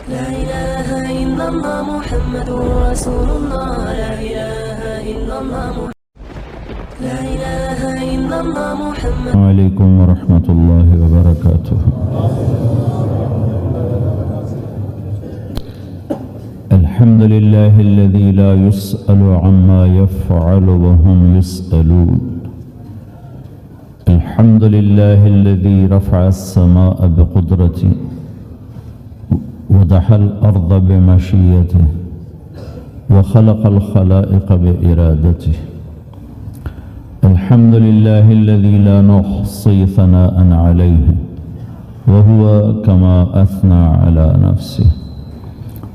لا إله إلا الله محمد رسول الله لا إله إلا الله لا إله إلا الله محمد. عليكم ورحمة الله وبركاته. الحمد لله الذي لا يسأل عما يفعل وهم يسألون. الحمد لله الذي رفع السماء بقدرته ودحى الأرض بمشيته وخلق الخلائق بإرادته. الحمد لله الذي لا نحصي ثناء عليه وهو كما أثنى على نفسه.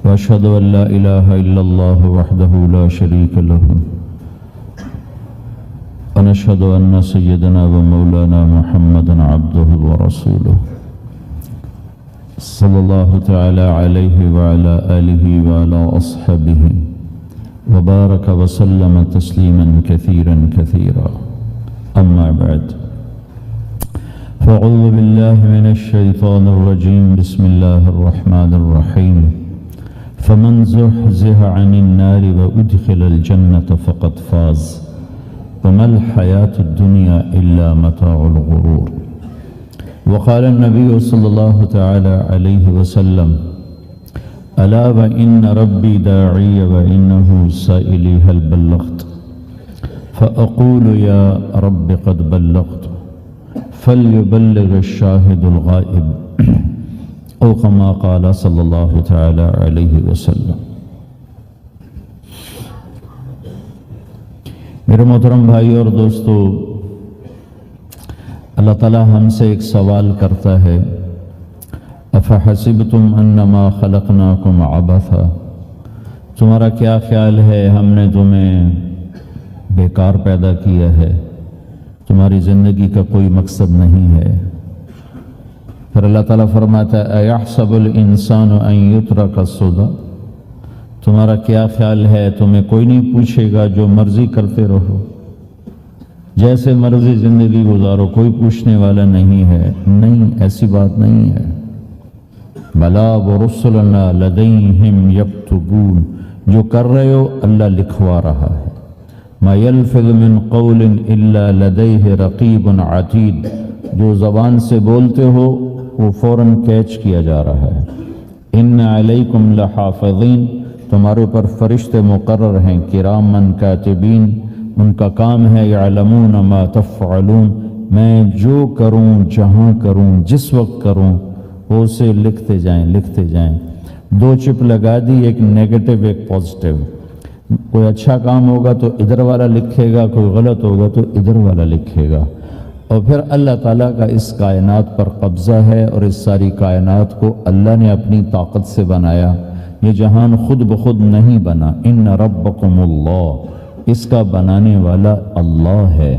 وأشهد أن لا إله إلا الله وحده لا شريك له. ونشهد أن سيدنا ومولانا محمدا عبده ورسوله صلى الله تعالى عليه وعلى آله وعلى أصحابه وبارك وسلم تسليما كثيرا كثيرا. أما بعد، فأعوذ بالله من الشيطان الرجيم. بسم الله الرحمن الرحيم. فمن زحزح عن النار وأدخل الجنة فقد فاز وما الحياة الدنيا إلا متاع الغرور. وقال النبي صلى الله تعالى عليه وسلم: ألا وإن ربي داعي وإنه سائلي هل بلغت؟ فأقول يا رب قد بلغت فليبلغ الشاهد الغائب او كما قال صلی اللہ تعالی علیہ وسلم. میرے محترم بھائی اور دوستو، اللہ تعالی ہم سے ایک سوال کرتا ہے: افحسبتم انما خلقناکم عبثا؟ تمہارا کیا خیال ہے ہم نے تمہیں بیکار پیدا کیا ہے؟ تمہاری زندگی کا کوئی مقصد نہیں ہے؟ پھر اللہ تعالیٰ فرماتا ہے: اَيَحْسَبُ الْإِنسَانُ أَن يُتْرَكَ سُدًى؟ تمہارا کیا خیال ہے تمہیں کوئی نہیں پوچھے گا، جو مرضی کرتے رہو، جیسے مرضی زندگی گزارو، کوئی پوچھنے والا نہیں ہے؟ نہیں، ایسی بات نہیں ہے. بَلَا وَرُسُلُنَا لَدَيْهِمْ يَكْتُبُونَ. جو کر رہے ہو اللہ لکھوا رہا ہے. مَا يَلْفِظُ مِنْ قَوْلٍ إِلَّا لَدَيْهِ رَقِيبٌ عَتِيدٌ. جو زبان سے بولتے ہو وہ فوراً کیچ کیا جا رہا ہے. ان علیکم لحافظین. تمہارے اوپر فرشتے مقرر ہیں، کرامن کاتبین. ان کا کام ہے یعلمون ما تفعلون. میں جو کروں، جہاں کروں، جس وقت کروں، وہ اسے لکھتے جائیں لکھتے جائیں. دو چپ لگا دی، ایک نیگیٹو ایک پازیٹیو. کوئی اچھا کام ہوگا تو ادھر والا لکھے گا، کوئی غلط ہوگا تو ادھر والا لکھے گا. اور پھر اللہ تعالیٰ کا اس کائنات پر قبضہ ہے، اور اس ساری کائنات کو اللہ نے اپنی طاقت سے بنایا. یہ جہان خود بخود نہیں بنا. ان ربکم اللہ. اس کا بنانے والا اللہ ہے.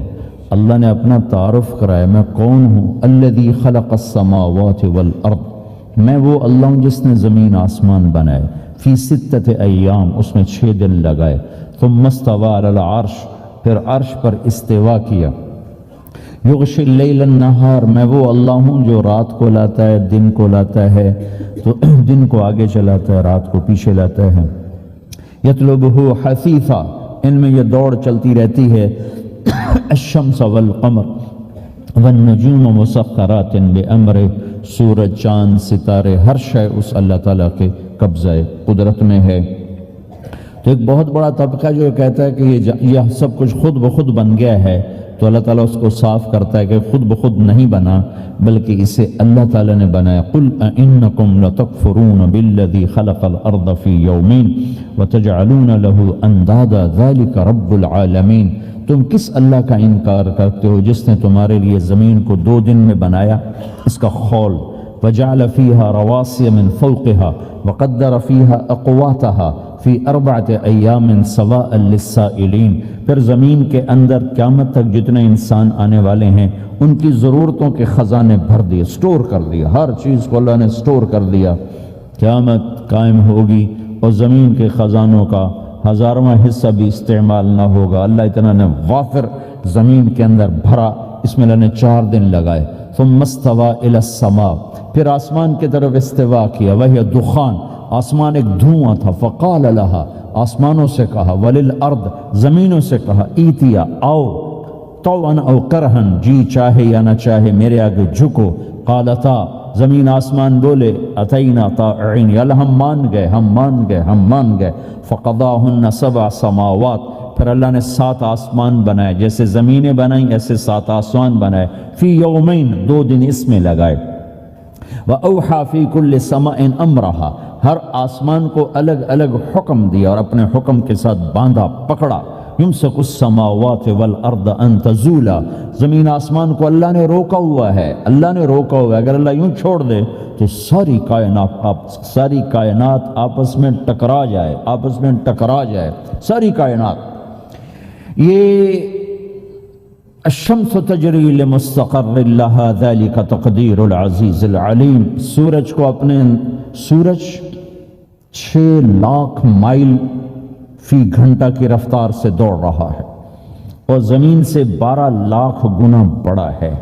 اللہ نے اپنا تعارف کرایا: میں کون ہوں؟ الذی خلق السماوات والارض. میں وہ اللہ ہوں جس نے زمین آسمان بنائے. فی ستۃ ایام. اس میں 6 دن لگائے. ثم استوى علی العرش. پھر عرش پر استوا کیا. یغشی اللیل النہار. میں وہ اللہ ہوں جو رات کو لاتا ہے، دن کو لاتا ہے، تو دن کو آگے چلاتا ہے، رات کو پیچھے لاتا ہے. یطلبہ حثیثا. ان میں یہ دوڑ چلتی رہتی ہے. الشمس والقمر والنجوم مسخرات بامرہ. سورج، چاند، ستارے، ہر شے اس اللہ تعالیٰ کے قبضہ قدرت میں ہے. تو ایک بہت بڑا طبقہ جو کہتا ہے کہ یہ سب کچھ خود بخود بن گیا ہے، تو اللہ تعالیٰ اس کو صاف کرتا ہے کہ خود بخود نہیں بنا، بلکہ اسے اللہ تعالیٰ نے بنایا. قل اَإِنَّكُمْ لَتَكْفُرُونَ بِالَّذِي خَلَقَ الْأَرْضَ فِي يَوْمَيْنِ وَتَجْعَلُونَ لَهُ أَنْدَادًا ذَلِكَ رَبُّ الْعَالَمِينَ. تم کس اللہ کا انکار کرتے ہو جس نے تمہارے لیے زمین کو 2 دن میں بنایا، اس کا خول. وَجَعَلَ فِيهَا رَوَاسِيَ مِنْ فَوْقِهَا وَقَدَّرَ فِيهَا أَقْوَاتَهَا فی 4 ایام سواء للسائلین. پھر زمین کے اندر قیامت تک جتنے انسان آنے والے ہیں ان کی ضرورتوں کے خزانے بھر دیے، سٹور کر دیا. ہر چیز کو اللہ نے سٹور کر دیا. قیامت قائم ہوگی اور زمین کے خزانوں کا 1000واں حصہ بھی استعمال نہ ہوگا. اللہ اتنا نے وافر زمین کے اندر بھرا. اس میں اللہ نے 4 دن لگائے. ثم استوى الى السماء. پھر آسمان کی طرف استوا کیا. وہی دخان. آسمان ایک دھواں تھا. فقال لها، آسمانوں سے کہا، وللارض، زمینوں سے کہا، ایتیا، آؤ، طوعا او کرہن، جی چاہے یا نہ چاہے میرے آگے جھکو. قالتا، زمین آسمان بولے، اتینا طائعین، یا اللہ ہم مان گئے، ہم مان گئے، ہم مان گئے. فقضاہن 7 سماوات، پھر اللہ نے 7 آسمان بنائے، جیسے زمینیں بنائیں ایسے 7 آسمان بنائے. فی یومین، 2 دن اس میں لگائے. وَأَوْحَى فِي كُلِّ سَمَاءٍ أَمْرَهَا، ہر آسمان کو الگ الگ حکم دیا اور اپنے حکم کے ساتھ باندھا، پکڑا. يُمْسِكُ السَّمَاوَاتِ وَالْأَرْضَ أَن تَزُولَا، زمین آسمان کو اللہ نے روکا ہوا ہے، اللہ نے روکا ہوا ہے. اگر اللہ یوں چھوڑ دے تو ساری کائنات آپس میں ٹکرا جائے، آپس میں ٹکرا جائے ساری کائنات. یہ الشمس تجری لمستقر لها ذلك تقدیر العزیز العلیم. سورج کو اپنے سورج 6 لاکھ مائل فی گھنٹہ کی رفتار سے دوڑ رہا ہے اور زمین سے 12 لاکھ گنا بڑا ہے،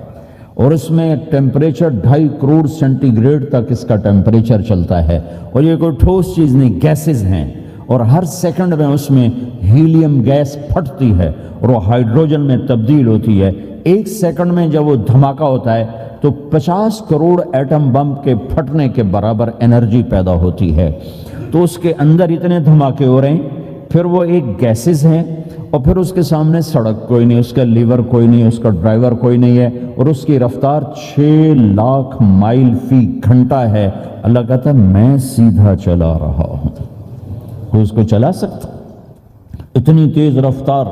اور اس میں ٹیمپریچر 2.5 کروڑ سینٹی گریڈ تک اس کا ٹیمپریچر چلتا ہے. اور یہ کوئی ٹھوس چیز نہیں، گیسز ہیں، اور ہر سیکنڈ میں اس میں ہیلیم گیس پھٹتی ہے اور وہ ہائیڈروجن میں تبدیل ہوتی ہے. 1 سیکنڈ میں جب وہ دھماکہ ہوتا ہے تو 50 کروڑ ایٹم بم کے پھٹنے کے برابر انرجی پیدا ہوتی ہے. تو اس کے اندر اتنے دھماکے ہو رہے ہیں، پھر وہ ایک گیسز ہیں، اور پھر اس کے سامنے سڑک کوئی نہیں، اس کا لیور کوئی نہیں، اس کا ڈرائیور کوئی نہیں ہے، اور اس کی رفتار 6 لاکھ مائل فی گھنٹہ ہے. اللہ کہتا ہے میں سیدھا چلا رہا ہوں، کوئی اس کو چلا سکتا؟ اتنی تیز رفتار.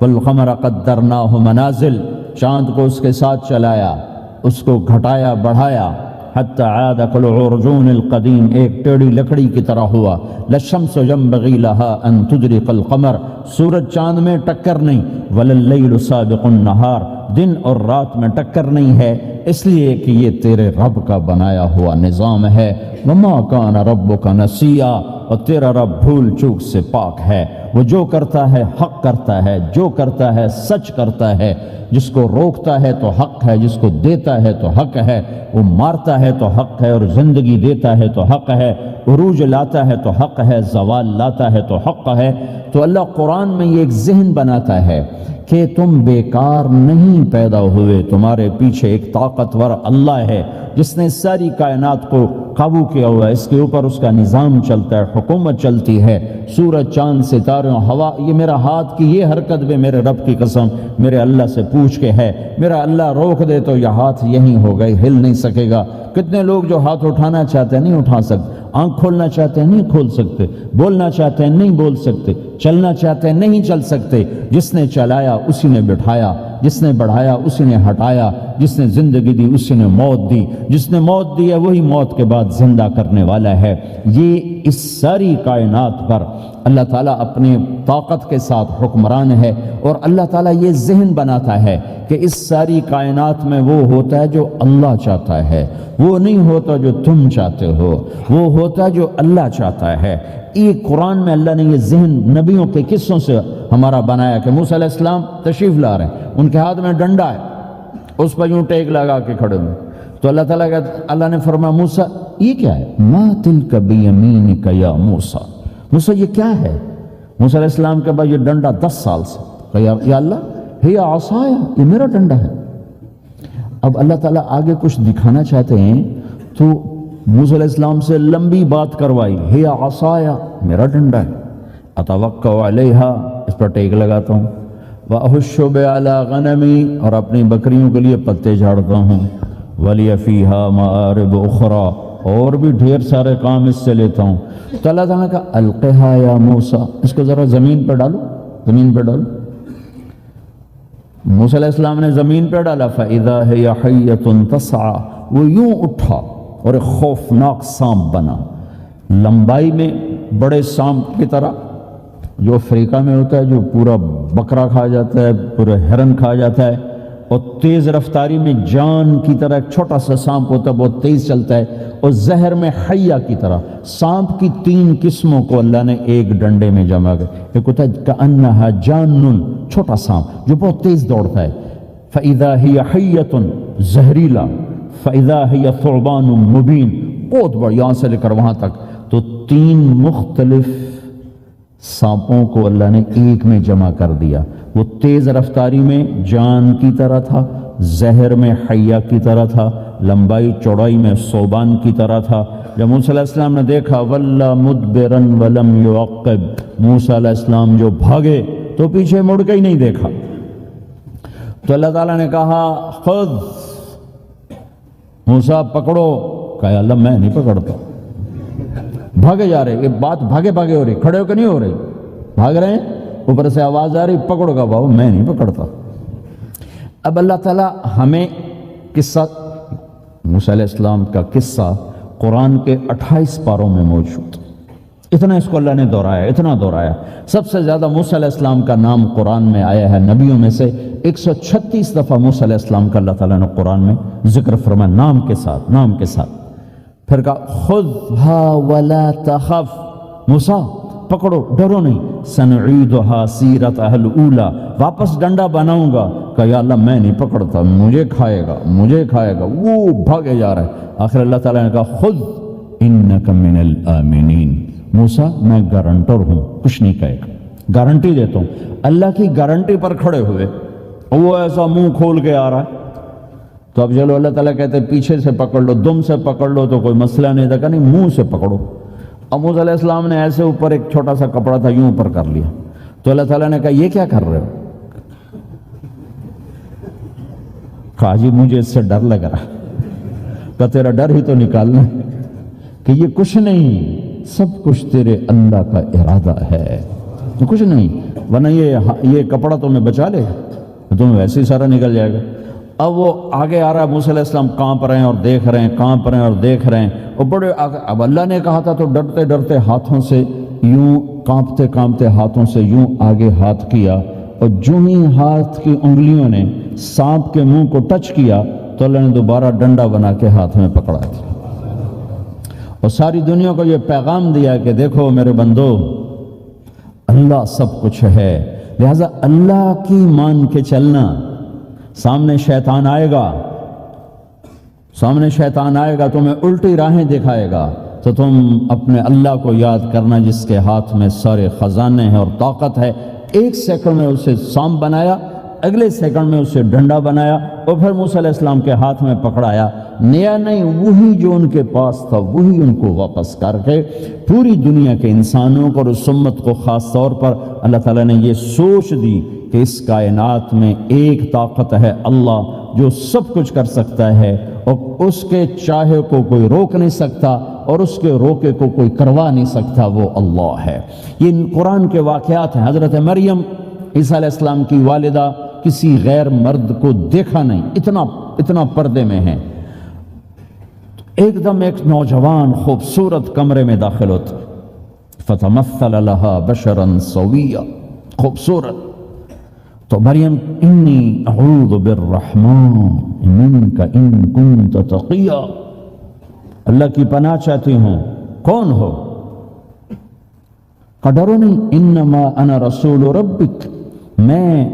والقمر قدرناہ منازل، چاند کو اس کے ساتھ چلایا، اس کو گھٹایا بڑھایا. حتی عاد کالعرجون القدیم، ایک ٹیڑھی لکڑی کی طرح ہوا. للشمس ينبغي لها ان تدرك القمر، سورج چاند میں ٹکر نہیں. ولللیل سابق النہار، دن اور رات میں ٹکر نہیں ہے، اس لیے کہ یہ تیرے رب کا بنایا ہوا نظام ہے. وما کان ربک نسیا، اور تیرا رب بھول چوک سے پاک ہے. وہ جو کرتا ہے حق کرتا ہے، جو کرتا ہے سچ کرتا ہے. جس کو روکتا ہے تو حق ہے، جس کو دیتا ہے تو حق ہے. وہ مارتا ہے تو حق ہے، اور زندگی دیتا ہے تو حق ہے. عروج لاتا ہے تو حق ہے، زوال لاتا ہے تو حق ہے. تو اللہ قرآن میں یہ ایک ذہن بناتا ہے کہ تم بیکار نہیں پیدا ہوئے، تمہارے پیچھے ایک طاقتور اللہ ہے جس نے ساری کائنات کو قابو کیا ہوا ہے. اس کے اوپر اس کا نظام چلتا ہے، حکومت چلتی ہے. سورج، چاند، ستارے، ہوا، یہ میرا ہاتھ کی یہ حرکت بھی میرے رب کی قسم میرے اللہ سے پوچھ کے ہے. میرا اللہ روک دے تو یہ ہاتھ یہیں ہو گئے، ہل نہیں سکے گا. کتنے لوگ جو ہاتھ اٹھانا چاہتے ہیں نہیں اٹھا سکتے، آنکھ کھولنا چاہتے ہیں نہیں کھول سکتے، بولنا چاہتے ہیں نہیں بول سکتے، چلنا چاہتے ہیں نہیں چل سکتے. جس نے چلایا اسی نے بٹھایا، جس نے بڑھایا اسی نے ہٹایا، جس نے زندگی دی اسی نے موت دی، جس نے موت دی ہے وہی موت کے بعد زندہ کرنے والا ہے. یہ اس ساری کائنات پر اللہ تعالیٰ اپنے طاقت کے ساتھ حکمران ہے. اور اللہ تعالیٰ یہ ذہن بناتا ہے کہ اس ساری کائنات میں وہ ہوتا ہے جو اللہ چاہتا ہے، وہ نہیں ہوتا جو تم چاہتے ہو، وہ ہوتا ہے جو اللہ چاہتا ہے. یہ قرآن میں اللہ نے یہ ذہن نبیوں کے قصوں سے ہمارا بنایا کہ موسیٰ علیہ السلام تشریف لا رہے ہیں، ان کے ہاتھ میں ڈنڈا ہے، اس پر یوں ٹیک لگا کے کھڑے ہوئے. تو اللہ تعالیٰ اللہ نے فرمایا موسیٰ یہ کیا ہے؟ ما تلک بیمینک یا موسیٰ، موسیٰ یہ کیا ہے؟ موسیٰ علیہ السلام کے بعد یہ ڈنڈا 10 سال سے کہا یا اللہ ہی عصایا، یہ میرا ڈنڈا ہے. اب اللہ تعالیٰ آگے کچھ دکھانا چاہتے ہیں تو موسیٰ علیہ السلام سے لمبی بات کروائی، ہی عصایا، میرا ڈنڈا ہے، اتوکل علیہا، اس پر ٹیک لگاتا ہوں، واحش علی غنمی، اور اپنی بکریوں کے لیے پتے جھاڑتا ہوں، ولی فیہا مآرب اخرى، اور بھی ڈھیر سارے کام اس سے لیتا ہوں. تو اللہ تعالیٰ کا القہا یا موسیٰ، اس کو ذرا زمین پہ ڈالو، زمین پہ ڈالو. موسیٰ علیہ السلام نے زمین پہ ڈالا، فَإِذَا هِيَ حَيَّةٌ تَسْعَىٰ، وہ یوں اٹھا اور ایک خوفناک سانپ بنا، لمبائی میں بڑے سانپ کی طرح جو افریقہ میں ہوتا ہے، جو پورا بکرا کھا جاتا ہے، پورا ہرن کھا جاتا ہے، اور تیز رفتاری میں جان کی طرح ایک چھوٹا سا سانپ ہوتا ہے، بہت تیز چلتا ہے، اور زہر میں حیہ کی طرح. سانپ کی 3 قسموں کو اللہ نے ایک ڈنڈے میں جمع کر. ایک ہوتا ہے کأنہا جان، چھوٹا سانپ جو بہت تیز دوڑتا ہے، فإذا ہی حیۃ، زہریلا، فإذا ہی ثعبان مبین، بہت بڑا، یہاں سے لے کر وہاں تک تو 3 مختلف سانپوں کو اللہ نے ایک میں جمع کر دیا. وہ تیز رفتاری میں جان کی طرح تھا، زہر میں حیہ کی طرح تھا، لمبائی چوڑائی میں ثعبان کی طرح تھا. جب موسیٰ علیہ السلام نے دیکھا وَلَّا مُدْبِرًا وَلَمْ يُعَقِّبْ، موسیٰ علیہ السلام جو بھاگے تو پیچھے مڑ کے ہی نہیں دیکھا. تو اللہ تعالیٰ نے کہا خود موسیٰ پکڑو. کہا اللہ میں نہیں پکڑتا. بھاگے جا رہے، یہ بات بھاگے بھاگے ہو رہی، کھڑے ہو کے نہیں ہو رہی، بھاگ رہے ہیں. اوپر سے آواز آ رہی پکڑو گا بابا، میں نہیں پکڑتا. اب اللہ تعالیٰ ہمیں قصہ موسیٰ علیہ السلام کا قصہ قرآن کے 28 پاروں میں موجود. اتنا اس کو اللہ نے دہرایا، اتنا دہرایا. سب سے زیادہ موسیٰ علیہ السلام کا نام قرآن میں آیا ہے نبیوں میں سے. 136 دفعہ موسیٰ علیہ السلام کا اللہ تعالیٰ نے قرآن میں ذکر فرمایا، نام کے ساتھ، نام کے ساتھ. پھر کہا خذھا ولا تخف، موسیٰ پکڑو ڈرو نہیں. سنعیدھا سیرتھا الاولی، واپس ڈنڈا بناؤں گا. کہا یا اللہ میں نہیں پکڑتا، مجھے کھائے گا، مجھے کھائے گا. وہ بھاگے جا رہا ہے. آخر اللہ تعالیٰ نے کہا خذ انک من الآمنین، موسیٰ میں گارنٹر ہوں، کچھ نہیں کہے گا، گارنٹی دیتا ہوں. اللہ کی گارنٹی پر کھڑے ہوئے وہ ایسا منہ کھول کے آ رہا ہے. تو اب چلو اللہ تعالیٰ کہتے ہیں پیچھے سے پکڑ لو، دم سے پکڑ لو تو کوئی مسئلہ نہیں تھا. کہ نہیں، منہ سے پکڑو. اب موسیٰ علیہ السلام نے ایسے اوپر ایک چھوٹا سا کپڑا تھا یوں اوپر کر لیا. تو اللہ تعالیٰ نے کہا یہ کیا کر رہے ہو؟ کہا جی مجھے اس سے ڈر لگ رہا. کہ تیرا ڈر ہی تو نکالنا ہے کہ یہ کچھ نہیں، سب کچھ تیرے اللہ کا ارادہ ہے، کچھ نہیں. ورنہ یہ کپڑا تمہیں بچا لے گا، تمہیں ویسے ہی سارا نکل جائے گا. اب وہ آگے آ رہا ہے، موسیٰ علیہ السلام کانپ رہے ہیں اور دیکھ رہے ہیں، کانپ رہے ہیں اور دیکھ رہے ہیں. اور بڑے اب اللہ نے کہا تھا تو ڈرتے ڈرتے ہاتھوں سے یوں، کانپتے کانپتے ہاتھوں سے یوں آگے ہاتھ کیا. اور جو ہی ہاتھ کی انگلیوں نے سانپ کے منہ کو ٹچ کیا تو اللہ نے دوبارہ ڈنڈا بنا کے ہاتھ میں پکڑا تھا. اور ساری دنیا کو یہ پیغام دیا کہ دیکھو میرے بندو، اللہ سب کچھ ہے، لہذا اللہ کی مان کے چلنا. سامنے شیطان آئے گا، سامنے شیطان آئے گا، تمہیں الٹی راہیں دکھائے گا، تو تم اپنے اللہ کو یاد کرنا جس کے ہاتھ میں سارے خزانے ہیں اور طاقت ہے. 1 سیکنڈ میں اسے سانپ بنایا، اگلے سیکنڈ میں اسے ڈنڈا بنایا اور پھر موسیٰ علیہ السلام کے ہاتھ میں پکڑایا. نیا نہیں، وہی جو ان کے پاس تھا وہی ان کو واپس کر کے پوری دنیا کے انسانوں کو اور اس امت کو خاص طور پر اللہ تعالیٰ نے یہ سوچ دی کہ اس کائنات میں ایک طاقت ہے، اللہ، جو سب کچھ کر سکتا ہے اور اس کے چاہے کو کوئی روک نہیں سکتا اور اس کے روکے کو کوئی کروا نہیں سکتا، وہ اللہ ہے. یہ قرآن کے واقعات ہیں. حضرت مریم عیسیٰ علیہ السلام کی والدہ کسی غیر مرد کو دیکھا نہیں، اتنا پردے میں ہیں. ایک دم ایک نوجوان خوبصورت کمرے میں داخل ہوتا، فتمثل لها بشرا سویا، خوبصورت. تو مریم انی اعوذ بالرحمن منک ان کنت تقیا، اللہ کی پناہ چاہتی ہوں. کون ہو؟ کہ ڈرو نہیں، انما انا رسول ربک، میں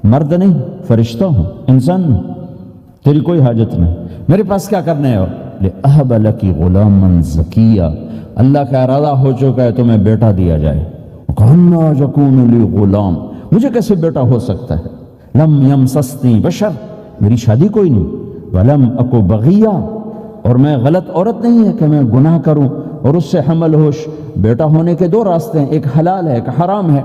مرد نہیں، فرشتہ ہوں، انسان ہوں، تیری کوئی حاجت نہیں، میرے پاس کیا کرنے ہو؟ لأہب لکی غلاما زکیا، اللہ کا ارادہ ہو چکا ہے تمہیں بیٹا دیا جائے. کہنا یکون لی غلام، مجھے کیسے بیٹا ہو سکتا ہے؟ لم یمسسنی بشر، میری شادی کوئی نہیں. ولم اکو بغیا، اور میں غلط عورت نہیں ہے کہ میں گناہ کروں اور اس سے حمل ہوش. بیٹا ہونے کے 2 راستے ہیں، ایک حلال ہے ایک حرام ہے.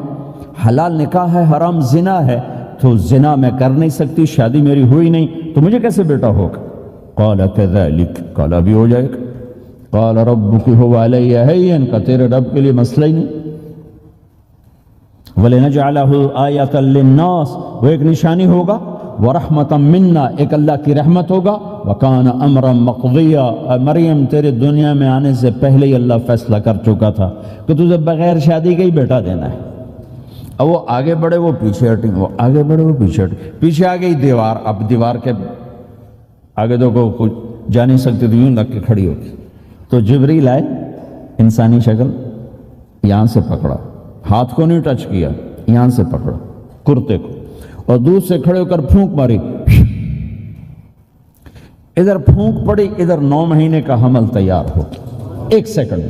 حلال نکاح ہے، حرام زنا ہے. تو زنا میں کر نہیں سکتی، شادی میری ہوئی نہیں، تو مجھے کیسے بیٹا ہوگا؟ قال کذالک، قال بھی ہو جائے گا. قال ربک هو علی ہین، کہ تیرے رب کے لیے مسئلہ ہی نہیں. وَلِنَجْعَلَهُ آیَةً لِلنَّاسِ، وہ ایک نشانی ہوگا. وَرَحْمَةً مِنَّا، ایک اللہ کی رحمت ہوگا. وَكَانَ أَمْرًا مَقْضِيًّا، مریم تیرے دنیا میں آنے سے پہلے ہی اللہ فیصلہ کر چکا تھا کہ تجھے بغیر شادی کے ہی بیٹا دینا ہے. اب وہ آگے بڑھے وہ پیچھے ہٹیں، وہ آگے بڑھے وہ پیچھے ہٹیں. پیچھے آ گئی دیوار، اب دیوار کے آگے تو کوئی جا نہیں سکتی، تو یوں لگ کے کھڑی ہوگی. تو جبریل آئے، انسانی شکل، یہاں سے پکڑا، ہاتھ کو نہیں ٹچ کیا، یہاں سے پکڑا کرتے کو، اور دور سے کھڑے ہو کر پھونک ماری. ادھر پھونک پڑی، ادھر 9 مہینے کا حمل تیار ہو 1 سیکنڈ.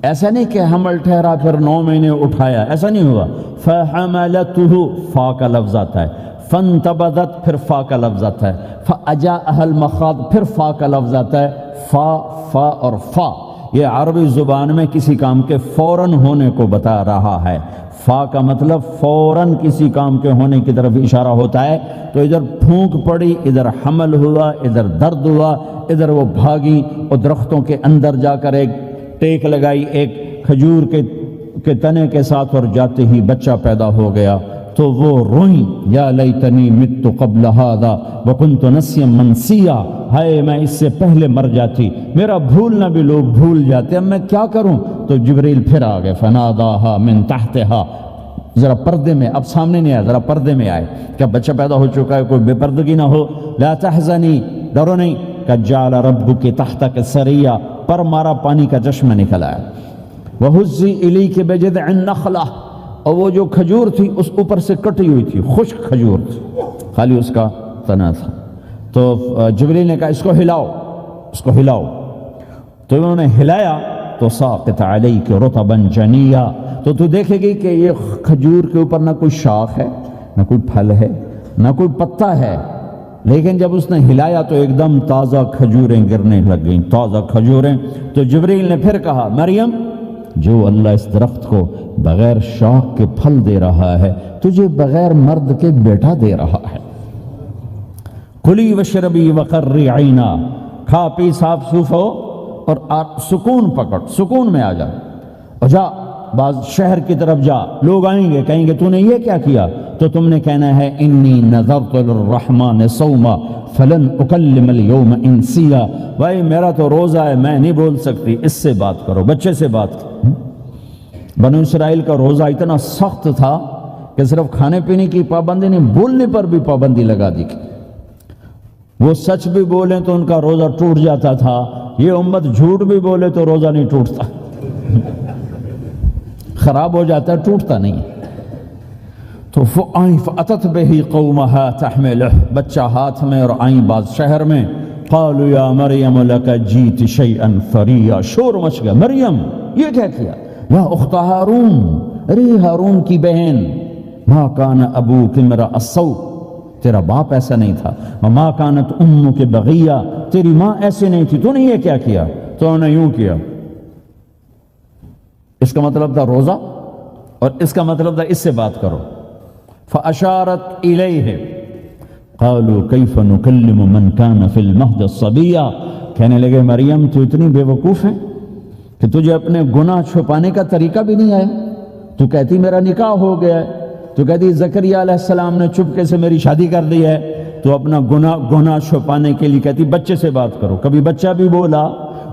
ایسا نہیں کہ حمل ٹھہرا پھر 9 مہینے اٹھایا، ایسا نہیں ہوا. فحملته فا کا لفظ آتا ہے، فانتبذت پھر فا کا لفظ آتا ہے، فاجاءها المخاض پھر فا کا لفظ آتا ہے. فا اور فا یہ عربی زبان میں کسی کام کے فوراً ہونے کو بتا رہا ہے. فا کا مطلب فوراً کسی کام کے ہونے کی طرف اشارہ ہوتا ہے. تو ادھر پھونک پڑی، ادھر حمل ہوا، ادھر درد ہوا، ادھر وہ بھاگی اور درختوں کے اندر جا کر ایک ٹیک لگائی ایک کھجور کے تنے کے ساتھ، اور جاتے ہی بچہ پیدا ہو گیا. تو وہ روئیں، یا لیتنی مت قبل ھذا وکنت نسیا منسیا، ہائے میں اس سے پہلے مر جاتی، میرا بھولنا بھی لوگ بھول جاتے، اب میں کیا کروں. تو جبریل پھر آ گئے، فناداھا من تحتھا، ذرا پردے میں، اب سامنے نہیں آیا، ذرا پردے میں آئے. کیا بچہ پیدا ہو چکا ہے، کوئی بے پردگی نہ ہو. لا تحزنی، ڈرو نہیں. قد جعل ربک تحتک سریا، پر مارا پانی کا چشمہ نکل آیا. وہزی الیک بجذع النخلہ، اور وہ جو کھجور تھی اس اوپر سے کٹی ہوئی تھی، خشک کھجور تھی، خالی اس کا تنا تھا. تو جبریل نے کہا اس کو ہلاؤ، اس کو ہلاؤ. تو انہوں نے ہلایا تو ساقط علیک رطبا جنیا، تو تو دیکھے گی کہ یہ کھجور کے اوپر نہ کوئی شاخ ہے، نہ کوئی پھل ہے، نہ کوئی پتا ہے، لیکن جب اس نے ہلایا تو ایک دم تازہ کھجوریں گرنے لگ گئیں، تازہ کھجوریں. تو جبریل نے پھر کہا مریم، جو اللہ اس درخت کو بغیر شاخ کے پھل دے رہا ہے تجھے بغیر مرد کے بیٹا دے رہا ہے. کلی وشربی وقری عینا، کھا پی صاف صوف ہو اور سکون پکڑ، سکون میں آ جا، اور جا بعض شہر کی طرف جا. لوگ آئیں گے کہیں گے تو نے یہ کیا کیا، تو تم نے کہنا ہے انی نذرت للرحمن صوما فلن اکلم اليوم انسیا، بھائی میرا تو روزہ ہے، میں نہیں بول سکتی، اس سے بات کرو، بچے سے بات کرو. بنو اسرائیل کا روزہ اتنا سخت تھا کہ صرف کھانے پینے کی پابندی نہیں، بولنے پر بھی پابندی لگا دی. وہ سچ بھی بولیں تو ان کا روزہ ٹوٹ جاتا تھا، یہ امت جھوٹ بھی بولے تو روزہ نہیں ٹوٹتا، خراب ہو جاتا ہے، ٹوٹتا نہیں. تو آئیں فأتت بہ قومہا تحملہ، بچہ ہاتھ میں اور آئیں بعض شہر میں. قالوا یا مریم لک جیت شیئا فریا، شور مچ گیا، مریم یہ کیا کیا. یا اخت ہارون، ارے ہارون کی بہن، ما کان ابوک امرأ السوء، تیرا باپ ایسا نہیں تھا، وما کانت امک بغیہ، تیری ماں ایسے نہیں تھی، تو نے یہ کیا کیا. تو انہوں نے یوں کیا. اس کا مطلب تھا روزہ، اور اس کا مطلب تھا اس سے بات کرو. فاشارت الیہ قالوا کیف نکلم من کان فی المہد صبیا، کہنے لگے مریم تو اتنی بے وقوف ہے کہ تجھے اپنے گناہ چھپانے کا طریقہ بھی نہیں آیا. تو کہتی میرا نکاح ہو گیا ہے، تو کہتی زکریا علیہ السلام نے چپکے سے میری شادی کر دی ہے، تو اپنا گناہ چھپانے کے لیے کہتی بچے سے بات کرو. کبھی بچہ بھی بولا.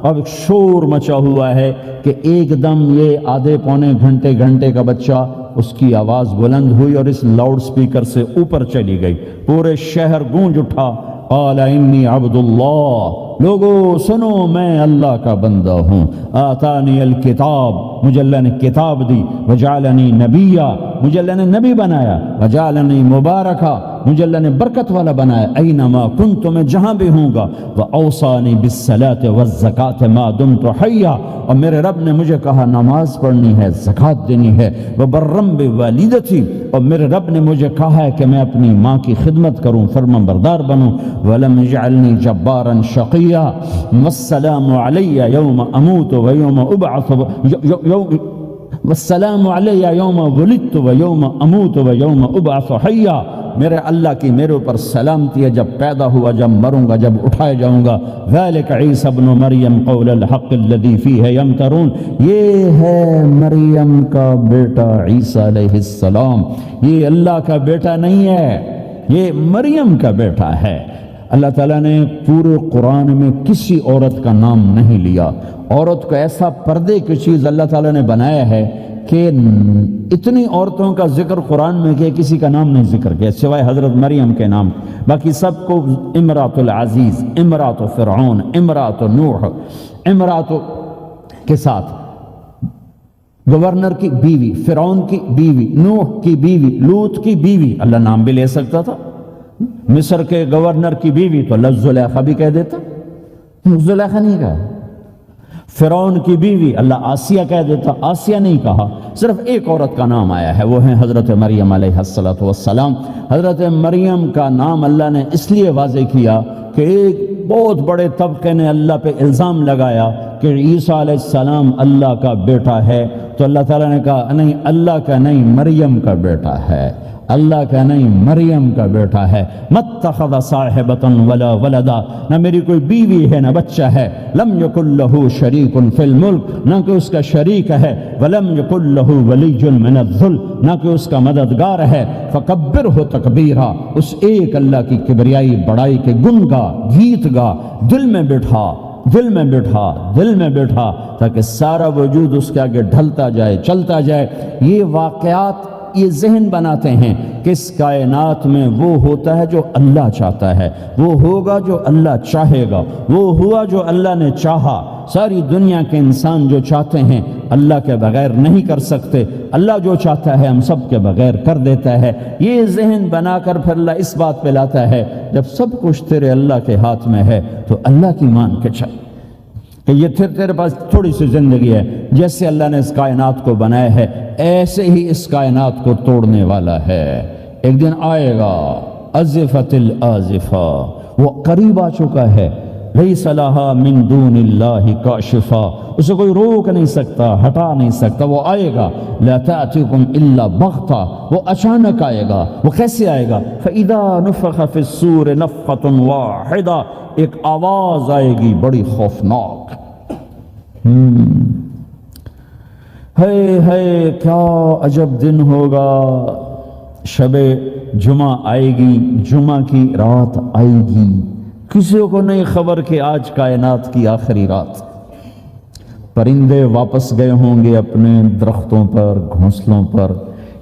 اب شور مچا ہوا ہے کہ ایک دم یہ آدھے پونے گھنٹے کا بچہ، اس کی آواز بلند ہوئی اور اس لاؤڈ سپیکر سے اوپر چلی گئی، پورے شہر گونج اٹھا. قال انی عبد اللہ، لوگو سنو میں اللہ کا بندہ ہوں. آتانی الکتاب، مجھے اللہ نے کتاب دی. وجعلنی نبیا، مجھے اللہ نے نبی بنایا. وجعلنی مبارکا، مجھے اللہ نے برکت والا بنایا. اینما کنت، میں جہاں بھی ہوں گا. واوصانی بالصلاۃ والزکاۃ ما دمت حیا، اور میرے رب نے مجھے کہا نماز پڑھنی ہے، زکوٰۃ دینی ہے. وبرم بوالدتی، اور میرے رب نے مجھے کہا ہے کہ میں اپنی ماں کی خدمت کروں، فرمان بردار بنوں. ولم یجعلنی جبارا شقیا، والسلام علی یوم اموت ویوم ابعث، والسلام علی یوم ولدت ویوم اموت ویوم ابعث حیا. میرے اللہ کی میرے اوپر سلامتی ہے، جب پیدا ہوا، جب مروں گا، جب اٹھائے جاؤں گا. ذالک عیسی ابن مریم قول الحق الذی فیہ یمترون، یہ ہے مریم کا بیٹا عیسیٰ علیہ السلام. یہ اللہ کا بیٹا نہیں ہے، یہ مریم کا بیٹا ہے. اللہ تعالیٰ نے پورے قرآن میں کسی عورت کا نام نہیں لیا. عورت کو ایسا پردے کی چیز اللہ تعالیٰ نے بنایا ہے کہ اتنی عورتوں کا ذکر قرآن میں کہ کسی کا نام نہیں ذکر کیا سوائے حضرت مریم کے نام. باقی سب کو امرات العزیز، امرات فرعون، امرات نوح، امرات کے ساتھ گورنر کی بیوی، فرعون کی بیوی، نوح کی بیوی، لوط کی بیوی. اللہ نام بھی لے سکتا تھا. مصر کے گورنر کی بیوی تو اللہ زلیخا بھی کہہ دیتا، زلیخا نہیں کہا. فرعون کی بیوی اللہ آسیہ کہہ دیتا، آسیہ نہیں کہا، صرف ایک عورت کا نام آیا ہے، وہ ہے حضرت مریم علیہ السلام۔ حضرت مریم کا نام اللہ نے اس لیے واضح کیا کہ ایک بہت بڑے طبقے نے اللہ پہ الزام لگایا کہ عیسیٰ علیہ السلام اللہ کا بیٹا ہے، تو اللہ تعالیٰ نے کہا نہیں، اللہ کا نہیں، مریم کا بیٹا ہے، اللہ کا نہیں، مریم کا بیٹا ہے۔ مَتَّخَذَ صَاحِبَةً وَلَا وَلَدًا، نہ میری کوئی بیوی ہے نہ بچہ ہے۔ لَمْ يَكُنْ لَهُ شَرِيكٌ فِي الْمُلْكِ، نہ کہ اس کا شریک ہے۔ وَلَمْ يَكُنْ لَهُ وَلِيٌّ مِّنَ الذُّلِّ، نہ کہ اس کا مددگار ہے۔ فَكَبِّرْهُ تَكْبِيرًا، اس ایک اللہ کی کبریائی بڑائی کے گن گا، گیت گا، دل میں بٹھا، دل میں بٹھا، دل میں بٹھا، تاکہ سارا وجود اس کے آگے ڈھلتا جائے، چلتا جائے۔ یہ واقعات یہ ذہن بناتے ہیں کہ اس کائنات میں وہ ہوتا ہے جو اللہ چاہتا ہے، وہ ہوگا جو اللہ چاہے گا، وہ ہوا جو اللہ نے چاہا۔ ساری دنیا کے انسان جو چاہتے ہیں اللہ کے بغیر نہیں کر سکتے، اللہ جو چاہتا ہے ہم سب کے بغیر کر دیتا ہے۔ یہ ذہن بنا کر پھر اللہ اس بات پہ لاتا ہے جب سب کچھ تیرے اللہ کے ہاتھ میں ہے تو اللہ کی مان کے چل کہ یہ تیرے پاس تھوڑی سی زندگی ہے، جیسے اللہ نے اس کائنات کو بنایا ہے ایسے ہی اس کائنات کو توڑنے والا ہے۔ ایک دن آئے گا، ازفت الازفہ، وہ قریب آ چکا ہے۔ لیس لہا من دون اللہ کاشفہ، اسے کوئی روک نہیں سکتا، ہٹا نہیں سکتا، وہ آئے گا۔ لا تأتیکم الا بغتہ، وہ اچانک آئے گا۔ وہ کیسے آئے گا؟ فَإِذَا نُفِخَ فِي الصُّورِ نَفْخَةٌ وَاحِدَةٌ، ایک آواز آئے گی بڑی خوفناک۔ ہے کیا عجب دن ہوگا، شب جمعہ آئے گی، جمعہ کی رات آئے گی، کسی کو نہیں خبر کہ آج کائنات کی آخری رات۔ پرندے واپس گئے ہوں گے اپنے درختوں پر، گھونسلوں پر،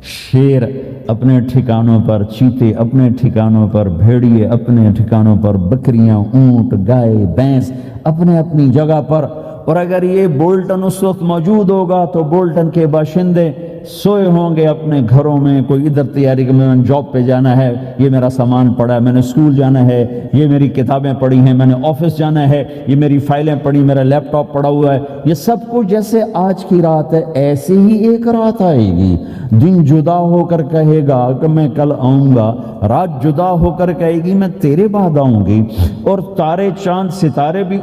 شیر اپنے ٹھکانوں پر، چیتے اپنے ٹھکانوں پر، بھیڑیے اپنے ٹھکانوں پر، بکریاں، اونٹ، گائے، بھینس اپنے اپنی جگہ پر۔ اور اگر یہ بولٹن اس وقت موجود ہوگا تو بولٹن کے باشندے سوئے ہوں گے اپنے گھروں میں، کوئی ادھر تیاری کہ میں نے جاب پہ جانا ہے، یہ میرا سامان پڑا ہے، میں نے اسکول جانا ہے، یہ میری کتابیں پڑھی ہیں، میں نے آفس جانا ہے، یہ میری فائلیں پڑھی، میرا لیپ ٹاپ پڑا ہوا ہے۔ یہ سب کچھ جیسے آج کی رات ہے ایسے ہی ایک رات آئے گی۔ دن جدا ہو کر کہے گا کہ میں کل آؤں گا، رات جدا ہو کر کہے گی میں تیرے بعد آؤں گی، اور تارے چاند ستارے بھی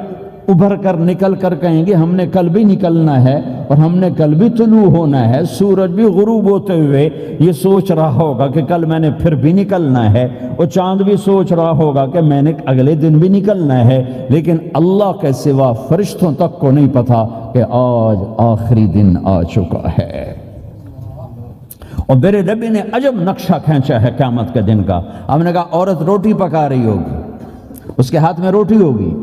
ابھر کر نکل کر کہیں گے ہم نے کل بھی نکلنا ہے اور ہم نے کل بھی طلوع ہونا ہے۔ سورج بھی غروب ہوتے ہوئے یہ سوچ رہا ہوگا کہ کل میں نے پھر بھی نکلنا ہے، اور چاند بھی سوچ رہا ہوگا کہ میں نے اگلے دن بھی نکلنا ہے، لیکن اللہ کے سوا فرشتوں تک کو نہیں پتا کہ آج آخری دن آ چکا ہے۔ اور میرے نبی نے عجب نقشہ کھینچا ہے قیامت کے دن کا۔ ہم نے کہا عورت روٹی پکا رہی ہوگی، اس کے ہاتھ میں روٹی ہوگی۔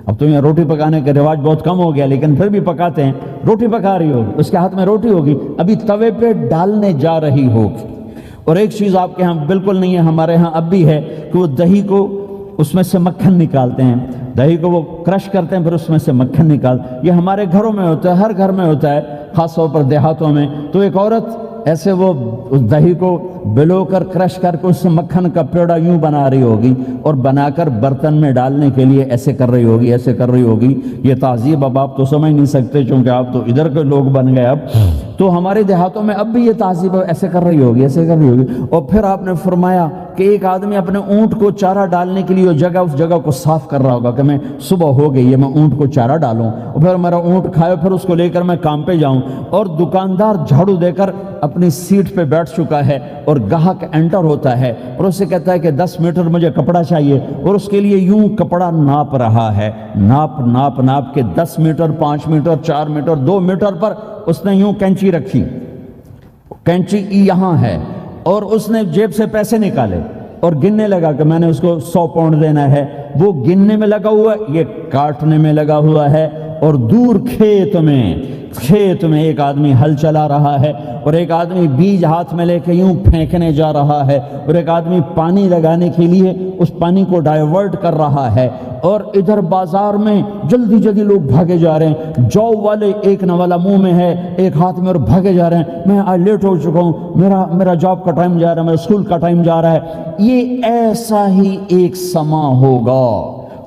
اب تو یہ روٹی پکانے کا رواج بہت کم ہو گیا، لیکن پھر بھی پکاتے ہیں۔ روٹی پکا رہی ہوگی، اس کے ہاتھ میں روٹی ہوگی، ابھی توے پہ ڈالنے جا رہی ہوگی۔ اور ایک چیز آپ کے ہاں بالکل نہیں ہے، ہمارے ہاں اب بھی ہے کہ وہ دہی کو اس میں سے مکھن نکالتے ہیں، دہی کو وہ کرش کرتے ہیں، پھر اس میں سے مکھن نکال۔ یہ ہمارے گھروں میں ہوتا ہے، ہر گھر میں ہوتا ہے، خاص طور پر دیہاتوں میں۔ تو ایک عورت ایسے وہ اس دہی کو بلو کر کرش کر کے اس سے مکھن کا پیڑا یوں بنا رہی ہوگی، اور بنا کر برتن میں ڈالنے کے لیے ایسے کر رہی ہوگی، ایسے کر رہی ہوگی۔ یہ تعذیب اب آپ تو سمجھ نہیں سکتے چونکہ آپ تو ادھر کے لوگ بن گئے اب، تو ہمارے دیہاتوں میں اب بھی یہ تعذیب ایسے کر رہی ہوگی، ایسے کر رہی ہوگی۔ اور پھر آپ نے فرمایا کہ ایک آدمی اپنے اونٹ کو چارہ ڈالنے کے لیے اس جگہ کو صاف کر رہا ہوگا کہ میں صبح ہو گئی ہے، میں اونٹ کو چارہ ڈالوں، اور پھر میرا اونٹ کھائے، پھر اس کو لے کر میں کام پہ جاؤں۔ اور دکاندار جھاڑو دے کر اپنی سیٹ پہ بیٹھ چکا ہے، اور گاہک انٹر ہوتا ہے اور اسے کہتا ہے کہ 10 میٹر مجھے کپڑا چاہیے، اور اس کے لیے یوں کپڑا ناپ رہا ہے، ناپ کے 10 میٹر، 5 میٹر، 4 میٹر، 2 میٹر پر اس نے یوں کینچی رکھی، کینچی یہاں ہے، اور اس نے جیب سے پیسے نکالے اور گننے لگا کہ میں نے اس کو 100 پاؤنڈ دینا ہے۔ وہ گننے میں لگا ہوا ہے، یہ کاٹنے میں لگا ہوا ہے۔ اور دور کھیت میں ایک آدمی ہل چلا رہا ہے، اور ایک آدمی بیج ہاتھ میں لے کے یوں پھینکنے جا رہا ہے، اور ایک آدمی پانی لگانے کے لیے اس پانی کو ڈائیورٹ کر رہا ہے۔ اور ادھر بازار میں جلدی جلدی لوگ بھاگے جا رہے ہیں، جو والے ایک نوالا منہ میں ہے، ایک ہاتھ میں، اور بھاگے جا رہے ہیں۔ میں آج لیٹ ہو چکا ہوں، میرا جاب کا ٹائم جا رہا ہے، میرا اسکول کا ٹائم جا رہا ہے۔ یہ ایسا ہی ایک سما ہوگا،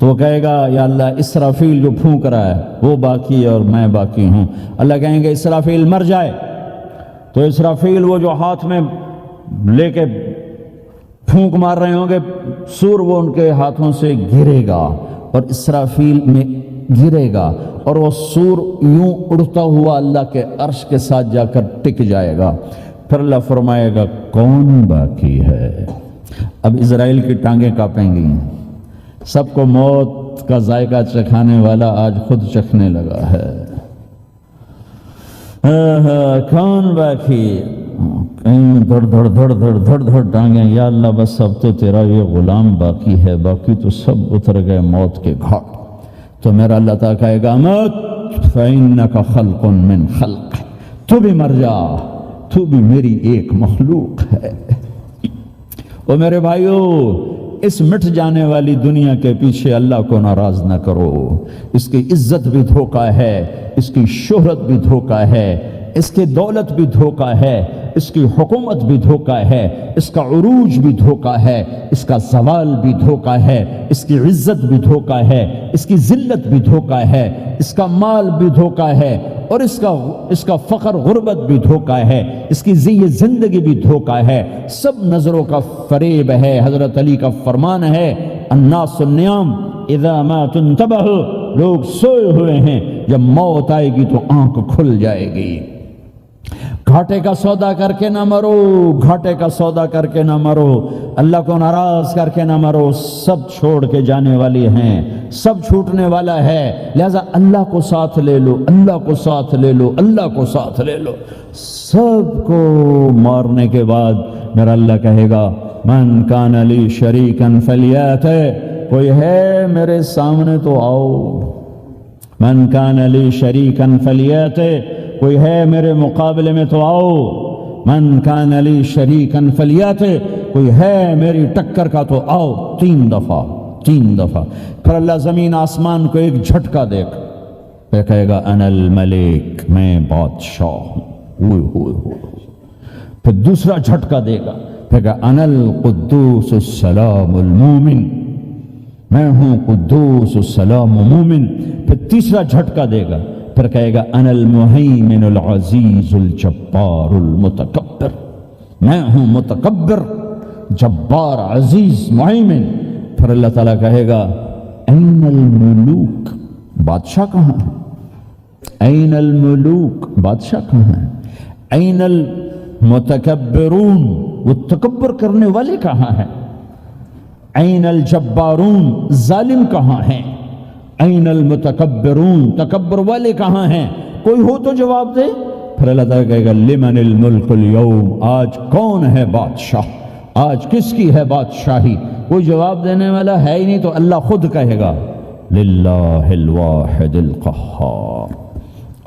تو وہ کہے گا یا اللہ اسرافیل جو پھونک رہا ہے وہ باقی ہے اور میں باقی ہوں. اللہ کہیں گے اسرافیل مر جائے. تو اسرافیل وہ جو ہاتھ میں لے کے پھونک مار رہے ہوں گے سور، وہ ان کے ہاتھوں سے گرے گا اور اسرافیل میں گرے گا اور وہ سور یوں اڑتا ہوا اللہ کے عرش کے ساتھ جا کر ٹک جائے گا. پھر اللہ فرمائے گا کون باقی ہے؟ اب اسرائیل کی ٹانگیں کانپیں گی. سب کو موت کا ذائقہ چکھانے والا آج خود چکھنے لگا ہے. کون باقی؟ دھڑ دھڑ دھڑ دھڑ دھڑ دھڑ ٹانگیں. یا اللہ بس اب تو تیرا یہ غلام باقی ہے، باقی تو سب اتر گئے موت کے گھاٹ. تو میرا اللہ تعالیٰ کہے گا مت فَإِنَّكَ خَلْقٌ مِّن خَلْقِ، تو بھی مر جا، تو بھی میری ایک مخلوق ہے. او میرے بھائیو، اس مٹ جانے والی دنیا کے پیچھے اللہ کو ناراض نہ کرو. اس کی عزت بھی دھوکہ ہے، اس کی شہرت بھی دھوکہ ہے، اس کی دولت بھی دھوکہ ہے، اس کی حکومت بھی دھوکہ ہے، اس کا عروج بھی دھوکہ ہے، اس کا زوال بھی دھوکہ ہے، اس کی عزت بھی دھوکہ ہے، اس کی ذلت بھی دھوکہ ہے، اس کا مال بھی دھوکہ ہے، اور اس کا فقر غربت بھی دھوکہ ہے، اس کی زندگی بھی دھوکہ ہے. سب نظروں کا فریب ہے. حضرت علی کا فرمان ہے الناس النیام اذا ما تنتبہ، لوگ سوئے ہوئے ہیں، جب موت آئے گی تو آنکھ کھل جائے گی. گھاٹے کا سودا کر کے نہ مرو، گھاٹے کا سودا کر کے نہ مرو، اللہ کو ناراض کر کے نہ مرو. سب چھوڑ کے جانے والی ہیں، سب چھوٹنے والا ہے، لہذا اللہ کو ساتھ لے لو، اللہ کو ساتھ لے لو، اللہ کو ساتھ لے لو. سب کو مارنے کے بعد میرا اللہ کہے گا من کان لی شریکن فلیات، کوئی ہے میرے سامنے تو آؤ. من کان لی شریکن فلیات، کوئی ہے میرے مقابلے میں تو آؤ. من کان لی شریکن فلیات، کوئی ہے میری ٹکر کا تو آؤ. 3 دفعہ 3 دفعہ. پھر اللہ زمین آسمان کو ایک جھٹکا دے کر پھر کہے گا انا الملک، میں بادشاہ ہوں. پھر دوسرا جھٹکا دے گا، پھر کہا انا القدوس السلام المومن، میں ہوں قدوس السلام مومن. پھر تیسرا جھٹکا دے گا، پھر کہے گا انا المہیمن العزیز الجبار المتکبر، میں ہوں متکبر جبار عزیز مہیمن. پھر اللہ تعالیٰ کہے گا این الملوک، بادشاہ کہاں ہے؟ این الملوک، بادشاہ کہاں ہے؟ این المتکبرون، وہ تکبر کرنے والے کہاں ہیں؟ این الجبارون، ظالم کہاں ہیں؟ این المتکبرون، تکبر والے کہاں ہیں؟ کوئی ہو تو جواب دے. پھر اللہ تعالیٰ کہے گا لمن الملک اليوم، آج کون ہے بادشاہ؟ آج کس کی ہے بادشاہی؟ کوئی جواب دینے والا ہے ہی نہیں. تو اللہ خود کہے گا للہ الواحد القہار،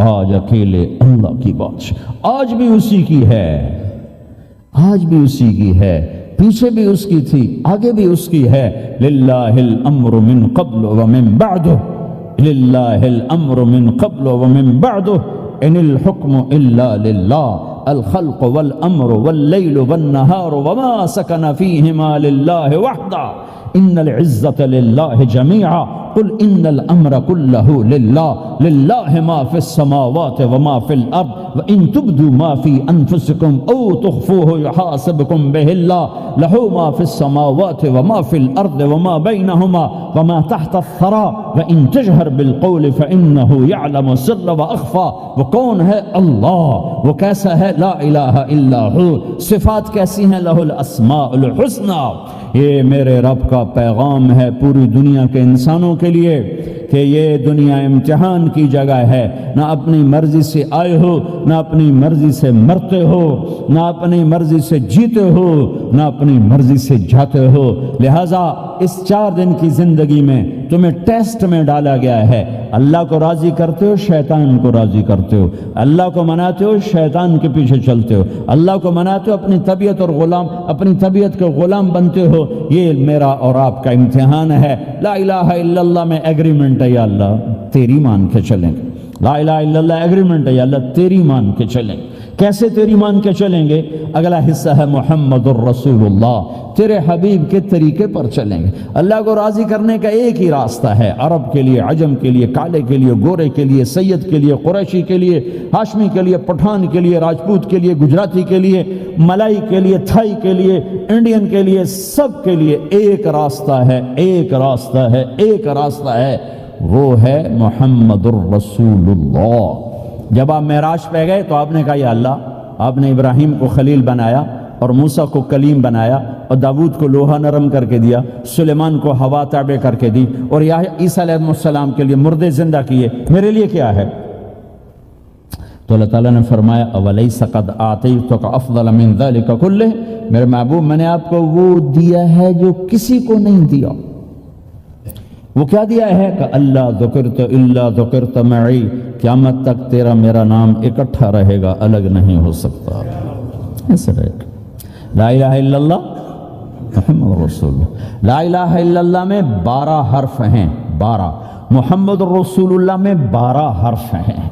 آج اکیلے اللہ کی بادشاہ. آج بھی اسی کی ہے، آج بھی اسی کی ہے، پیچھے بھی اس کی تھی، آگے بھی اس کی ہے. للہ الامر من قبل ومن بعد، للہ الامر من قبل ومن بعد، ان الحکم الا للہ، الخلق والامر واللیل والنہار وما سکن فیہما للہ وحدہ، ان العزت للہ جميعا، قل ان الامر كله للہ، للہ ما فی السماوات وما فی الارض، وان تبدوا ما فی انفسکم او تخفوه یحاسبکم به اللہ، له ما فی السماوات وما فی الارض وما بینہما وما تحت الثرى، وان تجہر بالقول فانه يعلم السر واخفى. وہ کون ہے؟ اللہ. وہ کیسا ہے؟ لا الہ الا ہو. صفات کیسی ہیں؟ لہ الاسماء الحسنى. یہ میرے رب کا پیغام ہے پوری دنیا کے انسانوں کے لیے کہ یہ دنیا امتحان کی جگہ ہے. نہ اپنی مرضی سے آئے ہو، نہ اپنی مرضی سے مرتے ہو، نہ اپنی مرضی سے جیتے ہو، نہ اپنی مرضی سے جاتے ہو. لہٰذا اس 4 دن کی زندگی میں تمہیں ٹیسٹ میں ڈالا گیا ہے. اللہ کو راضی کرتے ہو، شیطان کو راضی کرتے ہو. اللہ کو مناتے ہو، شیطان کے پیچھے چلتے ہو. اللہ کو مناتے ہو، اپنی طبیعت اور اپنی طبیعت کے غلام بنتے ہو. یہ میرا اور آپ کا امتحان ہے. لا الہ الا اللہ میں ایگریمنٹ ہے، یا اللہ تیری مان کے چلیں. لا الہ الا اللہ ایگریمنٹ ہے، یا اللہ تیری مان کے چلیں. کیسے تیری مان کے چلیں گے؟ اگلا حصہ ہے محمد الرسول اللہ، تیرے حبیب کے طریقے پر چلیں گے۔ اللہ کو راضی کرنے کا ایک ہی راستہ ہے، عرب کے لیے، عجم کے لیے، کالے کے لیے، گورے کے لیے، سید کے لیے، قریشی کے لیے، ہاشمی کے لیے، پٹھان کے لیے، راجپوت کے لیے، گجراتی کے لیے، ملائی کے لیے، تھائی کے لیے، انڈین کے لیے، سب کے لیے ایک راستہ ہے، ایک راستہ ہے، ایک راستہ ہے، وہ ہے محمد الرسول اللہ۔ جب آپ معراج پہ گئے تو آپ نے کہا یا اللہ، آپ نے ابراہیم کو خلیل بنایا اور موسیٰ کو کلیم بنایا اور داود کو لوہا نرم کر کے دیا، سلیمان کو ہوا تابع کر کے دی، اور عیسیٰ علیہ السلام کے لیے مردے زندہ کیے، میرے لیے کیا ہے؟ تو اللہ تعالیٰ نے فرمایا اولیس قد آتیتک افضل من ذلک کلہ، میرے محبوب میں نے آپ کو وہ دیا ہے جو کسی کو نہیں دیا۔ وہ کیا دیا ہے کہ اللہ ذکرت الا ذکرت معی، قیامت تک تیرا میرا نام اکٹھا رہے گا، الگ نہیں ہو سکتا، ایسے رہے گا۔ لا الہ الا اللہ محمد رسول اللہ، لا الہ الا اللہ میں 12 حرف ہیں، 12، محمد رسول اللہ میں 12 حرف ہیں۔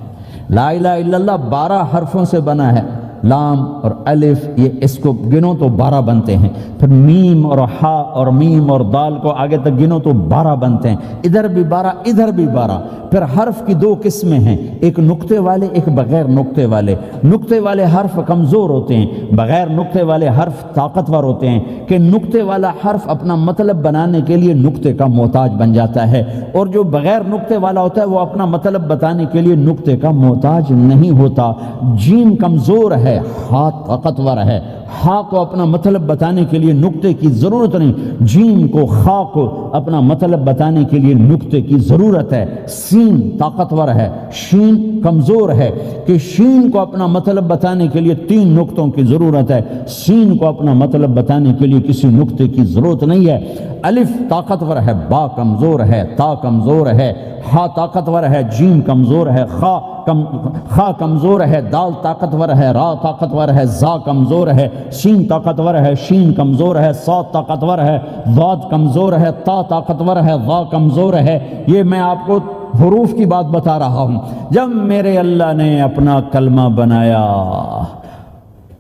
لا الہ الا اللہ 12 حرفوں سے بنا ہے، لام اور الف، یہ اس کو گنو تو 12 بنتے ہیں، پھر میم اور ہا اور میم اور دال کو آگے تک گنو تو 12 بنتے ہیں، ادھر بھی 12 ادھر بھی 12۔ پھر حرف کی 2 قسمیں ہیں، ایک نقطے والے، ایک بغیر نقطے والے۔ نقطے والے حرف کمزور ہوتے ہیں، بغیر نقطے والے حرف طاقتور ہوتے ہیں، کہ نقطے والا حرف اپنا مطلب بنانے کے لیے نقطے کا محتاج بن جاتا ہے، اور جو بغیر نقطے والا ہوتا ہے وہ اپنا مطلب بتانے کے لیے نقطے کا محتاج نہیں ہوتا۔ جیم کمزور ہے، ہا طاقتور ہے، ہا کو اپنا مطلب بتانے کے لیے نقطے کی ضرورت نہیں، جیم کو، خا کو اپنا مطلب بتانے کے لیے نقطے کی ضرورت ہے۔ سین طاقتور ہے، شین کمزور ہے، کہ شین کو اپنا مطلب بتانے کے لیے 3 نقطوں کی ضرورت ہے، سین کو اپنا مطلب بتانے کے لیے کسی نقطے کی ضرورت نہیں ہے۔ الف طاقتور ہے، با کمزور ہے، تا کمزور ہے، ہا طاقتور ہے، جیم کمزور ہے، خا کمزور ہے، دال طاقتور ہے، را طاقتور ہے، زا کمزور ہے، سین طاقتور ہے، شین کمزور ہے، صاد طاقتور ہے، ضاد کمزور ہے، تا طاقتور ہے، ضا کمزور ہے۔ یہ میں آپ کو حروف کی بات بتا رہا ہوں۔ جب میرے اللہ نے اپنا کلمہ بنایا،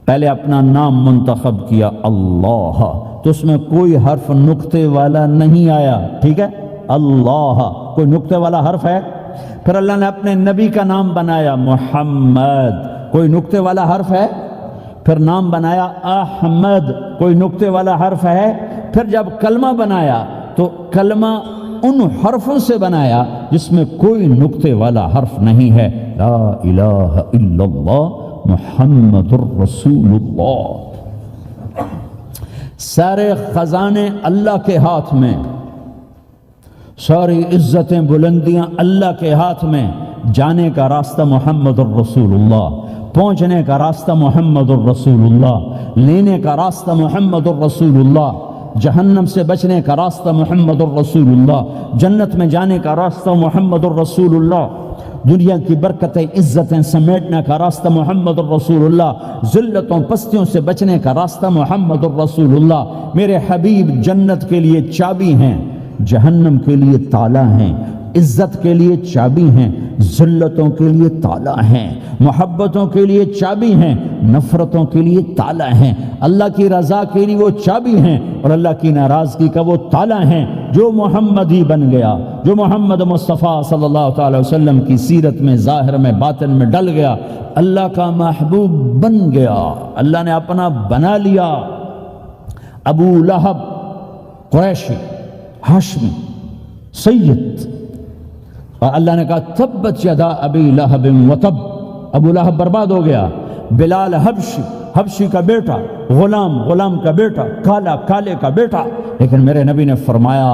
پہلے اپنا نام منتخب کیا اللہ، تو اس میں کوئی حرف نقطے والا نہیں آیا، ٹھیک ہے؟ اللہ کوئی نقطے والا حرف ہے؟ پھر اللہ نے اپنے نبی کا نام بنایا محمد، کوئی نقطے والا حرف ہے؟ پھر نام بنایا احمد، کوئی نقطے والا حرف ہے؟ پھر جب کلمہ بنایا تو کلمہ ان حرفوں سے بنایا جس میں کوئی نقطے والا حرف نہیں ہے، لا الہ الا اللہ محمد الرسول اللہ۔ سارے خزانے اللہ کے ہاتھ میں، ساری عزتیں بلندیاں اللہ کے ہاتھ میں، جانے کا راستہ محمد الرسول اللہ، پہنچنے کا راستہ محمد الرسول اللہ، لینے کا راستہ محمد الرسول اللہ، جہنم سے بچنے کا راستہ محمد الرسول اللہ، جنت میں جانے کا راستہ محمد الرسول اللہ، دنیا کی برکتیں عزتیں سمیٹنے کا راستہ محمد الرسول اللہ، ذلتوں پستیوں سے بچنے کا راستہ محمد الرسول اللہ۔ میرے حبیب جنت کے لیے چابی ہیں، جہنم کے لیے تالا ہیں، عزت کے لیے چابی ہیں، ذلتوں کے لیے تالا ہیں، محبتوں کے لیے چابی ہیں، نفرتوں کے لیے تالا ہیں، اللہ کی رضا کے لیے وہ چابی ہیں، اور اللہ کی ناراضگی کا وہ تالا ہیں۔ جو محمدی بن گیا، جو محمد مصطفیٰ صلی اللہ تعالی وسلم کی سیرت میں، ظاہر میں، باطن میں ڈل گیا، اللہ کا محبوب بن گیا، اللہ نے اپنا بنا لیا۔ ابو لہب قریشی، ہاشمی، سید، اور اللہ نے کہا تبت یدا ابی لہب وتب، ابو لہب برباد ہو گیا۔ بلال حبشی، حبشی کا بیٹا، غلام، غلام کا بیٹا، کالا، کالے کا بیٹا، لیکن میرے نبی نے فرمایا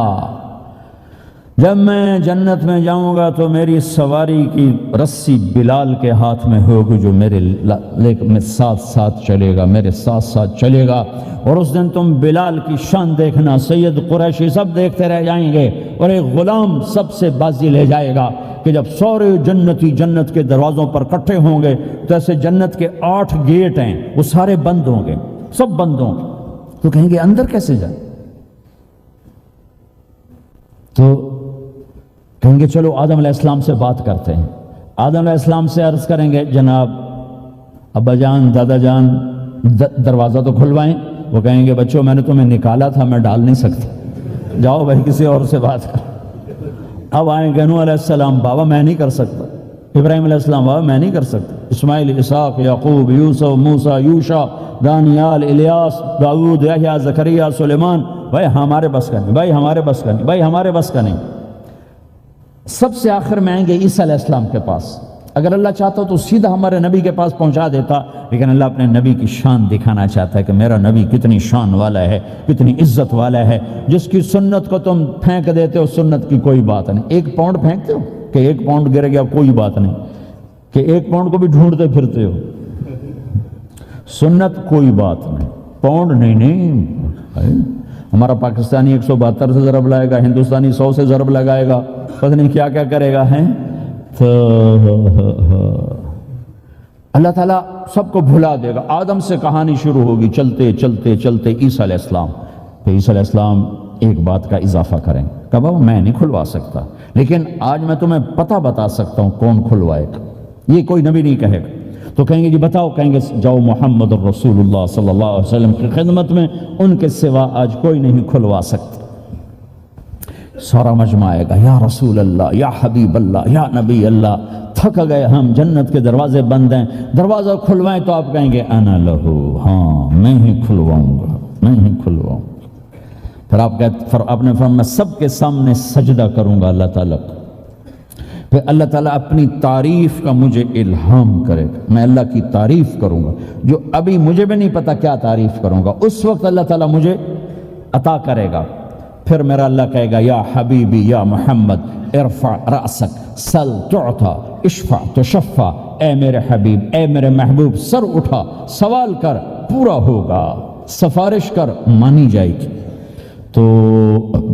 جب میں جنت میں جاؤں گا تو میری سواری کی رسی بلال کے ہاتھ میں ہوگی، جو میرے ساتھ ساتھ چلے گا، میرے ساتھ ساتھ چلے گا، اور اس دن تم بلال کی شان دیکھنا، سید قریشی سب دیکھتے رہ جائیں گے، اور ایک غلام سب سے بازی لے جائے گا، کہ جب سارے جنتی جنت کے دروازوں پر کٹھے ہوں گے تو ایسے جنت کے 8 گیٹ ہیں، وہ سارے بند ہوں گے، سب بند ہوں گے، تو کہیں گے اندر کیسے جائیں؟ تو کہیں گے چلو آدم علیہ السلام سے بات کرتے ہیں، آدم علیہ السلام سے عرض کریں گے جناب ابا جان دادا جان دروازہ تو کھلوائیں. وہ کہیں گے بچوں میں نے تمہیں نکالا تھا، میں ڈال نہیں سکتا، جاؤ بھائی کسی اور سے بات کر. اب آئیں گے نوح علیہ السلام، بابا میں نہیں کر سکتا. ابراہیم علیہ السلام، بابا میں نہیں کر سکتا. اسماعیل، اسحاق، یعقوب، یوسف، موسیٰ، یوشع، دانیال، الیاس، داؤد، یحییٰ، زکریا، سلیمان، بھائی ہمارے بس کا نہیں، بھائی ہمارے بس کا نہیں، بھائی ہمارے بس کا نہیں. سب سے آخر میں آئیں گے عیسیٰ علیہ السلام کے پاس. اگر اللہ چاہتا تو سیدھا ہمارے نبی کے پاس پہنچا دیتا، لیکن اللہ اپنے نبی کی شان دکھانا چاہتا ہے کہ میرا نبی کتنی شان والا ہے، کتنی عزت والا ہے. جس کی سنت کو تم پھینک دیتے ہو، سنت کی کوئی بات نہیں. 1 پاؤنڈ پھینکتے ہو کہ 1 پاؤنڈ گر گیا، کوئی بات نہیں. کہ 1 پاؤنڈ کو بھی ڈھونڈتے پھرتے ہو. سنت کوئی بات نہیں، پاؤنڈ نہیں. ہمارا پاکستانی 172 سے ضرب لائے گا، ہندوستانی 100 سے ضرب لگائے گا، پتہ نہیں کیا کیا کرے گا. ہیں تو اللہ تعالیٰ سب کو بھلا دے گا. آدم سے کہانی شروع ہوگی، چلتے چلتے چلتے عیسیٰ علیہ السلام. تو عیسیٰ علیہ السلام ایک بات کا اضافہ کریں کہ بابا میں نہیں کھلوا سکتا، لیکن آج میں تمہیں پتہ بتا سکتا ہوں کون کھلوائے گا. یہ کوئی نبی نہیں کہے گا. تو کہیں گے جی بتاؤ، کہیں گے جاؤ محمد الرسول اللہ صلی اللہ علیہ وسلم کی خدمت میں، ان کے سوا آج کوئی نہیں کھلوا سکتا. سارا مجمع آئے گا، یا رسول اللہ، یا حبیب اللہ، یا نبی اللہ، تھک گئے ہم، جنت کے دروازے بند ہیں، دروازہ کھلوائیں. تو آپ کہیں گے انا لہو، ہاں میں ہی کھلواؤں گا، میں ہی کھلواؤں گا. پھر آپ نے فرمایا میں سب کے سامنے سجدہ کروں گا اللہ تعالیٰ کو. پھر اللہ تعالیٰ اپنی تعریف کا مجھے الہام کرے گا، میں اللہ کی تعریف کروں گا جو ابھی مجھے بھی نہیں پتا کیا تعریف کروں گا. اس وقت اللہ تعالیٰ مجھے عطا کرے گا. پھر میرا اللہ کہے گا یا حبیبی یا محمد ارفع رأسک سل تعطا اشفع تشفع. اے میرے حبیب، اے میرے محبوب، سر اٹھا، سوال کر، پورا ہوگا، سفارش کر، مانی جائے گی. تو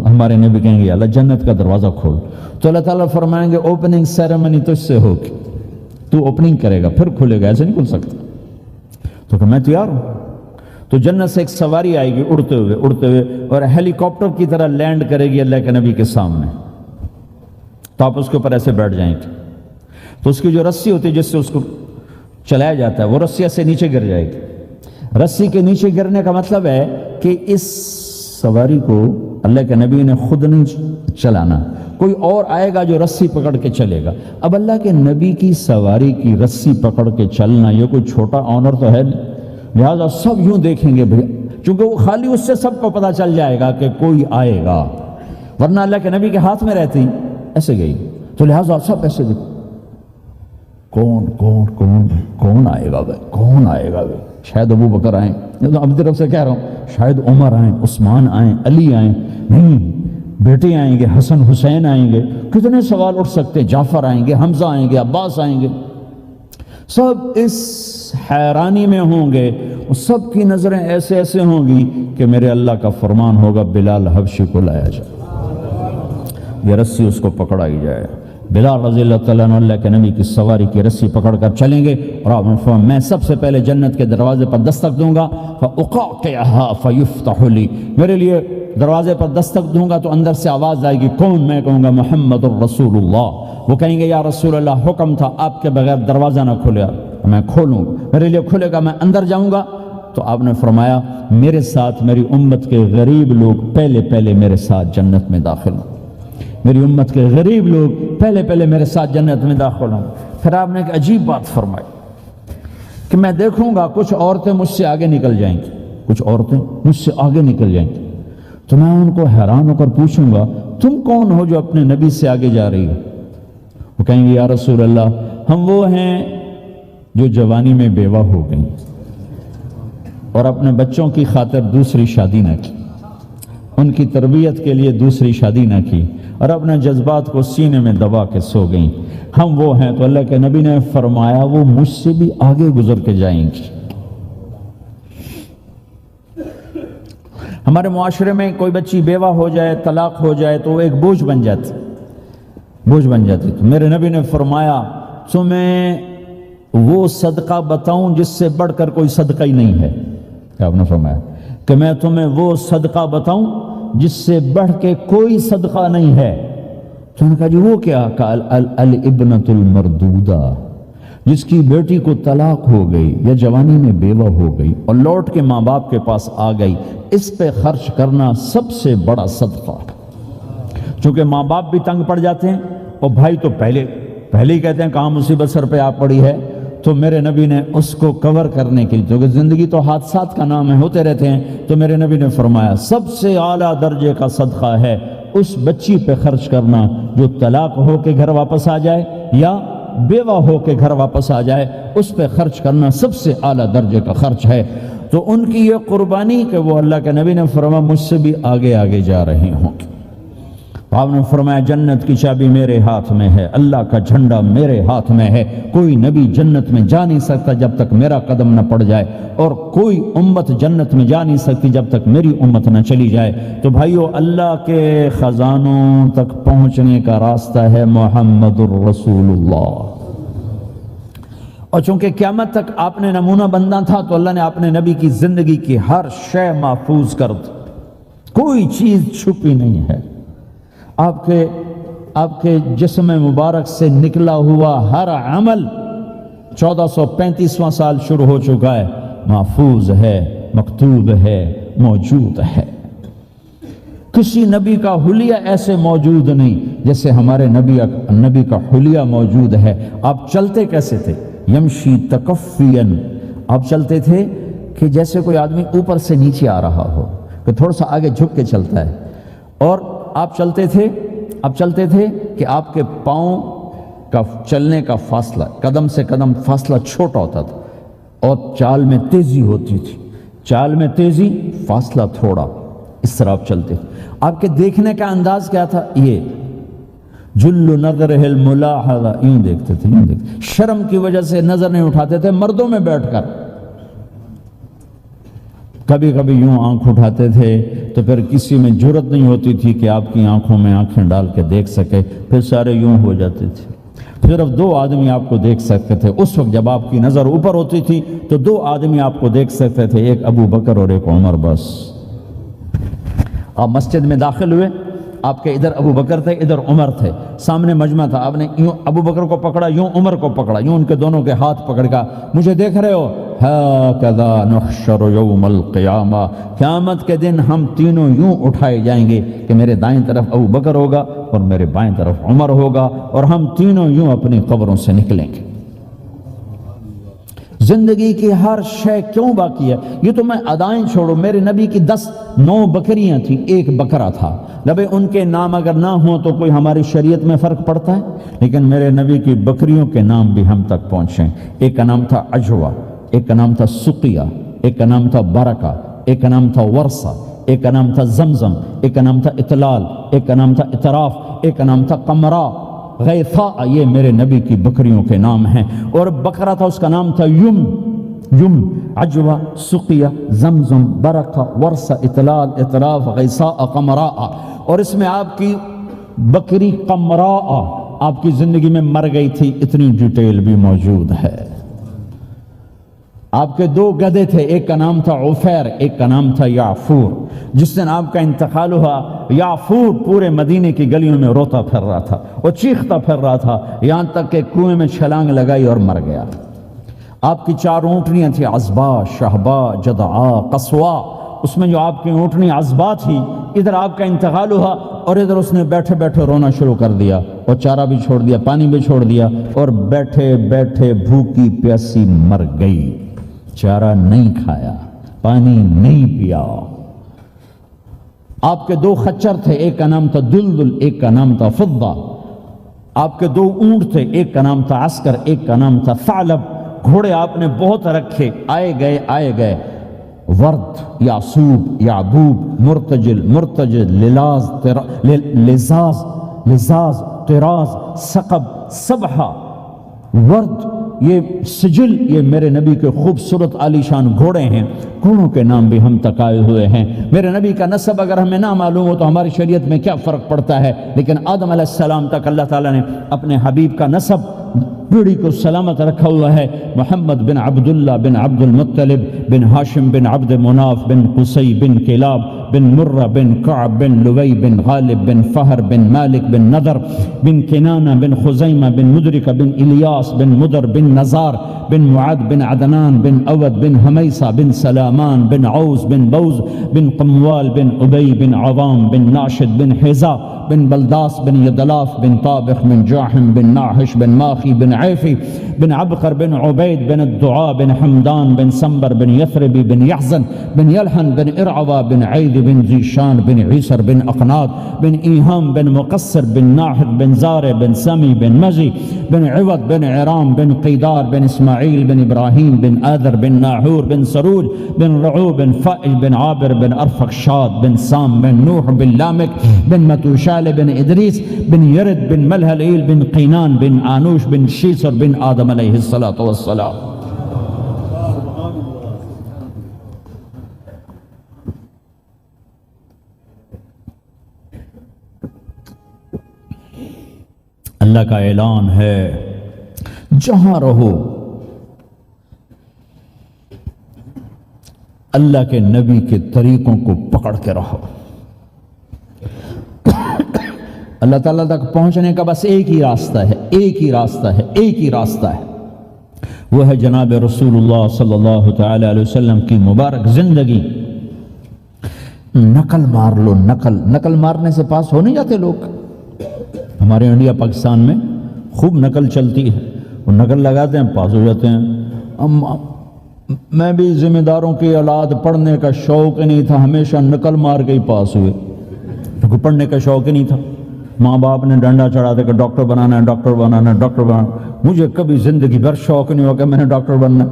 ہمارے نبی کہیں گے اللہ جنت کا دروازہ کھول. تو اللہ تعالیٰ فرمائیں گے اوپننگ سیریمنی تجھ سے ہوگی، تو اوپننگ کرے گا پھر کھلے گا، ایسے نہیں کھل سکتا. تو کہ میں تیار ہوں. تو جنت سے ایک سواری آئے گی اڑتے ہوئے اور ہیلی کاپٹر کی طرح لینڈ کرے گی اللہ کے نبی کے سامنے. تو آپ اس کے اوپر ایسے بیٹھ جائیں گے. تو اس کی جو رسی ہوتی ہے جس سے اس کو چلایا جاتا ہے، وہ رسی سے نیچے گر جائے گی. رسی کے نیچے گرنے کا مطلب ہے کہ اس سواری کو اللہ کے نبی نے خود نہیں چلانا، کوئی اور آئے گا جو رسی پکڑ کے چلے گا. اب اللہ کے نبی کی سواری کی رسی پکڑ کے چلنا یہ کوئی چھوٹا آنر تو ہے نہیں. لہٰذا سب یوں دیکھیں گے چونکہ وہ خالی اس سے سب کو پتہ چل جائے گا کہ کوئی آئے گا، ورنہ اللہ کے نبی کے ہاتھ میں رہتی ایسے گئی. تو لہٰذا سب ایسے دیکھ کون کون کون کون آئے گا بھائی، کون آئے گا بھائی. شاید ابو بکر آئیں، اب طرف سے کہہ رہا ہوں، شاید عمر آئیں، عثمان آئیں، علی آئیں، نہیں بیٹے آئیں گے، حسن حسین آئیں گے. کتنے سوال اٹھ سکتے، جعفر آئیں گے، حمزہ آئیں گے، عباس آئیں گے. سب اس حیرانی میں ہوں گے، سب کی نظریں ایسے ایسے ہوں گی کہ میرے اللہ کا فرمان ہوگا بلال حبشی کو لایا جائے، یہ رسی اس کو پکڑائی جائے. بلال رضی اللہ تعالیٰ عنہ اللہ کے نبی کی سواری کی رسی پکڑ کر چلیں گے اور آپ نے فرمایا میں سب سے پہلے جنت کے دروازے پر دستک دوں گا، فَأُقَعْقِعَهَا فَيُفْتَحُ لِي، میرے لیے دروازے پر دستک دوں گا تو اندر سے آواز آئے گی. کون؟ میں کہوں گا محمد الرسول اللہ. وہ کہیں گے یا رسول اللہ حکم تھا آپ کے بغیر دروازہ نہ کھلے. میں کھولوں گا، میرے لیے کھلے گا، میں اندر جاؤں گا. تو آپ نے فرمایا میرے ساتھ میری امت کے غریب لوگ پہلے میرے ساتھ جنت میں داخل ہوں، میری امت کے غریب لوگ پہلے میرے ساتھ جنت میں داخل ہوں. پھر آپ نے ایک عجیب بات فرمائی کہ میں دیکھوں گا کچھ عورتیں مجھ سے آگے نکل جائیں گی، کچھ عورتیں مجھ سے آگے نکل جائیں گی. تو میں ان کو حیران ہو کر پوچھوں گا تم کون ہو جو اپنے نبی سے آگے جا رہی ہو؟ وہ کہیں گے یا رسول اللہ ہم وہ ہیں جو جوانی میں بیوہ ہو گئیں اور اپنے بچوں کی خاطر دوسری شادی نہ کی، ان کی تربیت کے لیے دوسری شادی نہ کی اور اپنے جذبات کو سینے میں دبا کے سو گئیں. ہم وہ ہیں. تو اللہ کے نبی نے فرمایا وہ مجھ سے بھی آگے گزر کے جائیں گی. ہمارے معاشرے میں کوئی بچی بیوہ ہو جائے، طلاق ہو جائے تو وہ ایک بوجھ بن جاتی. تو میرے نبی نے فرمایا تمہیں وہ صدقہ بتاؤں جس سے بڑھ کر کوئی صدقہ ہی نہیں ہے. آپ نے فرمایا کہ میں تمہیں وہ صدقہ بتاؤں جس سے بڑھ کے کوئی صدقہ نہیں ہے. تو انہوں نے کہا جی وہ کیا؟ الابنۃ المردودہ، جس کی بیٹی کو طلاق ہو گئی یا جوانی میں بیوہ ہو گئی اور لوٹ کے ماں باپ کے پاس آ گئی، اس پہ خرچ کرنا سب سے بڑا صدقہ۔ چونکہ ماں باپ بھی تنگ پڑ جاتے ہیں اور بھائی تو پہلے ہی کہتے ہیں کہاں مصیبت سر پہ آ پڑی ہے، تو میرے نبی نے اس کو کور کرنے کے لیے، کیونکہ زندگی تو حادثات کا نام ہے، ہوتے رہتے ہیں، تو میرے نبی نے فرمایا سب سے اعلیٰ درجے کا صدقہ ہے اس بچی پہ خرچ کرنا جو طلاق ہو کے گھر واپس آ جائے یا بیوہ ہو کے گھر واپس آ جائے، اس پہ خرچ کرنا سب سے اعلیٰ درجے کا خرچ ہے۔ تو ان کی یہ قربانی کہ وہ اللہ کے نبی نے فرمایا مجھ سے بھی آگے آگے جا رہی ہوں۔ آپ نے فرمایا جنت کی چابی میرے ہاتھ میں ہے، اللہ کا جھنڈا میرے ہاتھ میں ہے، کوئی نبی جنت میں جا نہیں سکتا جب تک میرا قدم نہ پڑ جائے، اور کوئی امت جنت میں جا نہیں سکتی جب تک میری امت نہ چلی جائے۔ تو بھائیو، اللہ کے خزانوں تک پہنچنے کا راستہ ہے محمد الرسول اللہ۔ اور چونکہ قیامت تک آپ نے نمونہ بندہ تھا تو اللہ نے اپنے نبی کی زندگی کی ہر شے محفوظ کر دی، کوئی چیز چھپی نہیں ہے۔ آپ کے جسم مبارک سے نکلا ہوا ہر عمل 1435واں سال شروع ہو چکا ہے، محفوظ ہے، مکتوب ہے، موجود ہے۔ کسی نبی کا حلیہ ایسے موجود نہیں جیسے ہمارے نبی کا حلیہ موجود ہے۔ آپ چلتے کیسے تھے؟ یمشی تکفین، آپ چلتے تھے کہ جیسے کوئی آدمی اوپر سے نیچے آ رہا ہو، کہ تھوڑا سا آگے جھک کے چلتا ہے، اور آپ چلتے تھے کہ آپ کے پاؤں کا چلنے کا فاصلہ، قدم سے قدم فاصلہ چھوٹا ہوتا تھا، اور چال میں تیزی ہوتی تھی، چال میں تیزی، فاصلہ تھوڑا، اس طرح آپ چلتے تھے۔ آپ کے دیکھنے کا انداز کیا تھا؟ یہ جل نظرہ الملاحظہ، یوں دیکھتے تھے، یوں دیکھتے، شرم کی وجہ سے نظر نہیں اٹھاتے تھے مردوں میں بیٹھ کر، کبھی کبھی یوں آنکھ اٹھاتے تھے تو پھر کسی میں جرت نہیں ہوتی تھی کہ آپ کی آنکھوں میں آنکھیں ڈال کے دیکھ سکے، پھر سارے یوں ہو جاتے تھے، صرف 2 آدمی آپ کو دیکھ سکتے تھے۔ اس وقت جب آپ کی نظر اوپر ہوتی تھی تو 2 آدمی آپ کو دیکھ سکتے تھے، ایک ابو بکر اور ایک عمر، بس۔ آپ مسجد میں داخل ہوئے، آپ کے ادھر ابو بکر تھے، ادھر عمر تھے، سامنے مجمع تھا، آپ نے یوں ابو بکر کو پکڑا، یوں عمر کو پکڑا، یوں ان کے دونوں کے ہاتھ پکڑ کا، مجھے دیکھ رہے ہو؟ ہَكَذَا نُحْشَرُ يَوْمَ الْقِيَامَةِ، قیامت کے دن ہم تینوں یوں اٹھائے جائیں گے کہ میرے دائیں طرف ابو بکر ہوگا اور میرے بائیں طرف عمر ہوگا، اور ہم تینوں یوں اپنی قبروں سے نکلیں گے۔ زندگی کی ہر شے کیوں باقی ہے؟ یہ تو میں ادائیں چھوڑو، میرے نبی کی 9 بکریاں تھیں، 1 بکرا تھا، لبے ان کے نام اگر نہ ہوں تو کوئی ہماری شریعت میں فرق پڑتا ہے؟ لیکن میرے نبی کی بکریوں کے نام بھی ہم تک پہنچے۔ ایک کا نام تھا عجوہ، ایک کا نام تھا سقیہ، ایک کا نام تھا برکہ، ایک کا نام تھا ورثہ، ایک کا نام تھا زمزم، ایک کا نام تھا اطلال، ایک کا نام تھا اطراف، ایک کا نام تھا قمرا، غیثاء، یہ میرے نبی کی بکریوں کے نام ہیں۔ اور بکرا تھا، اس کا نام تھا یم، عجوہ، سقیہ، زمزم، برکہ، ورثہ، اطلال، اطراف، غیثاء، قمراء۔ اور اس میں آپ کی بکری قمراء آپ کی زندگی میں مر گئی تھی، اتنی ڈیٹیل بھی موجود ہے۔ آپ کے 2 گدھے تھے، ایک کا نام تھا عفیر، ایک کا نام تھا یعفور۔ جس دن آپ کا انتقال ہوا، یعفور پورے مدینے کی گلیوں میں روتا پھر رہا تھا اور چیختا پھر رہا تھا، یہاں تک کہ کنویں میں چھلانگ لگائی اور مر گیا۔ آپ کی 4 اونٹنیاں تھیں، عزبا، شہبا، جدعا، قصوا۔ اس میں جو آپ کی اونٹنی عزبا تھی، ادھر آپ کا انتقال ہوا اور ادھر اس نے بیٹھے بیٹھے رونا شروع کر دیا، اور چارہ بھی چھوڑ دیا، پانی بھی چھوڑ دیا، اور بیٹھے بیٹھے بھوکی پیاسی مر گئی۔ چارہ نہیں کھایا، پانی نہیں پیا۔ آپ کے 2 خچر تھے، ایک کا نام تھا دلدل، ایک کا نام تھا فضہ۔ آپ کے 2 اونٹ تھے، ایک کا نام تھا عسکر، ایک کا نام تھا ثعلب۔ گھوڑے آپ نے بہت رکھے، آئے گئے، ورد، یعصوب، یعبوب، مرتجل، لزاز، طراز، سقب، سبحہ، ورد، یہ سجل، یہ میرے نبی کے خوبصورت عالی شان گھوڑے ہیں۔ گھوڑوں کے نام بھی ہم تک آئے ہوئے ہیں۔ میرے نبی کا نسب اگر ہمیں نہ معلوم ہو تو ہماری شریعت میں کیا فرق پڑتا ہے؟ لیکن آدم علیہ السلام تک اللہ تعالیٰ نے اپنے حبیب کا نسب پیڑھی کو سلامت رکھا ہوا ہے۔ محمد بن عبداللہ بن عبد المطلب بن ہاشم بن عبد مناف بن قصی بن کلاب بن مرہ بن کعب بن لوی بن غالب بن فہر بن مالک بن نضر بن کنانہ بن خزیمہ بن مدرکہ بن الیاس بن مدر بن نزار بن معد بن عدنان بن اود بن حمیسہ بن سلامان بن عوز بن بوز بن قموال بن ابی بن عوام بن ناشد بن حزا بن بلداس بن یدلاف بن طابخ بن جاحم بن ناحش بن ماخی بن عیفی بن عبقر بن عبید بن الدعاء بن حمدان بن سنبر بن یثربی بن یحزن بن یلحن بن ارعوہ بن عید بن ذیشان بن عیسر بن اقناد بن ایہام بن مقصر بن ناحد بن زار بن سمی بن مزی بن عوض بن عرام بن قیدار بن اسماعیل بن ابراہیم بن آذر بن ناحور بن سروج بن رعو بن فائل بن عابر بن ارفقشاد بن سام بن نوح بن لامک بن متوشال بن ادریس بن یرد بن ملہلیل بن قینان بن آنوش بن شیسر بن آدم علیہ السلام. اللہ کا اعلان ہے جہاں رہو اللہ کے نبی کے طریقوں کو پکڑ کے رہو. اللہ تعالیٰ تک پہنچنے کا بس ایک ہی راستہ ہے، ایک ہی راستہ ہے، ایک ہی راستہ ہے، وہ ہے جناب رسول اللہ صلی اللہ تعالی علیہ وسلم کی مبارک زندگی. نقل مار لو، نقل مارنے سے پاس ہو نہیں جاتے لوگ. ہمارے انڈیا پاکستان میں خوب نقل چلتی ہے، وہ نقل لگاتے ہیں پاس ہو جاتے ہیں. میں بھی ذمہ داروں کی اولاد، پڑھنے کا شوق نہیں تھا، ہمیشہ نقل مار کے ہی پاس ہوئے، کیونکہ پڑھنے کا شوق ہی نہیں تھا. ماں باپ نے ڈنڈا چڑھا دے کہ ڈاکٹر بنانا ہے، ڈاکٹر بنانا ہے، ڈاکٹر بنانا. مجھے کبھی زندگی بھر شوق نہیں ہوا کہ میں نے ڈاکٹر بننا.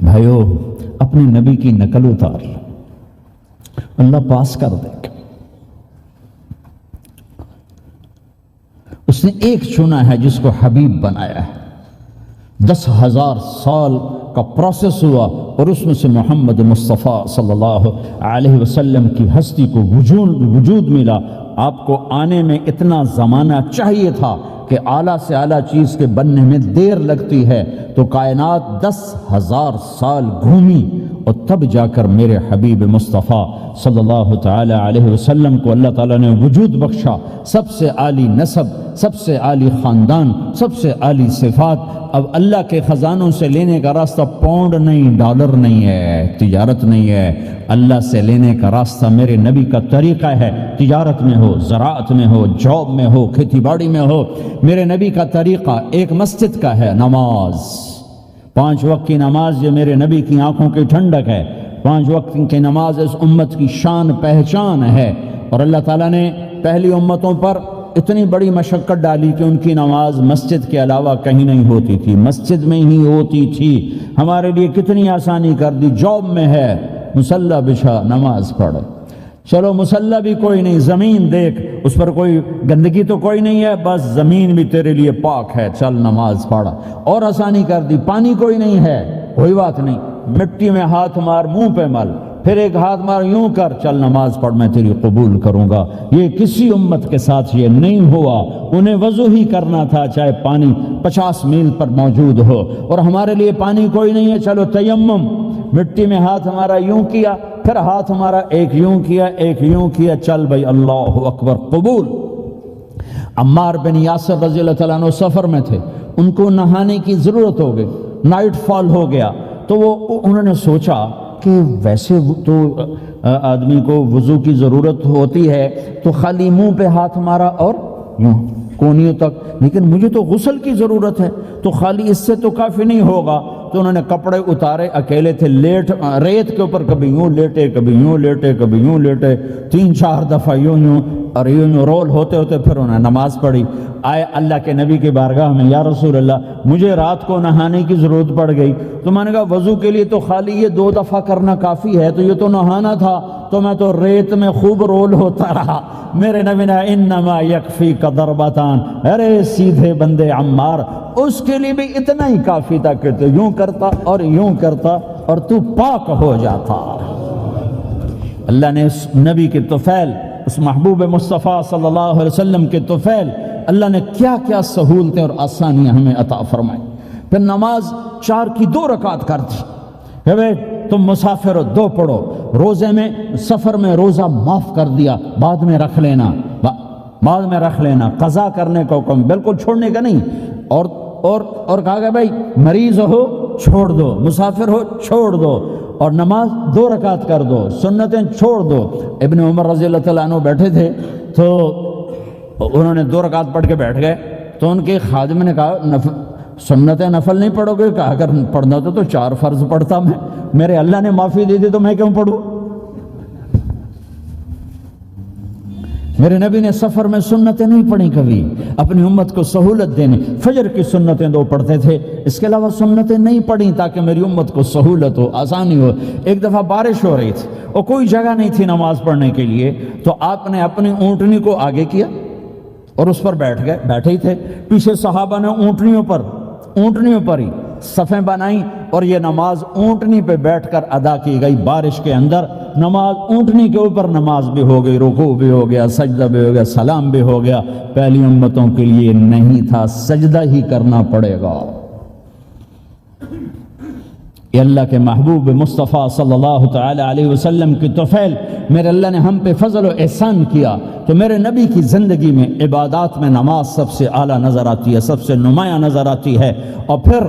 بھائیو، اپنے نبی کی نقل اتار، اللہ پاس کر دے گا. اس نے ایک چنا ہے جس کو حبیب بنایا ہے. 10,000 سال کا پروسیس ہوا اور اس میں سے محمد مصطفیٰ صلی اللہ علیہ وسلم کی ہستی کو وجود ملا. آپ کو آنے میں اتنا زمانہ چاہیے تھا کہ اعلیٰ سے اعلیٰ چیز کے بننے میں دیر لگتی ہے، تو کائنات 10,000 سال گھومی اور تب جا کر میرے حبیب مصطفیٰ صلی اللہ تعالی علیہ وسلم کو اللہ تعالیٰ نے وجود بخشا. سب سے عالی نسب، سب سے عالی خاندان، سب سے عالی صفات. اب اللہ کے خزانوں سے لینے کا راستہ پاؤنڈ نہیں، ڈالر نہیں ہے، تجارت نہیں ہے. اللہ سے لینے کا راستہ میرے نبی کا طریقہ ہے. تجارت میں ہو، زراعت میں ہو، جاب میں ہو، کھیتی باڑی میں ہو، میرے نبی کا طریقہ ایک مسجد کا ہے، نماز. 5 وقت کی نماز یہ میرے نبی کی آنکھوں کی ٹھنڈک ہے. 5 وقت کی نماز اس امت کی شان پہچان ہے. اور اللہ تعالیٰ نے پہلی امتوں پر اتنی بڑی مشقت ڈالی کہ ان کی نماز مسجد کے علاوہ کہیں نہیں ہوتی تھی، مسجد میں ہی ہوتی تھی. ہمارے لیے کتنی آسانی کر دی. جاب میں ہے، مصلی بچھا، نماز پڑھ. چلو مصلی بھی کوئی نہیں، زمین دیکھ، اس پر کوئی گندگی تو کوئی نہیں ہے، بس زمین بھی تیرے لیے پاک ہے، چل نماز پڑھ. اور آسانی کر دی. پانی کوئی نہیں ہے، کوئی بات نہیں، مٹی میں ہاتھ مار، منہ پہ مل، پھر ایک ہاتھ مار، یوں کر، چل نماز پڑھ، میں تیری قبول کروں گا. یہ کسی امت کے ساتھ یہ نہیں ہوا. انہیں وضو ہی کرنا تھا چاہے پانی 50 میل پر موجود ہو. اور ہمارے لیے پانی کوئی نہیں ہے، چلو تیمم، مٹی میں ہاتھ ہمارا یوں کیا، پھر ہاتھ ہمارا ایک یوں کیا، ایک یوں کیا، چل بھائی اللہ اکبر، قبول. عمار بن یاسر رضی اللہ تعالیٰ عنہ سفر میں تھے، ان کو نہانے کی ضرورت ہو گئی، نائٹ فال ہو گیا. تو انہوں نے سوچا کہ ویسے تو آدمی کو وضو کی ضرورت ہوتی ہے تو خالی منہ پہ ہاتھ مارا اور یوں کونیوں تک، لیکن مجھے تو غسل کی ضرورت ہے، تو خالی اس سے تو کافی نہیں ہوگا. تو انہوں نے کپڑے اتارے، اکیلے تھے، ریت کے اوپر کبھی یوں لیٹے، کبھی یوں لیٹے، کبھی یوں لیٹے، 3-4 دفعہ یوں اور یوں رول ہوتے ہوتے پھر انہوں نے نماز پڑھی. آئے اللہ کے نبی کی بارگاہ میں، یا رسول اللہ مجھے رات کو نہانے کی ضرورت پڑ گئی. تو میں نے کہا وضو کے لیے تو خالی یہ 2 دفعہ کرنا کافی ہے، تو یہ تو نہانا تھا، تو میں تو ریت میں خوب رول ہوتا رہا. میرے نبی نے انما یکفیک ضربتان، ارے سیدھے بندے عمار، اس کے لیے بھی اتنا ہی کافی تھا کہ تو یوں کرتا اور یوں کرتا اور تو پاک ہو جاتا. اللہ نے اس نبی کے طفیل، اس محبوب مصطفیٰ صلی اللہ علیہ وسلم کے طفیل، اللہ نے کیا کیا سہولتیں اور آسانیاں ہمیں عطا فرمائی. پھر نماز 4 کی 2 رکعت کر دی. کہ بھئی تم مسافر ہو، 2 پڑھو، روزے میں سفر میں روزہ معاف کر دیا، بعد میں رکھ لینا، بعد میں رکھ لینا، قضا کرنے کا حکم، بالکل چھوڑنے کا نہیں۔ اور کہا کہ بھائی مریض ہو چھوڑ دو، مسافر ہو چھوڑ دو، اور نماز 2 رکعت کر دو، سنتیں چھوڑ دو۔ ابن عمر رضی اللہ تعالیٰ عنہ بیٹھے تھے تو انہوں نے 2 رکعت پڑھ کے بیٹھ گئے، تو ان کے خادم نے کہا سنتیں نفل نہیں پڑھو گے؟ کہا اگر پڑھنا تو 4 فرض پڑھتا میں، میرے اللہ نے معافی دی تھی تو میں کیوں پڑھوں؟ میرے نبی نے سفر میں سنتیں نہیں پڑھی کبھی، اپنی امت کو سہولت دینے، فجر کی سنتیں 2 پڑھتے تھے، اس کے علاوہ سنتیں نہیں پڑھی تاکہ میری امت کو سہولت ہو، آسانی ہو۔ ایک دفعہ بارش ہو رہی تھی اور کوئی جگہ نہیں تھی نماز پڑھنے کے لیے، تو آپ نے اپنی اونٹنی کو آگے کیا اور اس پر بیٹھ گئے، بیٹھے ہی تھے، پیچھے صحابہ نے اونٹنیوں پر ہی صفیں بنائیں، اور یہ نماز اونٹنی پہ بیٹھ کر ادا کی گئی۔ بارش کے اندر نماز اونٹنی کے اوپر نماز بھی ہو گئی، رکوع بھی ہو گیا، سجدہ بھی ہو گیا، سلام بھی ہو گیا۔ پہلی امتوں کے لیے نہیں تھا، سجدہ ہی کرنا پڑے گا۔ یہ اللہ کے محبوب مصطفیٰ صلی اللہ تعالی علیہ وسلم کی توفیل، میرے اللہ نے ہم پہ فضل و احسان کیا، تو میرے نبی کی زندگی میں عبادات میں نماز سب سے اعلیٰ نظر آتی ہے، سب سے نمایاں نظر آتی ہے۔ اور پھر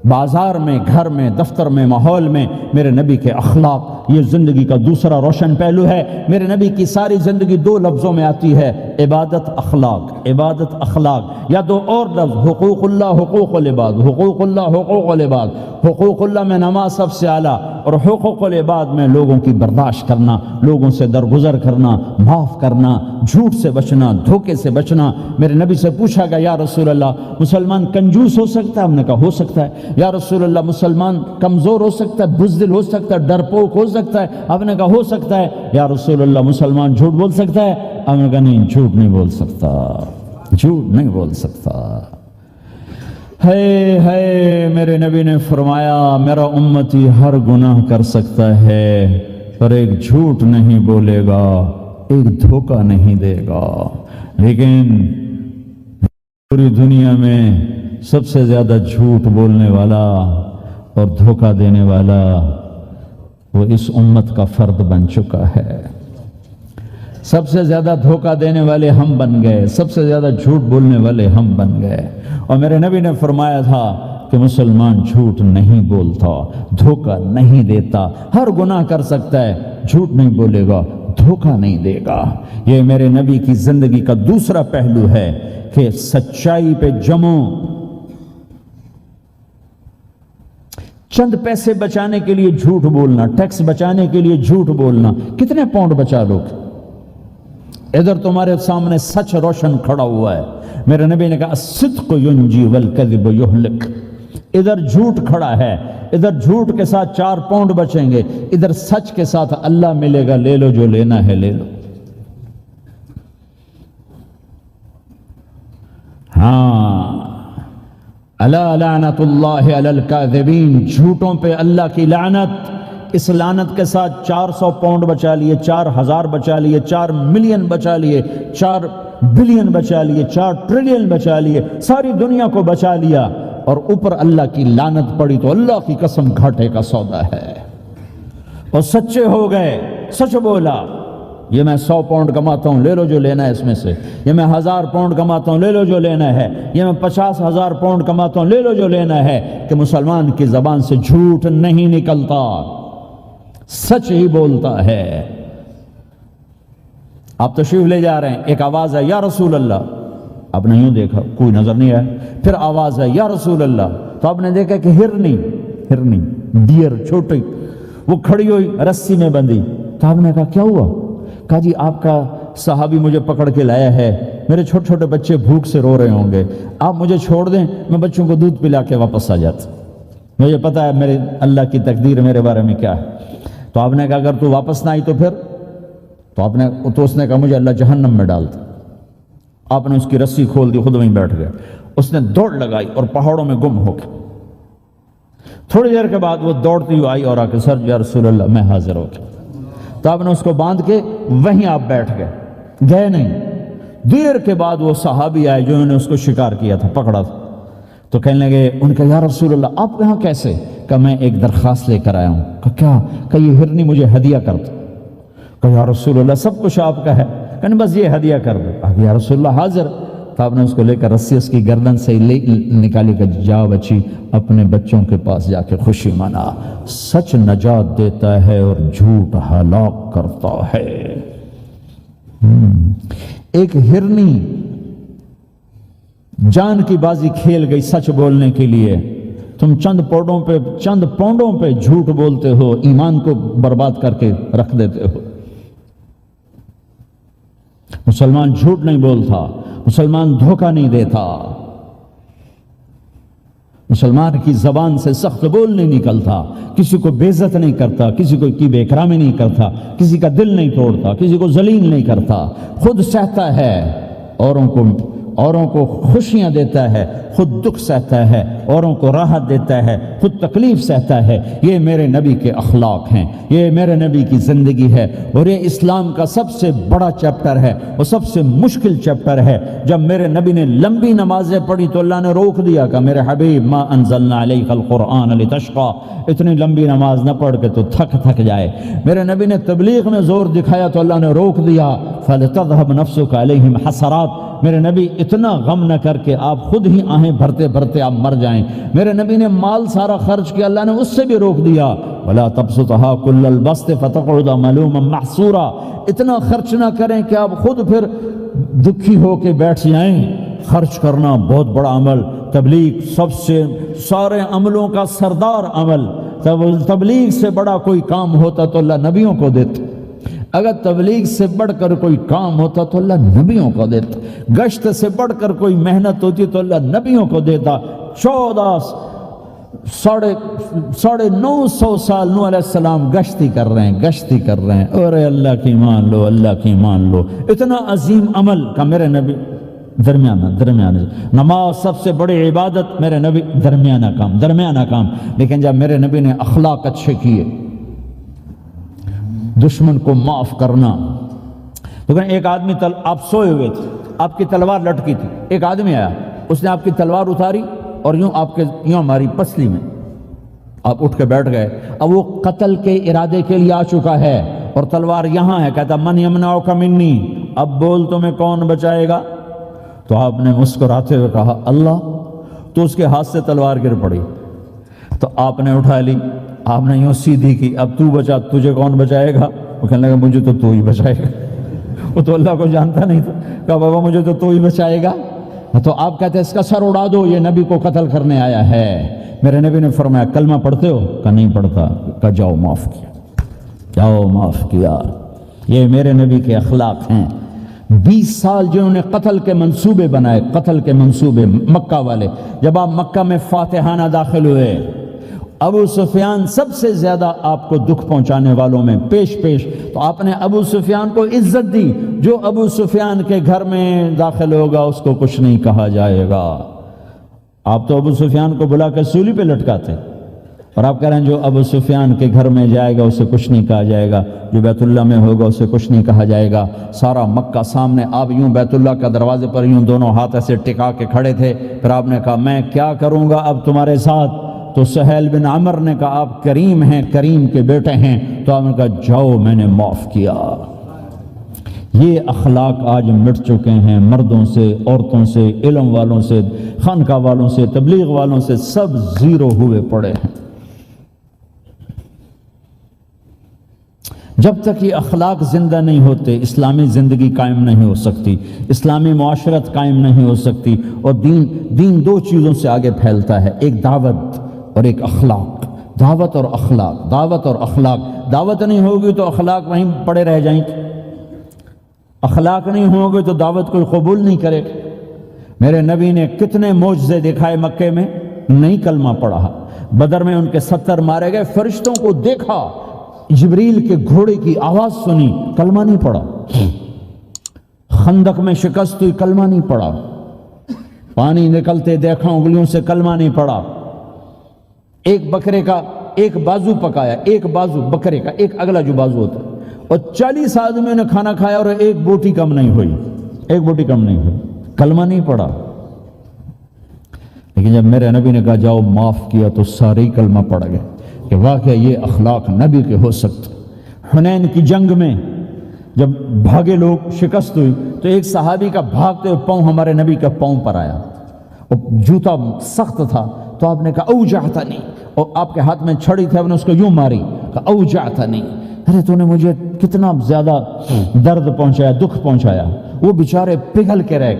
بازار میں، گھر میں، دفتر میں، ماحول میں میرے نبی کے اخلاق، یہ زندگی کا دوسرا روشن پہلو ہے۔ میرے نبی کی ساری زندگی 2 لفظوں میں آتی ہے، عبادت اخلاق، عبادت اخلاق، یا 2 اور لفظ، حقوق اللہ حقوق العباد، حقوق اللہ حقوق العباد۔ حقوق اللہ میں نماز سب سے اعلیٰ، اور حقوق العباد میں لوگوں کی برداشت کرنا، لوگوں سے درگزر کرنا، معاف کرنا، جھوٹ سے بچنا، دھوکے سے بچنا۔ میرے نبی سے پوچھا گیا یا رسول اللہ مسلمان کنجوس ہو سکتا ہے؟ ہم نے کہا ہو سکتا ہے۔ یا رسول اللہ مسلمان کمزور ہو سکتا ہے، بزدل ہو سکتا ہے، ڈرپوک ہو سکتا ہے؟ آپ نے کہا ہو سکتا ہے۔ یا رسول اللہ مسلمان جھوٹ بول سکتا ہے؟ ہم نے کہا نہیں، جھوٹ نہیں بول سکتا، جھوٹ نہیں بول سکتا۔ ہے میرے نبی نے فرمایا میرا امتی ہر گناہ کر سکتا ہے پر ایک جھوٹ نہیں بولے گا، ایک دھوکہ نہیں دے گا۔ لیکن پوری دنیا میں سب سے زیادہ جھوٹ بولنے والا اور دھوکہ دینے والا وہ اس امت کا فرد بن چکا ہے۔ سب سے زیادہ دھوکہ دینے والے ہم بن گئے، سب سے زیادہ جھوٹ بولنے والے ہم بن گئے۔ اور میرے نبی نے فرمایا تھا کہ مسلمان جھوٹ نہیں بولتا، دھوکہ نہیں دیتا، ہر گناہ کر سکتا ہے، جھوٹ نہیں بولے گا، دھوکہ نہیں دے گا۔ یہ میرے نبی کی زندگی کا دوسرا پہلو ہے کہ سچائی پہ جمو۔ چند پیسے بچانے کے لیے جھوٹ بولنا، ٹیکس بچانے کے لیے جھوٹ بولنا، کتنے پاؤنڈ بچا لوگ؟ ادھر تمہارے سامنے سچ روشن کھڑا ہوا ہے۔ میرے نبی نے کہا الصدق ینجی والکذب یہلک۔ ادھر جھوٹ کھڑا ہے، ادھر جھوٹ کے ساتھ 4 پاؤنڈ بچیں گے، ادھر سچ کے ساتھ اللہ ملے گا، لے لو جو لینا ہے لے لو۔ ہاں، الا لعنت اللہ علی الکاذبین، جھوٹوں پہ اللہ کی لعنت۔ اس لعنت کے ساتھ 400 پاؤنڈ بچا لیے، 4000 بچا لیے، 4 ملین بچا لیے، 4 بلین بچا لیے، 4 ٹریلین بچا لیے، ساری دنیا کو بچا لیا، اور اوپر اللہ کی لعنت پڑی تو اللہ کی قسم گھاٹے کا سودا ہے۔ اور سچے ہو گئے، سچ بولا، یہ میں 100 پاؤنڈ کماتا ہوں، لے لو جو لینا ہے اس میں سے، یہ میں 1000 پاؤنڈ کماتا ہوں، لے لو جو لینا ہے، یہ میں 50,000 پاؤنڈ کماتا ہوں، لے لو جو لینا ہے۔ کہ مسلمان کی زبان سے جھوٹ نہیں نکلتا، سچ ہی بولتا ہے۔ آپ تشریف لے جا رہے ہیں، ایک آواز ہے یا رسول اللہ، آپ نے یوں دیکھا کوئی نظر نہیں آیا، پھر آواز ہے یا رسول اللہ، تو آپ نے دیکھا کہ ہرنی ڈیئر چھوٹی وہ کھڑی ہوئی، رسی میں بندھی، تو آپ نے کہا کیا ہوا؟ کہا جی آپ کا صحابی مجھے پکڑ کے لایا ہے، میرے چھوٹے چھوٹے بچے بھوک سے رو رہے ہوں گے، آپ مجھے چھوڑ دیں، میں بچوں کو دودھ پلا کے واپس آ جاتا، مجھے پتا ہے میرے اللہ کی تقدیر میرے بارے میں کیا ہے۔ تو آپ نے کہا اگر تو واپس نہ آئی تو پھر؟ تو اس نے کہا مجھے اللہ جہنم میں ڈالتا۔ آپ نے اس کی رسی کھول دی، خود وہیں بیٹھ گئے، اس نے دوڑ لگائی اور پہاڑوں میں گم ہو گیا۔ تھوڑی دیر کے بعد وہ دوڑتی ہوئی آئی اور آ کے سر یا رسول اللہ میں حاضر ہو گیا۔ تو آپ نے اس کو باندھ کے وہیں آپ بیٹھ گئے نہیں۔ دیر کے بعد وہ صحابی آئے جنہوں نے اس کو شکار کیا تھا، پکڑا تھا، تو کہنے لگے، ان کا یا رسول اللہ آپ یہاں کیسے؟ کہ میں ایک درخواست لے کر آیا ہوں. کہا کیا؟ کہ یہ ہرنی مجھے ہدیہ کر دو. کہا یا رسول اللہ سب کچھ آپ کا ہے. کہا بس یہ ہدیہ کر دو. کہا یا رسول اللہ حاضر. تو آپ نے اس کو لے کر رسی اس کی گردن سے نکالی کہ جاؤ بچی اپنے بچوں کے پاس جا کے خوشی منا. سچ نجات دیتا ہے اور جھوٹ ہلاک کرتا ہے. ایک ہرنی جان کی بازی کھیل گئی سچ بولنے کے لیے. تم چند پونڈوں پہ جھوٹ بولتے ہو, ایمان کو برباد کر کے رکھ دیتے ہو. مسلمان جھوٹ نہیں بولتا, مسلمان دھوکہ نہیں دیتا, مسلمان کی زبان سے سخت بول نہیں نکلتا, کسی کو بے عزت نہیں کرتا, کسی کو کی بے اکرامی نہیں کرتا, کسی کا دل نہیں توڑتا, کسی کو ذلیل نہیں کرتا, خود سہتا ہے, اوروں کو خوشیاں دیتا ہے, خود دکھ سہتا ہے, اوروں کو راحت دیتا ہے, خود تکلیف سہتا ہے. یہ میرے نبی کے اخلاق ہیں, یہ میرے نبی کی زندگی ہے, اور یہ اسلام کا سب سے بڑا چیپٹر ہے اور سب سے مشکل چیپٹر ہے. جب میرے نبی نے لمبی نمازیں پڑھی تو اللہ نے روک دیا کہ میرے حبیب ما انزلنا علیک القرآن لتشقى, اتنی لمبی نماز نہ پڑھ کے تو تھک جائے. میرے نبی نے تبلیغ میں زور دکھایا تو اللہ نے روک دیا فلتذهب نفسك علیہم حسرات. میرے نبی اتنا غم نہ کر کے آپ خود ہی آہیں بھرتے بھرتے آپ مر جائیں. میرے نبی نے مال سارا خرچ کیا, اللہ نے اس سے بھی روک دیا. وَلَا تَبْسُطْهَا كُلَّ الْبَسْطِ فَتَقْعُدَ مَلُومًا مَحْسُورًا. اتنا خرچ نہ کریں کہ آپ خود پھر دکھی ہو کے بیٹھ جائیں. خرچ کرنا بہت بڑا عمل. تبلیغ سب سے سارے عملوں کا سردار عمل. تبلیغ سے بڑا کوئی کام ہوتا تو اللہ نبیوں کو دیتا. اگر تبلیغ سے بڑھ کر کوئی کام ہوتا تو اللہ نبیوں کو دیتا. گشت سے بڑھ کر کوئی محنت ہوتی تو اللہ نبیوں کو دیتا. 950 سال نوح علیہ السلام گشتی کر رہے ہیں. اور اللہ کی مان لو, اللہ کی مان لو. اتنا عظیم عمل کا میرے نبی درمیانہ. نماز سب سے بڑی عبادت, میرے نبی درمیانہ کام. لیکن جب میرے نبی نے اخلاق اچھے کیے, دشمن کو معاف کرنا. لیکن ایک آدمی آپ سوئے ہوئے تھے, آپ کی تلوار لٹکی تھی, ایک آدمی آیا, اس نے آپ کی تلوار اتاری اور یوں ہماری پسلی میں آپ اٹھ کے بیٹھ گئے. اب وہ قتل کے ارادے کے لیے آ چکا ہے اور تلوار یہاں ہے. کہتا من یمنعک منی, اب بول تمہیں کون بچائے گا؟ تو آپ نے مسکراتے ہوئے کہا اللہ. تو اس کے ہاتھ سے تلوار گر پڑی تو آپ نے اٹھا لی, آپ نے یوں سیدھی کی, اب تو بچا, تجھے کون بچائے گا؟ وہ کہنے لگا مجھے تو ہی بچائے گا. وہ تو اللہ کو جانتا نہیں تھا. کہا بابا مجھے تو ہی بچائے گا. تو آپ کہتے ہیں اس کا سر اڑا دو, یہ نبی کو قتل کرنے آیا ہے. میرے نبی نے فرمایا کلمہ پڑھتے ہو؟ کہا نہیں پڑھتا. کہا جاؤ معاف کیا. یہ میرے نبی کے اخلاق ہیں. 20 سال جنہوں نے قتل کے منصوبے بنائے, مکہ والے. جب آپ مکہ میں فاتحانہ داخل ہوئے, ابو سفیان سب سے زیادہ آپ کو دکھ پہنچانے والوں میں پیش, تو آپ نے ابو سفیان کو عزت دی. جو ابو سفیان کے گھر میں داخل ہوگا اس کو کچھ نہیں کہا جائے گا. آپ تو ابو سفیان کو بلا کے سولی پہ لٹکاتے, اور آپ کہہ رہے ہیں جو ابو سفیان کے گھر میں جائے گا اسے کچھ نہیں کہا جائے گا, جو بیت اللہ میں ہوگا اسے کچھ نہیں کہا جائے گا. سارا مکہ سامنے, آپ یوں بیت اللہ کا دروازے پر یوں دونوں ہاتھ ایسے ٹکا کے کھڑے تھے. پھر آپ نے کہا میں کیا کروں گا اب تمہارے ساتھ؟ تو سہیل بن عمر نے کہا آپ کریم ہیں, کریم کے بیٹے ہیں. تو آپ نے کہا جاؤ میں نے معاف کیا. یہ اخلاق آج مٹ چکے ہیں. مردوں سے, عورتوں سے, علم والوں سے, خانقاہ والوں سے, تبلیغ والوں سے, سب زیرو ہوئے پڑے ہیں. جب تک یہ اخلاق زندہ نہیں ہوتے اسلامی زندگی قائم نہیں ہو سکتی, اسلامی معاشرت قائم نہیں ہو سکتی. اور دین 2 چیزوں سے آگے پھیلتا ہے, ایک دعوت اور ایک اخلاق. دعوت اور اخلاق. دعوت نہیں ہوگی تو اخلاق وہیں پڑے رہ جائیں گے. اخلاق نہیں ہوں گے تو دعوت کوئی قبول نہیں کرے. میرے نبی نے کتنے معجزے دکھائے مکے میں, نہیں کلمہ پڑھا. بدر میں ان کے 70 مارے گئے, فرشتوں کو دیکھا, جبریل کے گھوڑے کی آواز سنی, کلمہ نہیں پڑھا. خندق میں شکست ہوئی, کلمہ نہیں پڑھا. پانی نکلتے دیکھا انگلیوں سے, کلمہ نہیں پڑھا. ایک بکرے کا ایک بازو پکایا, ایک بازو بکرے کا, ایک اگلا جو بازو ہوتا ہے, اور 40 آدمیوں نے کھانا کھایا اور ایک بوٹی کم نہیں ہوئی, کلمہ نہیں پڑھا. لیکن جب میرے نبی نے کہا جاؤ معاف کیا تو سارے کلمہ پڑ گئے کہ واقعہ یہ اخلاق نبی کے ہو سکتے. حنین کی جنگ میں جب بھاگے لوگ، شکست ہوئی، تو ایک صحابی کا بھاگتے ہوئے پاؤں ہمارے نبی کے پاؤں پر آیا. وہ جوتا سخت تھا تو آپ نے کہا اوجعتنی، اور آپ کے ہاتھ میں چھڑی تھی، آپ نے اس کو یوں ماری، کہا اوجعتنی، ارے تو نے مجھے کتنا زیادہ درد پہنچایا، دکھ پہنچایا. وہ بیچارے پگھل کے رہ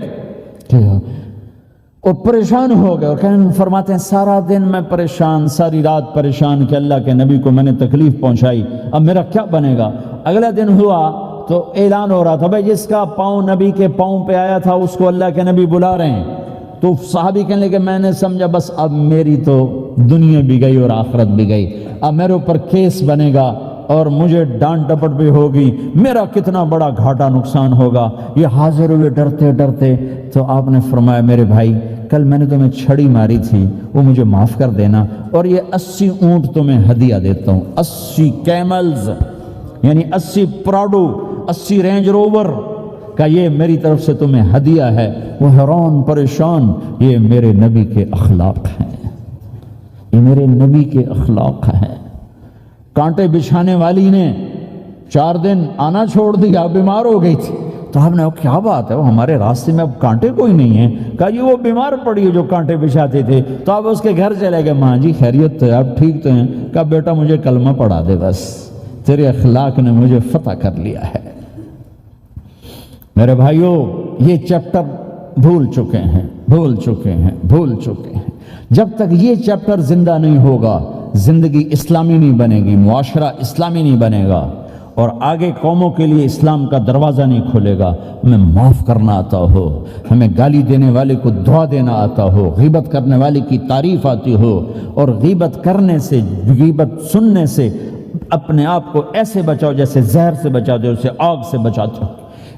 گئے اور پریشان ہو گئے، اور فرماتے ہیں سارا دن میں پریشان، ساری رات پریشان کہ اللہ کے نبی کو میں نے تکلیف پہنچائی، اب میرا کیا بنے گا. اگلا دن ہوا تو اعلان ہو رہا تھا بھائی جس کا پاؤں نبی کے پاؤں پہ آیا تھا اس کو اللہ کے نبی بلا رہے ہیں. تو صحابی کہنے لگے میں نے سمجھا بس اب میری تو دنیا بھی گئی اور آخرت بھی گئی، اب میرے اوپر کیس بنے گا اور مجھے ڈانٹ ڈپٹ بھی ہوگی، میرا کتنا بڑا گھاٹا نقصان ہوگا. یہ حاضر ہوئے ڈرتے ڈرتے. تو آپ نے فرمایا میرے بھائی کل میں نے تمہیں چھڑی ماری تھی، وہ مجھے معاف کر دینا، اور یہ 80 اونٹ تمہیں ہدیہ دیتا ہوں، 80 کیملز یعنی 80 پراڈو، 80 رینج روور کا یہ میری طرف سے تمہیں ہدیہ ہے. وہ حیران پریشان، یہ میرے نبی کے اخلاق ہیں، یہ میرے نبی کے اخلاق ہیں. کانٹے بچھانے والی نے 4 دن آنا چھوڑ دیا، بیمار ہو گئی تھی. تو آپ نے کیا بات ہے، وہ ہمارے راستے میں اب کانٹے کوئی نہیں ہیں. کہا یہ وہ بیمار پڑی ہے جو کانٹے بچھاتے تھے. تو آپ اس کے گھر چلے گئے، ماں جی خیریت تو ہے، آپ ٹھیک تو ہیں؟ کہا بیٹا مجھے کلمہ پڑھا دے، بس تیرے اخلاق نے مجھے فتح کر لیا ہے. میرے بھائیوں یہ چیپٹر بھول چکے ہیں، بھول چکے ہیں، بھول چکے ہیں. جب تک یہ چیپٹر زندہ نہیں ہوگا زندگی اسلامی نہیں بنے گی، معاشرہ اسلامی نہیں بنے گا، اور آگے قوموں کے لیے اسلام کا دروازہ نہیں کھلے گا. ہمیں معاف کرنا آتا ہو، ہمیں گالی دینے والے کو دعا دینا آتا ہو، غیبت کرنے والے کی تعریف آتی ہو، اور غیبت کرنے سے، غیبت سننے سے اپنے آپ کو ایسے بچاؤ جیسے زہر سے بچاتے ہو، اسے آگ سے بچاتے ہو.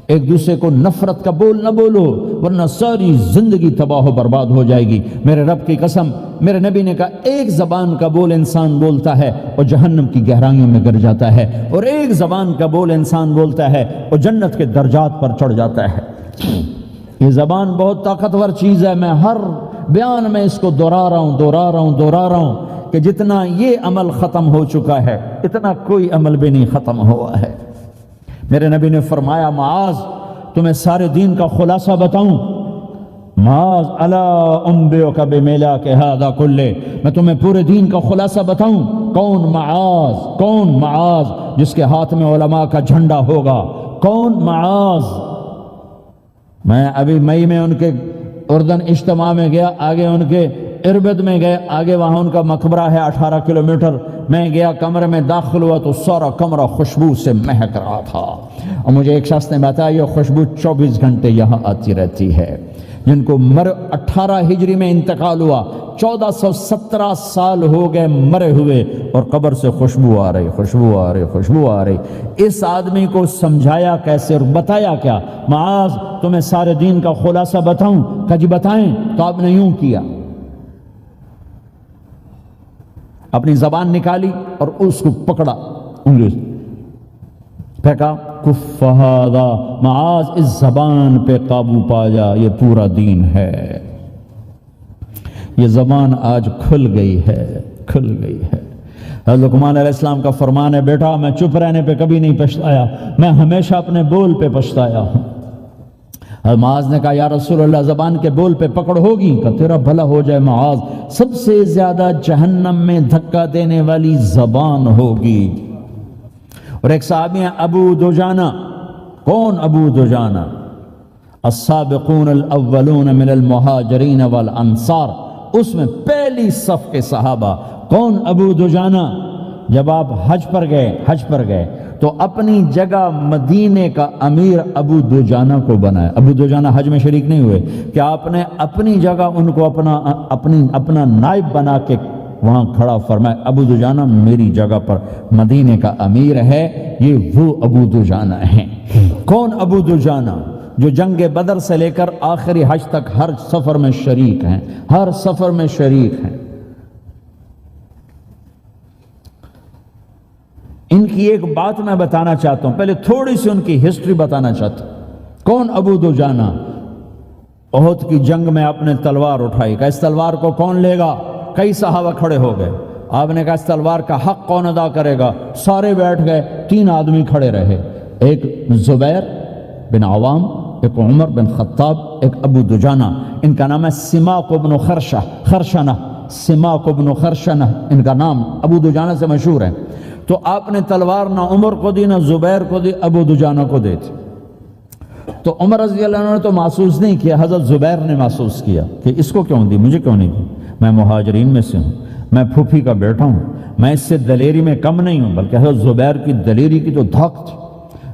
ایک دوسرے کو نفرت کا بول نہ بولو ورنہ ساری زندگی تباہ و برباد ہو جائے گی. میرے رب کی قسم، میرے نبی نے کہا ایک زبان کا بول انسان بولتا ہے اور جہنم کی گہرائیوں میں گر جاتا ہے، اور ایک زبان کا بول انسان بولتا ہے اور جنت کے درجات پر چڑھ جاتا ہے. یہ زبان بہت طاقتور چیز ہے. میں ہر بیان میں اس کو دہرا رہا ہوں کہ جتنا یہ عمل ختم ہو چکا ہے اتنا کوئی عمل بھی نہیں ختم ہوا ہے. میرے نبی نے فرمایا معاذ تمہیں سارے دین کا خلاصہ بتاؤں؟ معاذ الا انبئک بملاک ھذا کلہ، میں تمہیں پورے دین کا خلاصہ بتاؤں؟ کون معاذ؟ کون معاذ جس کے ہاتھ میں علماء کا جھنڈا ہوگا؟ کون معاذ؟ میں ابھی مئی میں ان کے اردن اجتماع میں گیا، آگے ان کے اربد میں گئے، آگے وہاں ان کا مقبرہ ہے 18 کلومیٹر. میں گیا کمرے میں داخل ہوا تو سارا کمرہ خوشبو سے مہک رہا تھا، اور مجھے ایک شخص نے بتایا یہ خوشبو 24 گھنٹے یہاں آتی رہتی ہے. جن کو 18 ہجری میں انتقال ہوا، 1417 سال ہو گئے مرے ہوئے، اور قبر سے خوشبو آ رہی، خوشبو آ رہی، خوشبو آ رہی. اس آدمی کو سمجھایا کیسے اور بتایا کیا؟ معاذ تمہیں سارے دین کا خلاصہ بتاؤں؟ کہ جی بتائیں. تو آپ نے یوں کیا، اپنی زبان نکالی اور اس کو پکڑا، انگلی پھینکا، کف ھذا، معاذ اس زبان پہ قابو پا جا، یہ پورا دین ہے. یہ زبان آج کھل گئی ہے، کھل گئی ہے. حضرت لقمان علیہ السلام کا فرمان ہے بیٹا میں چپ رہنے پہ کبھی نہیں پچھتایا، میں ہمیشہ اپنے بول پہ پچھتایا ہوں. معاذ نے کہا یا رسول اللہ زبان کے بول پہ پکڑ ہوگی؟ کہ تیرا بھلا ہو جائے معاذ، سب سے زیادہ جہنم میں دھکا دینے والی زبان ہوگی. اور ایک صحابی ہیں ابو دجانہ. کون ابو دجانہ؟ السابقون الاولون من المہاجرین والانصار، اس میں پہلی صف کے صحابہ. کون ابو دجانہ؟ جب آپ حج پر گئے تو اپنی جگہ مدینے کا امیر ابو دجانہ کو بنایا. ابو دجانہ حج میں شریک نہیں ہوئے کہ آپ نے اپنی جگہ ان کو اپنا نائب بنا کے وہاں کھڑا فرمایا ابو دجانہ میری جگہ پر مدینے کا امیر ہے. یہ وہ ابو دجانہ ہیں. کون ابو دجانہ؟ جو جنگ بدر سے لے کر آخری حج تک ہر سفر میں شریک ہیں، ہر سفر میں شریک ہیں. ان کی ایک بات میں بتانا چاہتا ہوں، پہلے تھوڑی سی ان کی ہسٹری بتانا چاہتا ہوں. کون ابو دجانہ؟ احد کی جنگ میں آپ نے تلوار اٹھائی، کہ اس تلوار کو کون لے گا؟ کئی صحابہ کھڑے ہو گئے۔ آپ نے کہا اس تلوار کا حق کون ادا کرے گا؟ سارے بیٹھ گئے، 3 آدمی کھڑے رہے، ایک زبیر بن عوام، ایک عمر بن خطاب، ایک ابو دجانہ۔ ان کا نام ہے سماک بن خرشنہ، سماک بن خرشنہ ان کا نام ابو دجانہ سے مشہور ہے۔ تو آپ نے تلوار نہ عمر کو دی، نہ زبیر کو دی، ابو دجانہ کو دی تھی۔ تو عمر رضی اللہ عنہ نے تو محسوس نہیں کیا، حضرت زبیر نے محسوس کیا کہ اس کو کیوں دی، مجھے کیوں نہیں دی؟ میں مہاجرین میں سے ہوں، میں پھوپھی کا بیٹا ہوں، میں اس سے دلیری میں کم نہیں ہوں۔ بلکہ حضرت زبیر کی دلیری کی تو دھاک تھی،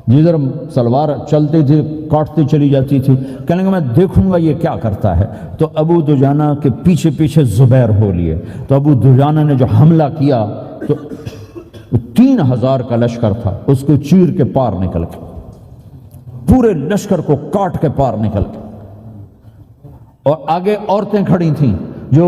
جدھر سلوار چلتی تھی کاٹتی چلی جاتی تھی، کہنے کہ میں دیکھوں گا یہ کیا کرتا ہے۔ تو ابو دجانہ کے پیچھے پیچھے زبیر ہو لیے۔ تو ابو دجانہ نے جو حملہ کیا تو 3000 کا لشکر تھا، اس کو چیر کے پار نکل گئے، پورے لشکر کو کاٹ کے پار نکل گئے۔ اور آگے عورتیں کھڑی تھیں جو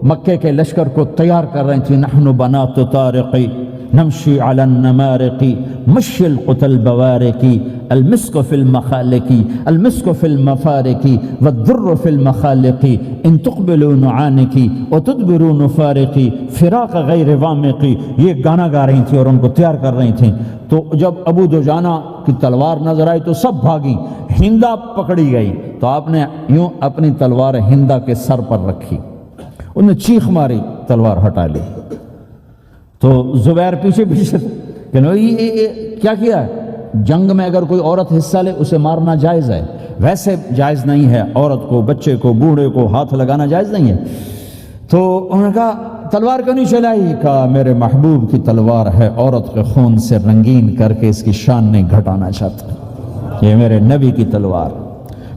مکے کے لشکر کو تیار کر رہی تھیں، نحن بنات طارقی نمشی علی النمارقی مشی القتل بوارقی المسک فی المخالقی المسک فی المفارقی والدر فی المخالقی ان تقبلوا نعانقی وتدبروا نفارقی فراق غیر وامقی۔ یہ گانا گا رہی تھیں اور ان کو تیار کر رہی تھیں۔ تو جب ابو دجانہ کی تلوار نظر آئی تو سب بھاگیں، ہندا پکڑی گئی۔ تو آپ نے یوں اپنی تلوار ہندا کے سر پر رکھی، انہوں نے چیخ ماری، تلوار ہٹا لی۔ تو زبیر پیچھے پیچھے کہ کیا کیا ہے؟ جنگ میں اگر کوئی عورت حصہ لے اسے مارنا جائز ہے، ویسے جائز نہیں ہے، عورت کو، بچے کو، بوڑھے کو ہاتھ لگانا جائز نہیں ہے۔ تو انہوں نے کہا تلوار کیوں نہیں چلائی؟ کہا میرے محبوب کی تلوار ہے، عورت کے خون سے رنگین کر کے اس کی شان نہیں گھٹانا چاہتا، یہ میرے نبی کی تلوار۔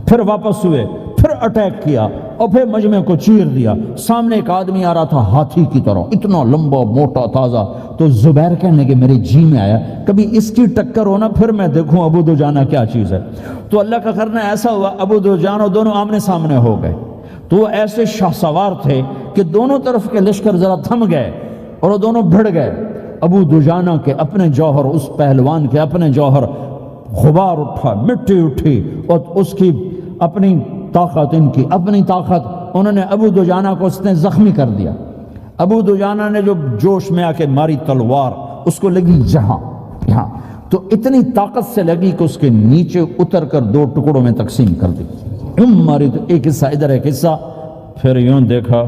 پھر واپس ہوئے، پھر اٹیک کیا اور پھر مجمع کو چیر دیا۔ سامنے ایک آدمی آ رہا تھا ہاتھی کی طرح، اتنا لمبا موٹا تازہ۔ تو زبیر کہنے کہ میرے جی میں آیا کبھی اس کی ٹکر ہونا، پھر میں دیکھوں ابو دجانہ کیا چیز ہے۔ تو اللہ کا کرنا ایسا ہوا، ابو دجانہ دونوں آمنے سامنے ہو گئے۔ تو وہ ایسے شاہ سوار تھے کہ دونوں طرف کے لشکر ذرا تھم گئے اور وہ دونوں بھڑ گئے۔ ابو دجانہ کے اپنے جوہر، اس پہلوان کے اپنے جوہر، غبار اٹھا، مٹی اٹھی، اور اس کی اپنی طاقت، ان کی اپنی طاقت، انہوں نے ابو دجانہ کو اس نے زخمی کر دیا۔ ابو دجانہ نے جو جوش میں آ کے ماری تلوار، اس کو لگی یہاں، تو اتنی طاقت سے لگی کہ اس کے نیچے اتر کر 2 ٹکڑوں میں تقسیم کر دی۔ ماری تو ایک حصہ ادھر، ایک حصہ۔ پھر یوں دیکھا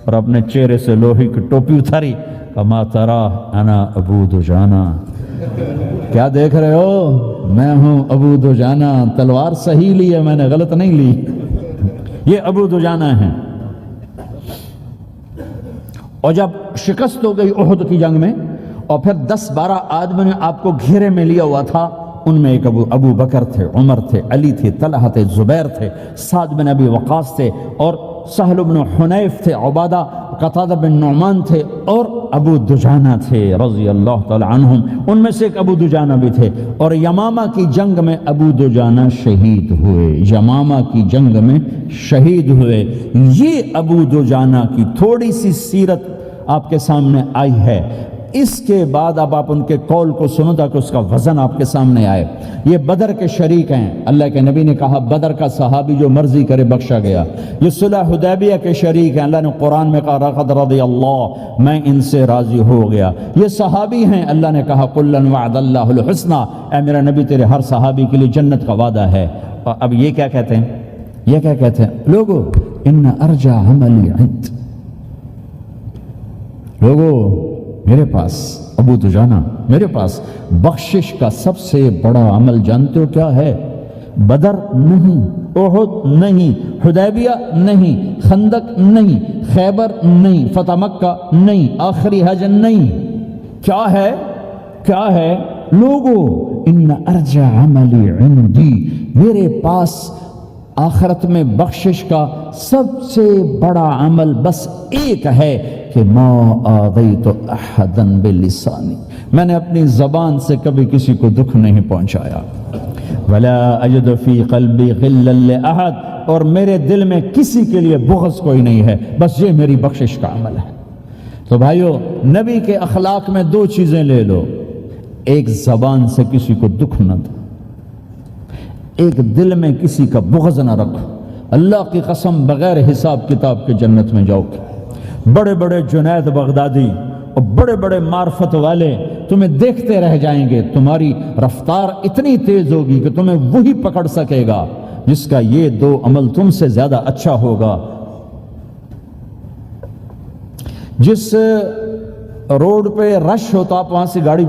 اور اپنے چہرے سے لوہے کی ٹوپی اتاری، کما ترا انا ابو دجانہ، کیا دیکھ رہے ہو؟ میں ہوں ابو دجانہ، تلوار صحیح لی ہے میں نے، غلط نہیں لی۔ یہ ابو دجانہ ہیں۔ اور جب شکست ہو گئی احد کی جنگ میں، اور پھر 10-12 آدمی نے آپ کو گھیرے میں لیا ہوا تھا، ان میں ایک ابو بکر تھے، عمر تھے، علی تھے، طلحہ تھے، زبیر تھے، سعد بن ابی وقاص تھے، اور سہل بن حنیف تھے، عبادہ قتادہ بن نعمان تھے، اور ابو دجانہ تھے رضی اللہ تعالی عنہم۔ ان میں سے ایک ابو دجانہ بھی تھے۔ اور یمامہ کی جنگ میں ابو دجانہ شہید ہوئے، یمامہ کی جنگ میں شہید ہوئے۔ یہ ابو دجانہ کی تھوڑی سی سیرت آپ کے سامنے آئی ہے۔ اس کے بعد اب آپ ان کے قول کو سنو تاکہ اس کا وزن آپ کے سامنے آئے۔ یہ بدر کے شریک ہیں، اللہ کے نبی نے کہا بدر کا صحابی جو مرضی کرے بخشا گیا۔ یہ صلح حدیبیہ کے شریک ہیں، اللہ نے قرآن میں کہا لقد رضی اللہ، میں ان سے راضی ہو گیا۔ یہ صحابی ہیں، اللہ نے کہا کلا وعد اللہ الحسنى، اے میرا نبی تیرے ہر صحابی کے لیے جنت کا وعدہ ہے۔ اور اب یہ کیا کہتے ہیں؟ یہ کیا کہتے ہیں لوگو؟ ان ارجع عملی عند، لوگو میرے پاس، ابو دجانہ میرے پاس بخشش کا سب سے بڑا عمل جانتے ہو کیا ہے؟ بدر نہیں، احد نہیں، حدیبیہ نہیں، خندق نہیں، خیبر نہیں، فتح مکہ نہیں، آخری حج نہیں۔ کیا ہے؟ کیا ہے؟ لوگو ان ارجع عملی عندی، میرے پاس آخرت میں بخشش کا سب سے بڑا عمل بس ایک ہے کہ ما آذیت احدا بلسانی، میں نے اپنی زبان سے کبھی کسی کو دکھ نہیں پہنچایا۔ ولا اجد فی قلبی غلا لاحد، اور میرے دل میں کسی کے لیے بغض کوئی نہیں ہے، بس یہ میری بخشش کا عمل ہے۔ تو بھائیو، نبی کے اخلاق میں 2 چیزیں لے لو، ایک زبان سے کسی کو دکھ نہ دو، ایک دل میں کسی کا بغض نہ رکھو۔ اللہ کی قسم بغیر حساب کتاب کے جنت میں جاؤ گے۔ بڑے بڑے جنید بغدادی اور بڑے بڑے معرفت والے تمہیں دیکھتے رہ جائیں گے، تمہاری رفتار اتنی تیز ہوگی کہ تمہیں وہی پکڑ سکے گا جس کا یہ دو عمل تم سے زیادہ اچھا ہوگا۔ جس روڈ پہ رش ہوتا آپ وہاں سے گاڑی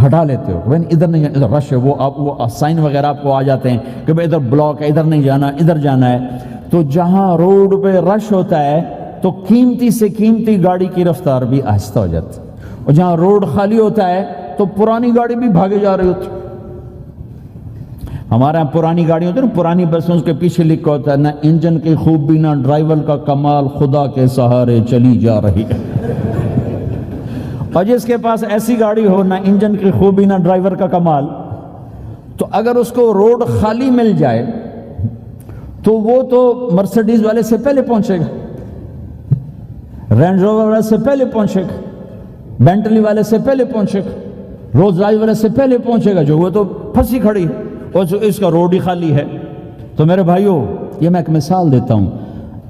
ہٹا لیتے ہو، بھائی ادھر نہیں، ادھر رش ہے، وہ سائن وغیرہ آپ کو آ جاتے ہیں کہ بھائی ادھر بلاک ہے، ادھر نہیں جانا، ادھر جانا ہے۔ تو جہاں روڈ پہ رش ہوتا ہے تو قیمتی سے قیمتی گاڑی کی رفتار بھی آہستہ ہو جاتی ہے، اور جہاں روڈ خالی ہوتا ہے تو پرانی گاڑی بھی بھاگے جا رہی ہوتی۔ ہمارے یہاں پرانی گاڑی ہوتی ہے نا، پرانی بسوں کے پیچھے لکھا ہوتا ہے نہ انجن کی خوبی نہ ڈرائیور کا کمال، خدا کے سہارے چلی جا رہی ہے۔ اور جس کے پاس ایسی گاڑی ہو، نہ انجن کی خوبی نہ ڈرائیور کا کمال، تو اگر اس کو روڈ خالی مل جائے تو وہ تو مرسیڈیز والے سے پہلے پہنچے گا، رینج روور والے سے پہلے پہنچے گا، بینٹلی والے سے پہلے پہنچے گا، رولز رائس والے سے پہلے پہنچے گا، جو وہ تو پھنسی کھڑی اور اس کا روڈ ہی خالی ہے۔ تو میرے بھائیوں، یہ میں ایک مثال دیتا ہوں،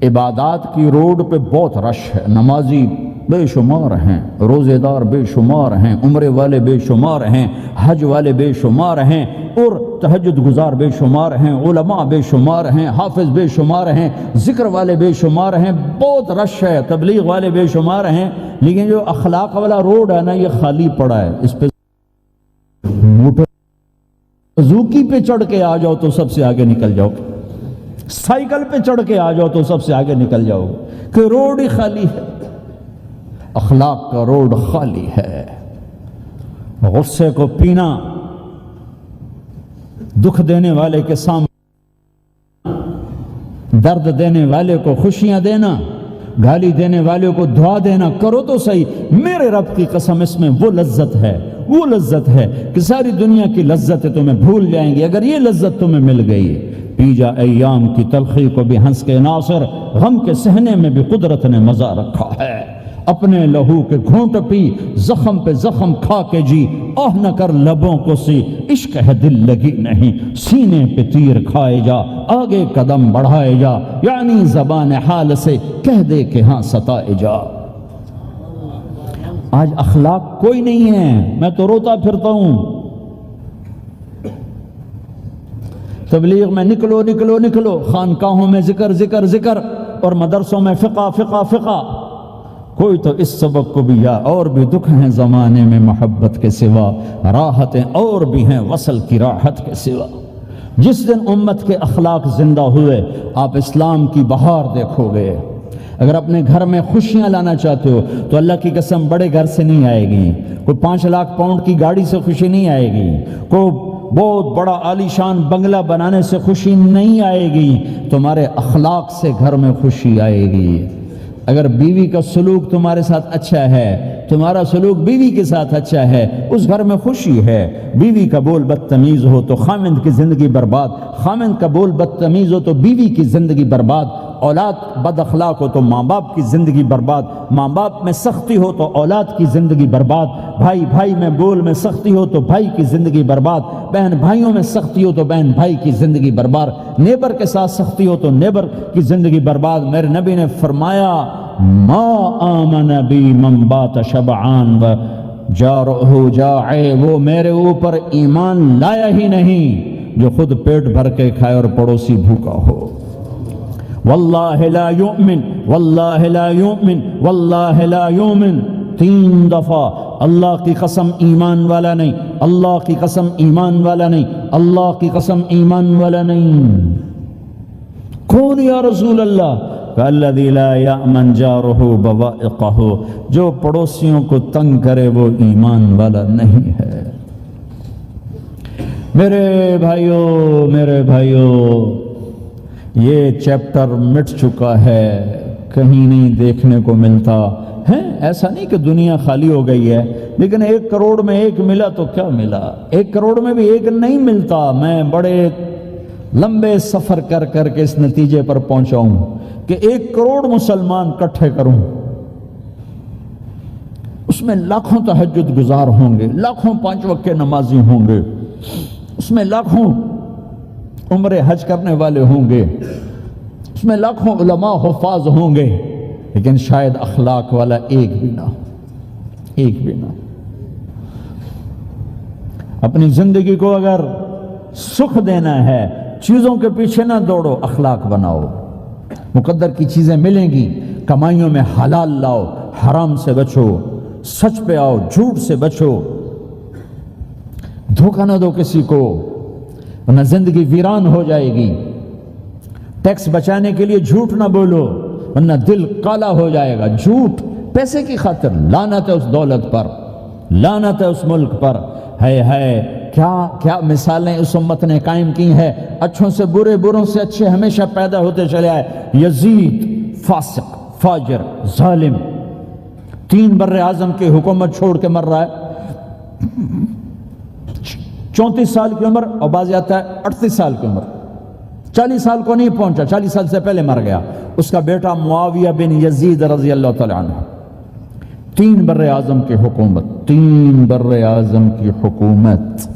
عبادات کی روڈ پہ بہت رش ہے، نمازی بے شمار ہیں، روزے دار بے شمار ہیں، عمرے والے بے شمار ہیں، حج والے بے شمار ہیں، اور تہجد گزار بے شمار ہیں، علماء بے شمار ہیں، حافظ بے شمار ہیں، ذکر والے بے شمار ہیں، بہت رش ہے، تبلیغ والے بے شمار ہیں، لیکن جو اخلاق والا روڈ ہے نا یہ خالی پڑا ہے۔ اس پہ موٹر زوکی پہ چڑھ کے آ جاؤ تو سب سے آگے نکل جاؤ گے، سائیکل پہ چڑھ کے آ جاؤ تو سب سے آگے نکل جاؤ گے، کہ روڈ ہی خالی ہے۔ اخلاق کا روڈ خالی ہے۔ غصے کو پینا، دکھ دینے والے کے سامنے، درد دینے والے کو خوشیاں دینا، گالی دینے والے کو دعا دینا، کرو تو صحیح۔ میرے رب کی قسم اس میں وہ لذت ہے، وہ لذت ہے کہ ساری دنیا کی لذتیں تمہیں بھول جائیں گی اگر یہ لذت تمہیں مل گئی۔ پی جا ایام کی تلخی کو بھی ہنس کے ناصر، غم کے سہنے میں بھی قدرت نے مزہ رکھا ہے۔ اپنے لہو کے گھونٹ پی، زخم پہ زخم کھا کے جی، آہ نہ کر لبوں کو سی، عشق ہے دل لگی نہیں، سینے پہ تیر کھائے جا، آگے قدم بڑھائے جا، یعنی زبان حال سے کہہ دے کہ ہاں ستائے جا۔ آج اخلاق کوئی نہیں ہے، میں تو روتا پھرتا ہوں۔ تبلیغ میں نکلو نکلو نکلو، خانقاہوں میں ذکر ذکر ذکر، اور مدرسوں میں فقہ فقہ فقہ۔ کوئی تو اس سبق کو بھی، یا اور بھی دکھ ہیں زمانے میں محبت کے سوا، راحتیں اور بھی ہیں وصل کی راحت کے سوا۔ جس دن امت کے اخلاق زندہ ہوئے آپ اسلام کی بہار دیکھو گے۔ اگر اپنے گھر میں خوشیاں لانا چاہتے ہو تو اللہ کی قسم بڑے گھر سے نہیں آئے گی، کوئی 5 لاکھ پاؤنڈ کی گاڑی سے خوشی نہیں آئے گی، کوئی بہت بڑا عالی شان بنگلہ بنانے سے خوشی نہیں آئے گی، تمہارے اخلاق سے گھر میں خوشی آئے گی۔ اگر بیوی کا سلوک تمہارے ساتھ اچھا ہے، تمہارا سلوک بیوی کے ساتھ اچھا ہے، اس گھر میں خوشی ہے۔ بیوی کا بول بدتمیز ہو تو خامند کی زندگی برباد، خامند کا بول بدتمیز ہو تو بیوی کی زندگی برباد، اولاد بد اخلاق ہو تو ماں باپ کی زندگی برباد، ماں باپ میں سختی ہو تو اولاد کی زندگی برباد، بھائی بھائی میں بول میں سختی ہو تو بھائی کی زندگی برباد، بہن بھائیوں میں سختی ہو تو بہن بھائی کی زندگی برباد، نیبر کے ساتھ سختی ہو تو نیبر کی زندگی برباد۔ میرے نبی نے فرمایا ما آمن بی من بات شبعان و جارہ جاعے، وہ میرے اوپر ایمان لایا ہی نہیں جو خود پیٹ بھر کے کھائے اور پڑوسی بھوکا ہو۔ واللہ لا یؤمن، واللہ لا یؤمن، واللہ لا یؤمن، 3 دفعہ اللہ کی قسم ایمان والا نہیں، اللہ کی قسم ایمان والا نہیں، اللہ کی قسم ایمان والا نہیں۔ کون یا رسول اللہ؟ الذی لا یأمن جارہ بوائقہ، جو پڑوسیوں کو تنگ کرے وہ ایمان والا نہیں ہے۔ میرے بھائیوں، یہ چیپٹر مٹ چکا ہے، کہیں نہیں دیکھنے کو ملتا ہے۔ ایسا نہیں کہ دنیا خالی ہو گئی ہے، لیکن 1 کروڑ میں 1 ملا تو کیا ملا، 1 کروڑ میں بھی 1 نہیں ملتا۔ میں بڑے لمبے سفر کر کر کے اس نتیجے پر پہنچا ہوں کہ 1 کروڑ مسلمان کٹھے کروں، اس میں لاکھوں تہجد گزار ہوں گے، لاکھوں 5 وقت کے نمازی ہوں گے، اس میں لاکھوں عمرے حج کرنے والے ہوں گے، اس میں لاکھوں علماء حفاظ ہوں گے، لیکن شاید اخلاق والا ایک بھی نہ ہو، ایک بھی نہ ہو۔ اپنی زندگی کو اگر سکھ دینا ہے، چیزوں کے پیچھے نہ دوڑو، اخلاق بناؤ۔ مقدر کی چیزیں ملیں گی، کمائیوں میں حلال لاؤ، حرام سے بچو، سچ پہ آؤ، جھوٹ سے بچو، دھوکہ نہ دو کسی کو، ورنہ زندگی ویران ہو جائے گی۔ ٹیکس بچانے کے لیے جھوٹ نہ بولو، ورنہ دل کالا ہو جائے گا۔ جھوٹ پیسے کی خاطر، لعنت ہے اس دولت پر، لعنت ہے اس ملک پر۔ ہے کیا مثالیں اس امت نے قائم کی ہیں، اچھوں سے برے، بروں سے اچھے ہمیشہ پیدا ہوتے چلے آئے۔ یزید فاسق، فاجر، ظالم، 3 بر اعظم کی حکومت چھوڑ کے مر رہا ہے، 34 سال کی عمر، اور بعض آتا ہے 38 سال کی عمر، 40 سال کو نہیں پہنچا، 40 سال سے پہلے مر گیا۔ اس کا بیٹا معاویہ بن یزید رضی اللہ تعالی عنہ، 3 بر اعظم کی حکومت، 3 بر اعظم کی حکومت،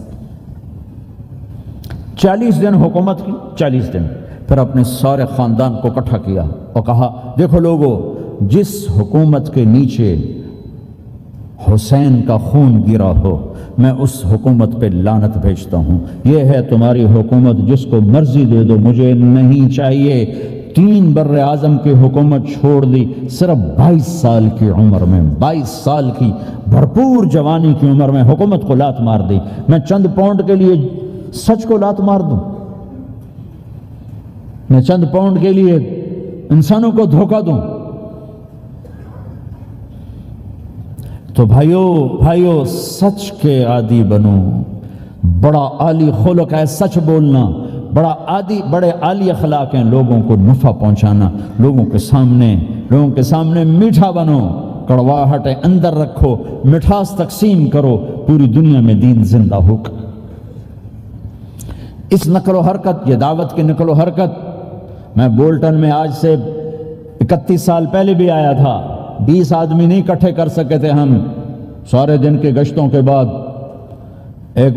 40 دن حکومت کی، 40 دن، پھر اپنے سارے خاندان کو اکٹھا کیا اور کہا دیکھو لوگو، جس حکومت کے نیچے حسین کا خون گرا ہو، میں اس حکومت پہ لعنت بھیجتا ہوں۔ یہ ہے تمہاری حکومت، جس کو مرضی دے دو، مجھے نہیں چاہیے۔ 3 بر اعظم کی حکومت چھوڑ دی، صرف 22 سال کی عمر میں، 22 سال کی بھرپور جوانی کی عمر میں حکومت کو لات مار دی۔ میں چند پاؤنڈ کے لیے سچ کو لات مار دوں؟ میں چند پاؤنڈ کے لیے انسانوں کو دھوکہ دوں؟ تو بھائیو سچ کے عادی بنو۔ بڑا عالی خلق ہے سچ بولنا، بڑے عالی اخلاق ہیں لوگوں کو نفع پہنچانا، لوگوں کے سامنے میٹھا بنو، کڑواہٹیں اندر رکھو، مٹھاس تقسیم کرو، پوری دنیا میں دین زندہ ہو۔ اس نقل و حرکت، یہ دعوت کی نقل و حرکت، میں بولٹن میں آج سے 31 سال پہلے بھی آیا تھا، 20 آدمی نہیں اکٹھے کر سکے تھے ہم، سارے دن کے گشتوں کے بعد۔ ایک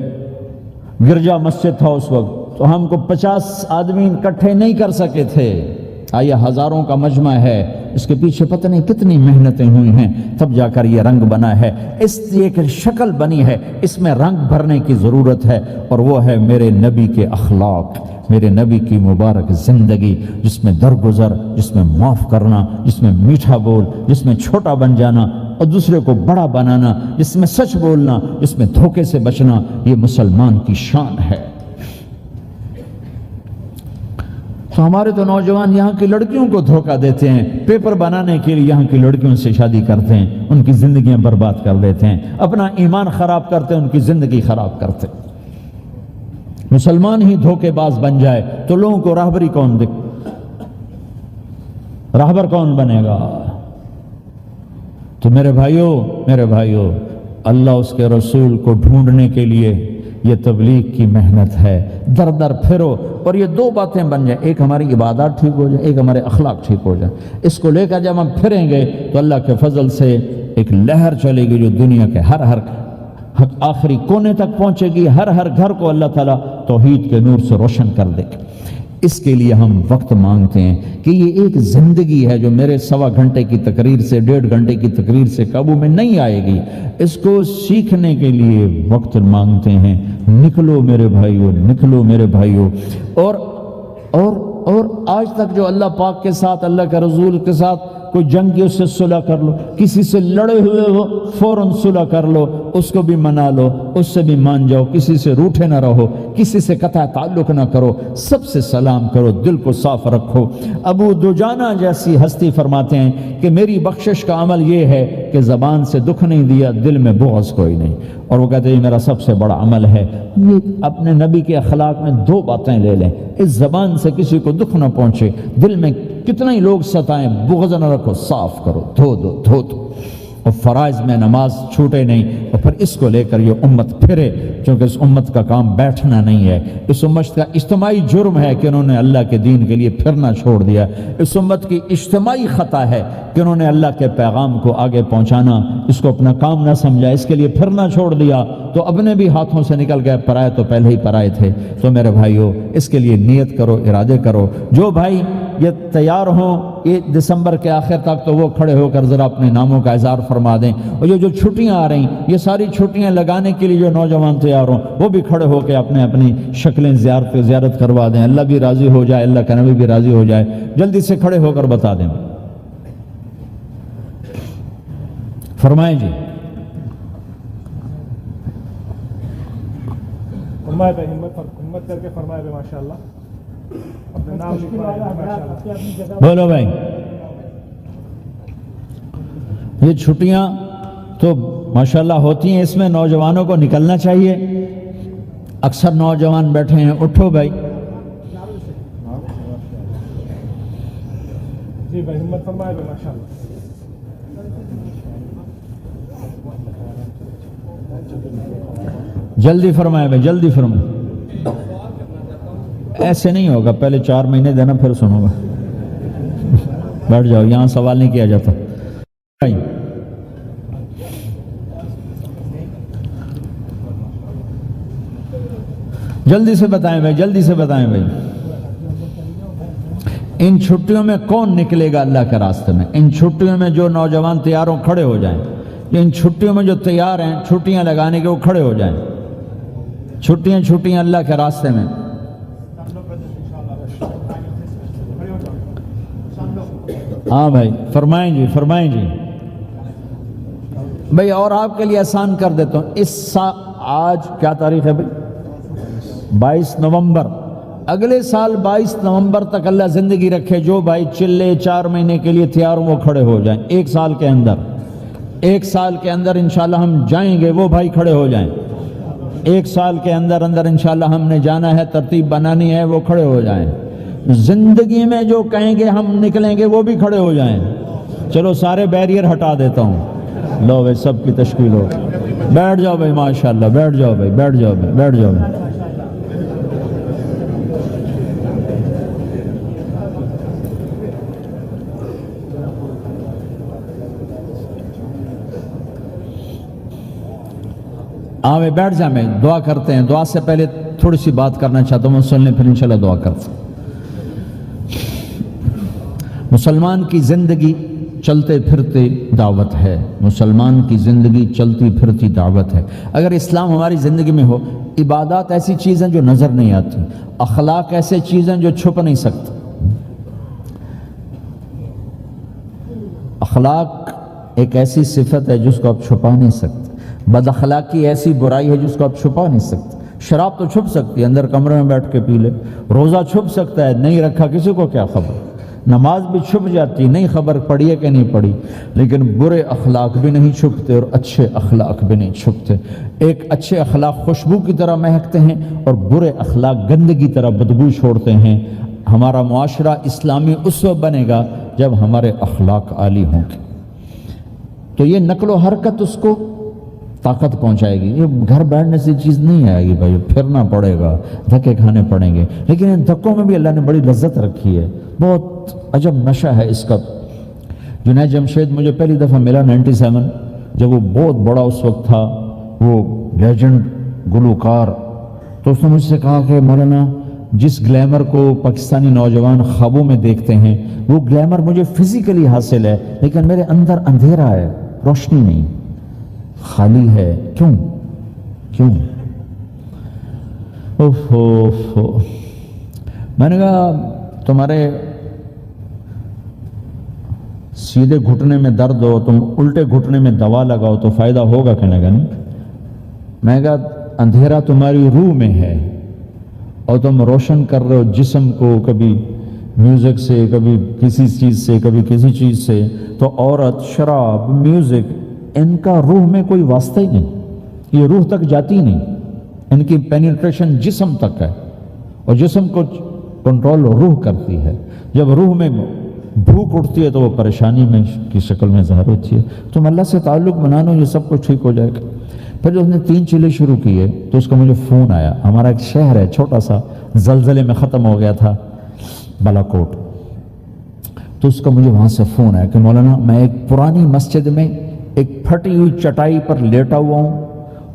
گرجا مسجد تھا اس وقت، تو ہم کو 50 آدمی اکٹھے نہیں کر سکے تھے۔ آئیے ہزاروں کا مجمع ہے، اس کے پیچھے پتہ نہیں کتنی محنتیں ہوئی ہیں، تب جا کر یہ رنگ بنا ہے، اس ایک شکل بنی ہے، اس میں رنگ بھرنے کی ضرورت ہے، اور وہ ہے میرے نبی کے اخلاق، میرے نبی کی مبارک زندگی، جس میں درگزر، جس میں معاف کرنا، جس میں میٹھا بول، جس میں چھوٹا بن جانا اور دوسرے کو بڑا بنانا، جس میں سچ بولنا، جس میں دھوکے سے بچنا، یہ مسلمان کی شان ہے۔ تو ہمارے تو نوجوان یہاں کی لڑکیوں کو دھوکہ دیتے ہیں، پیپر بنانے کے لیے یہاں کی لڑکیوں سے شادی کرتے ہیں، ان کی زندگیاں برباد کر دیتے ہیں، اپنا ایمان خراب کرتے ہیں، ان کی زندگی خراب کرتے ہیں۔ مسلمان ہی دھوکے باز بن جائے تو لوگوں کو راہبری راہبر کون بنے گا؟ تو میرے بھائیو، اللہ اس کے رسول کو ڈھونڈنے کے لیے یہ تبلیغ کی محنت ہے، در در پھرو، اور یہ 2 باتیں بن جائیں، ایک ہماری عبادات ٹھیک ہو جائے، ایک ہمارے اخلاق ٹھیک ہو جائے۔ اس کو لے کر جب ہم پھریں گے تو اللہ کے فضل سے ایک لہر چلے گی جو دنیا کے ہر آخری کونے تک پہنچے گی، ہر گھر کو اللہ تعالیٰ توحید کے نور سے روشن کر دے گا۔ اس کے لیے ہم وقت مانگتے ہیں کہ یہ ایک زندگی ہے جو میرے 1.25 گھنٹے کی تقریر سے، 1.5 گھنٹے کی تقریر سے قابو میں نہیں آئے گی۔ اس کو سیکھنے کے لیے وقت مانگتے ہیں۔ نکلو میرے بھائیو، اور آج تک جو اللہ پاک کے ساتھ، اللہ کے رسول کے ساتھ کوئی جنگی، اس سے صلح کر لو، کسی سے لڑے ہوئے ہو فوراً صلح کر لو، اس کو بھی منا لو، اس سے بھی مان جاؤ، کسی سے روٹھے نہ رہو، کسی سے قطع تعلق نہ کرو، سب سے سلام کرو، دل کو صاف رکھو۔ ابو دجانہ جیسی ہستی فرماتے ہیں کہ میری بخشش کا عمل یہ ہے کہ زبان سے دکھ نہیں دیا، دل میں بغض کوئی نہیں، اور وہ کہتے ہیں میرا سب سے بڑا عمل ہے۔ یہ اپنے نبی کے اخلاق میں 2 باتیں لے لیں، اس زبان سے کسی کو دکھ نہ پہنچے، دل میں کتنے ہی لوگ ستائیں، بغض نہ رکھو، صاف کرو، دھو دو، اور فرائض میں نماز چھوٹے نہیں، اور پھر اس کو لے کر یہ امت پھرے، کیونکہ اس امت کا کام بیٹھنا نہیں ہے، اس امت کا اجتماعی جرم ہے کہ انہوں نے اللہ کے دین کے لیے پھرنا چھوڑ دیا، اس امت کی اجتماعی خطا ہے کہ انہوں نے اللہ کے پیغام کو آگے پہنچانا اس کو اپنا کام نہ سمجھا، اس کے لیے پھرنا چھوڑ دیا تو اپنے بھی ہاتھوں سے نکل گئے، پرائے تو پہلے ہی پرائے تھے۔ تو میرے بھائیو، اس کے لیے نیت کرو، ارادے کرو۔ جو بھائی یہ تیار ہوں یہ دسمبر کے آخر تک تو وہ کھڑے ہو کر ذرا اپنے ناموں کا اظہار فرما دیں، اور یہ جو چھٹیاں آ رہی یہ ساری چھٹیاں لگانے کے لیے جو نوجوان تیار ہوں وہ بھی کھڑے ہو کے اپنی شکلیں زیارت کروا دیں، اللہ بھی راضی ہو جائے، اللہ کا نبی بھی راضی ہو جائے، جلدی سے کھڑے ہو کر بتا دیں۔ فرمائیں جی۔ فرمائے بھائی، ہمت کر کے فرمائے بھائی، ماشاءاللہ اپنے نام لکھوائے ماشاءاللہ۔ بولو بھائی، یہ چھٹیاں تو ماشاءاللہ ہوتی ہیں، اس میں نوجوانوں کو نکلنا چاہیے۔ اکثر نوجوان بیٹھے ہیں، اٹھو بھائی۔ جی بھائی، ہمت فرمائے بھائی، ماشاءاللہ۔ جلدی فرمائے بھائی، جلدی فرمائے، ایسے نہیں ہوگا، پہلے 4 مہینے دینا پھر سنو گا۔ بیٹھ جاؤ، یہاں سوال نہیں کیا جاتا۔ جلدی سے بتائیں بھائی، جلدی سے بتائیں بھائی، ان چھٹیوں میں کون نکلے گا اللہ کے راستے میں؟ ان چھٹیوں میں جو نوجوان تیار ہوں کھڑے ہو جائیں، ان چھٹیوں میں جو تیار ہیں چھٹیاں لگانے کے وہ کھڑے ہو جائیں، چھٹیاں اللہ کے راستے میں۔ ہاں بھائی، فرمائیں جی، فرمائیں جی بھائی۔ اور آپ کے لیے آسان کر دیتا ہوں، آج کیا تاریخ ہے بھائی؟ 22 نومبر۔ اگلے سال 22 نومبر تک اللہ زندگی رکھے، جو بھائی چلے 4 مہینے کے لیے تیار ہوں وہ کھڑے ہو جائیں۔ ایک سال کے اندر انشاءاللہ ہم جائیں گے، وہ بھائی کھڑے ہو جائیں۔ 1 سال کے اندر انشاءاللہ ہم نے جانا ہے، ترتیب بنانی ہے، وہ کھڑے ہو جائیں۔ زندگی میں جو کہیں گے ہم نکلیں گے وہ بھی کھڑے ہو جائیں۔ چلو سارے بیریئر ہٹا دیتا ہوں، لو بھائی سب کی تشکیل ہو، بیٹھ جاؤ بھائی، ماشاءاللہ بیٹھ جاؤ بھائی، بیٹھ جاؤ بھائی، بیٹھ جاؤ بھائی۔ میں بیٹھ جائیں، میں دعا کرتے ہیں۔ دعا سے پہلے تھوڑی سی بات کرنا چاہتا ہوں، سن لیں پھر انشاءاللہ دعا کرتے ہیں۔ مسلمان کی زندگی چلتے پھرتے دعوت ہے، مسلمان کی زندگی چلتی پھرتی دعوت ہے۔ اگر اسلام ہماری زندگی میں ہو، عبادات ایسی چیزیں جو نظر نہیں آتی، اخلاق ایسی چیزیں جو چھپ نہیں سکتی۔ اخلاق ایک ایسی صفت ہے جس کو آپ چھپا نہیں سکتے، بد اخلاقی ایسی برائی ہے جس کو آپ چھپا نہیں سکتے۔ شراب تو چھپ سکتی ہے، اندر کمرے میں بیٹھ کے پی لے، روزہ چھپ سکتا ہے، نہیں رکھا کسی کو کیا خبر، نماز بھی چھپ جاتی، نہیں خبر پڑھی ہے کہ نہیں پڑھی، لیکن برے اخلاق بھی نہیں چھپتے اور اچھے اخلاق بھی نہیں چھپتے۔ ایک اچھے اخلاق خوشبو کی طرح مہکتے ہیں اور برے اخلاق گندگی طرح بدبو چھوڑتے ہیں۔ ہمارا معاشرہ اسلامی اس وقت بنے گا جب ہمارے اخلاق عالی ہوں گے، تو یہ نقل و حرکت اس کو طاقت پہنچائے گی۔ یہ گھر بیٹھنے سے چیز نہیں آئے گی بھائی، پھرنا پڑے گا، دھکے کھانے پڑیں گے، لیکن ان دھکوں میں بھی اللہ نے بڑی لذت رکھی ہے، بہت عجب نشہ ہے اس کا۔ جنید جمشید مجھے پہلی دفعہ ملا 97، جب وہ بہت بڑا اس وقت تھا، وہ لیجنڈ گلوکار، تو اس نے مجھ سے کہا کہ مولانا جس گلیمر کو پاکستانی نوجوان خوابوں میں دیکھتے ہیں وہ گلیمر مجھے فزیکلی حاصل ہے، لیکن میرے اندر اندھیرا ہے، روشنی نہیں، خالی ہے۔ کیوں؟ میں نے کہا تمہارے سیدھے گھٹنے میں درد ہو، تم الٹے گھٹنے میں دوا لگاؤ تو فائدہ ہوگا کہ نہیں؟ میں کہا اندھیرا تمہاری روح میں ہے اور تم روشن کر رہے ہو جسم کو، کبھی میوزک سے، کبھی کسی چیز سے، کبھی کسی چیز سے، تو عورت، شراب، میوزک، ان کا روح میں کوئی واسطہ ہی نہیں، یہ روح تک جاتی نہیں، ان کی پینیٹریشن جسم تک ہے اور جسم کو کنٹرول روح کرتی ہے۔ جب روح میں بھوک اٹھتی ہے تو وہ پریشانی میں کی شکل میں ظاہر ہوتی ہے۔ تم اللہ سے تعلق بنا لو، یہ سب کچھ ٹھیک ہو جائے گا۔ پھر جو اس نے 3 چیلے شروع کیے تو اس کا مجھے فون آیا، ہمارا ایک شہر ہے چھوٹا سا، زلزلے میں ختم ہو گیا تھا، بالاکوٹ، تو اس کا مجھے وہاں سے فون آیا کہ مولانا میں ایک پرانی مسجد میں ایک پھٹی ہوئی چٹائی پر لیٹا ہوا ہوں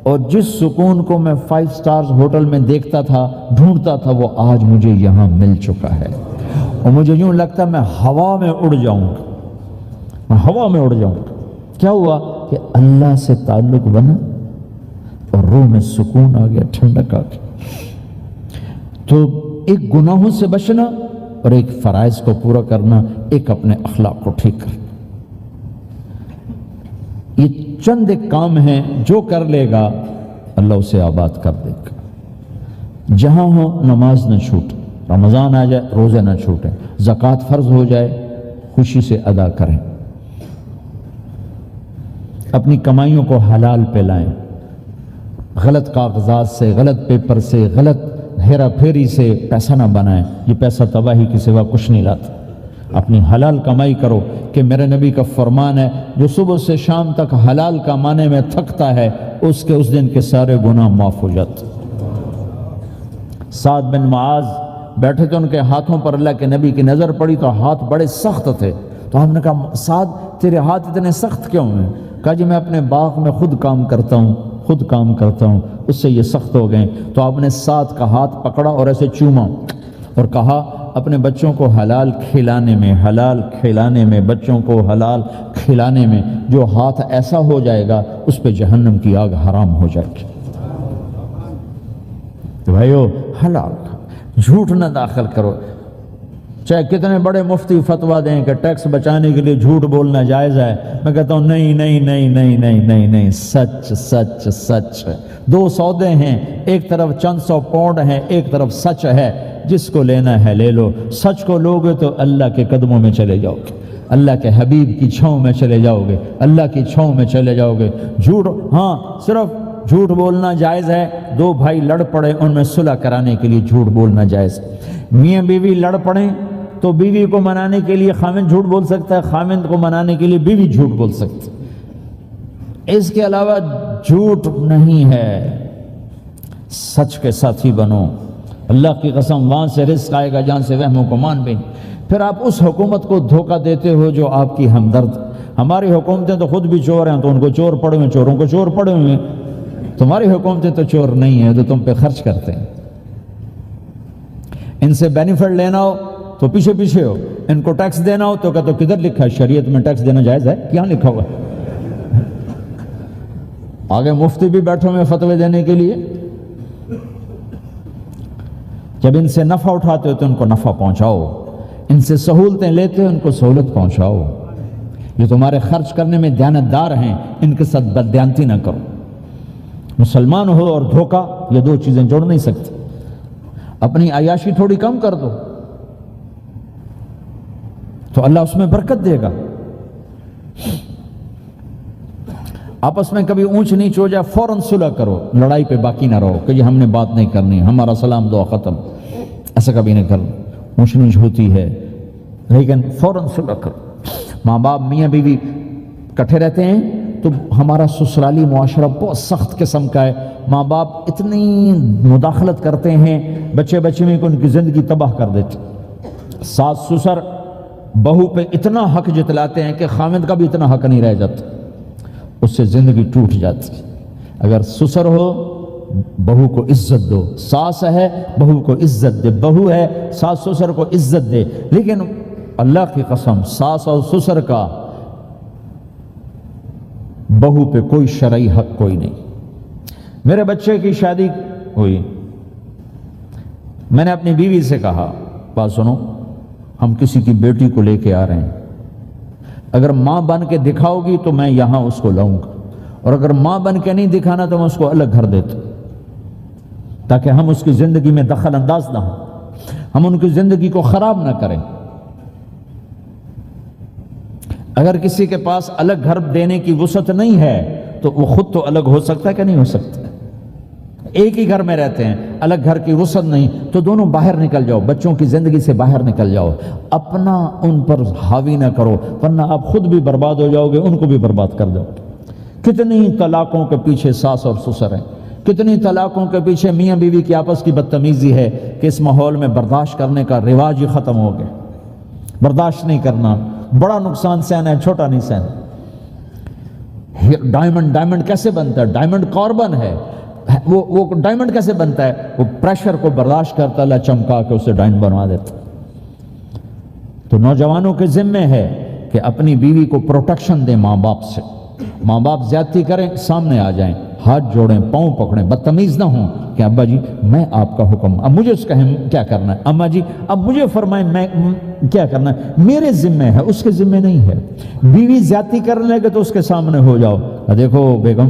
اور جس سکون کو میں 5 سٹارز ہوٹل میں دیکھتا تھا، ڈھونڈتا تھا، وہ آج مجھے یہاں مل چکا ہے۔ اور مجھے یوں لگتا میں ہوا میں اڑ جاؤں گا، میں ہوا میں اڑ جاؤں گا۔ کیا ہوا کہ اللہ سے تعلق بنا اور روح میں سکون آ گیا، ٹھنڈک آ گئی۔ تو ایک گناہوں سے بچنا اور ایک فرائض کو پورا کرنا، ایک اپنے اخلاق کو ٹھیک کرنا، یہ چند ایک کام ہیں جو کر لے گا اللہ اسے آباد کر دے گا۔ جہاں ہو نماز نہ چھوٹے، رمضان آ جائے روزے نہ چھوٹیں، زکوٰۃ فرض ہو جائے خوشی سے ادا کریں، اپنی کمائیوں کو حلال پہ لائیں، غلط کاغذات سے، غلط پیپر سے، غلط ہیرا پھیری سے پیسہ نہ بنائیں، یہ پیسہ تباہی کے سوا کچھ نہیں لاتا۔ اپنی حلال کمائی کرو، کہ میرے نبی کا فرمان ہے جو صبح سے شام تک حلال کمانے میں تھکتا ہے اس کے اس دن کے سارے گناہ معاف ہو جاتے۔ سعد بن معاذ بیٹھے تھے، ان کے ہاتھوں پر اللہ کے نبی کی نظر پڑی تو ہاتھ بڑے سخت تھے، تو ہم نے کہا سعد تیرے ہاتھ اتنے سخت کیوں ہیں؟ کہا جی میں اپنے باغ میں خود کام کرتا ہوں، اس سے یہ سخت ہو گئے۔ تو آپ نے سعد کا ہاتھ پکڑا اور ایسے چوما اور کہا اپنے بچوں کو حلال کھلانے میں بچوں کو حلال کھلانے میں جو ہاتھ ایسا ہو جائے گا اس پہ جہنم کی آگ حرام ہو جائے گی۔ تو بھائیو حلال جھوٹ نہ داخل کرو، چاہے کتنے بڑے مفتی فتویٰ دیں کہ ٹیکس بچانے کے لیے جھوٹ بولنا جائز ہے، میں کہتا ہوں نہیں، سچ ہے۔ دو سودے ہیں، ایک طرف چند سو پاؤنڈ ہیں، ایک طرف سچ ہے، جس کو لینا ہے لے لو۔ سچ کو لوگے تو اللہ کے قدموں میں چلے جاؤ گے، اللہ کے حبیب کی چھاؤں میں چلے جاؤ گے، اللہ کی چھاؤں میں چلے جاؤ گے۔ جھوٹ، ہاں صرف جھوٹ بولنا جائز ہے، دو بھائی لڑ پڑے ان میں صلح کرانے کے لیے جھوٹ بولنا جائز ہے۔ میاں بیوی لڑ پڑیں تو بیوی کو منانے کے لیے خامند جھوٹ بول سکتا ہے، خامند کو منانے کے لیے بیوی جھوٹ بول سکتی ہے۔ اس کے علاوہ جھوٹ نہیں ہے، سچ کے ساتھی بنو۔ اللہ کی قسم وہاں سے رزق آئے گا جہاں سے وہم و گمان بھی نہیں۔ پھر آپ اس حکومت کو دھوکہ دیتے ہو جو آپ کی ہمدرد۔ ہماری حکومتیں تو خود بھی چور ہیں تو ان کو چور پڑے ہوئے، چوروں کو چور پڑے ہوئے۔ تمہاری حکومتیں تو چور نہیں ہیں، تو تم پہ خرچ کرتے ہیں۔ ان سے بینیفٹ لینا ہو تو پیچھے ہو، ان کو ٹیکس دینا ہو تو کہتے کدھر لکھا ہے شریعت میں ٹیکس دینا جائز ہے؟ کیا لکھا ہوا؟ آگے مفتی بھی بیٹھے ہوئے فتوے دینے کے لیے۔ جب ان سے نفع اٹھاتے ہو تو ان کو نفع پہنچاؤ، ان سے سہولتیں لیتے ہو ان کو سہولت پہنچاؤ۔ یہ تمہارے خرچ کرنے میں دیانتدار ہیں، ان کے ساتھ بددیانتی نہ کرو۔ مسلمان ہو اور دھوکہ، یہ دو چیزیں جوڑ نہیں سکتی۔ اپنی عیاشی تھوڑی کم کر دو تو اللہ اس میں برکت دے گا۔ آپس میں کبھی اونچ نیچ ہو جائے فوراً صلح کرو، لڑائی پہ باقی نہ رہو کہ یہ ہم نے بات نہیں کرنی، ہمارا سلام دعا ختم، ایسا کبھی نہیں کرو۔ اونچ نیچ ہوتی ہے لیکن فوراً صلح کرو۔ ماں باپ میاں بیوی کٹھے رہتے ہیں تو ہمارا سسرالی معاشرہ بہت سخت قسم کا ہے، ماں باپ اتنی مداخلت کرتے ہیں بچے میں کہ ان کی زندگی تباہ کر دیتے۔ ساس سسر بہو پہ اتنا حق جتلاتے ہیں کہ خامد کا بھی اتنا حق نہیں رہ جاتا، اس سے زندگی ٹوٹ جاتی۔ اگر سسر ہو بہو کو عزت دو، ساس ہے بہو کو عزت دے، بہو ہے ساس سسر کو عزت دے۔ لیکن اللہ کی قسم ساس اور سسر کا بہو پہ کوئی شرعی حق کوئی نہیں۔ میرے بچے کی شادی ہوئی، میں نے اپنی بیوی سے کہا بات سنو، ہم کسی کی بیٹی کو لے کے آ رہے ہیں، اگر ماں بن کے دکھاؤ گی تو میں یہاں اس کو لاؤں گا، اور اگر ماں بن کے نہیں دکھانا تو میں اس کو الگ گھر دیتا ہوں، تاکہ ہم اس کی زندگی میں دخل انداز نہ ہوں، ہم ان کی زندگی کو خراب نہ کریں۔ اگر کسی کے پاس الگ گھر دینے کی وسعت نہیں ہے تو وہ خود تو الگ ہو سکتا ہے کہ نہیں ہو سکتا؟ ایک ہی گھر میں رہتے ہیں، الگ گھر کی وسعت نہیں تو دونوں باہر نکل جاؤ، بچوں کی زندگی سے باہر نکل جاؤ، اپنا ان پر حاوی نہ کرو ورنہ آپ خود بھی برباد ہو جاؤ گے، ان کو بھی برباد کر دو۔ کتنی طلاقوں کے پیچھے ساس اور سسر ہیں، کتنی طلاقوں کے پیچھے میاں بیوی کی آپس کی بدتمیزی ہے کہ اس ماحول میں برداشت کرنے کا رواج ہی ختم ہو گیا۔ برداشت نہیں کرنا، بڑا نقصان سہنا ہے، چھوٹا نہیں سہنا۔ ڈائمنڈ کیسے بنتا ہے؟ ڈائمنڈ کاربن ہے، وہ ڈائمنڈ کیسے بنتا ہے؟ وہ پریشر کو برداشت کرتا، اللہ چمکا کے اسے ڈائمنڈ بنوا دیتا۔ تو نوجوانوں کے ذمے ہے کہ اپنی بیوی کو پروٹیکشن دیں ماں باپ سے. ماں باپ زیادتی کریں سامنے آ جائیں, ہاتھ جوڑیں, پاؤں پکڑیں, بدتمیز نہ ہوں کہ ابا جی میں آپ کا حکم, اب مجھے اس کا کیا کرنا ہے, اماں جی اب مجھے فرمائیں میں کیا کرنا ہے, میرے ذمے ہے, اس کے ذمے نہیں ہے. بیوی زیادتی کرنے لگے تو اس کے سامنے ہو جاؤ, دیکھو بیگم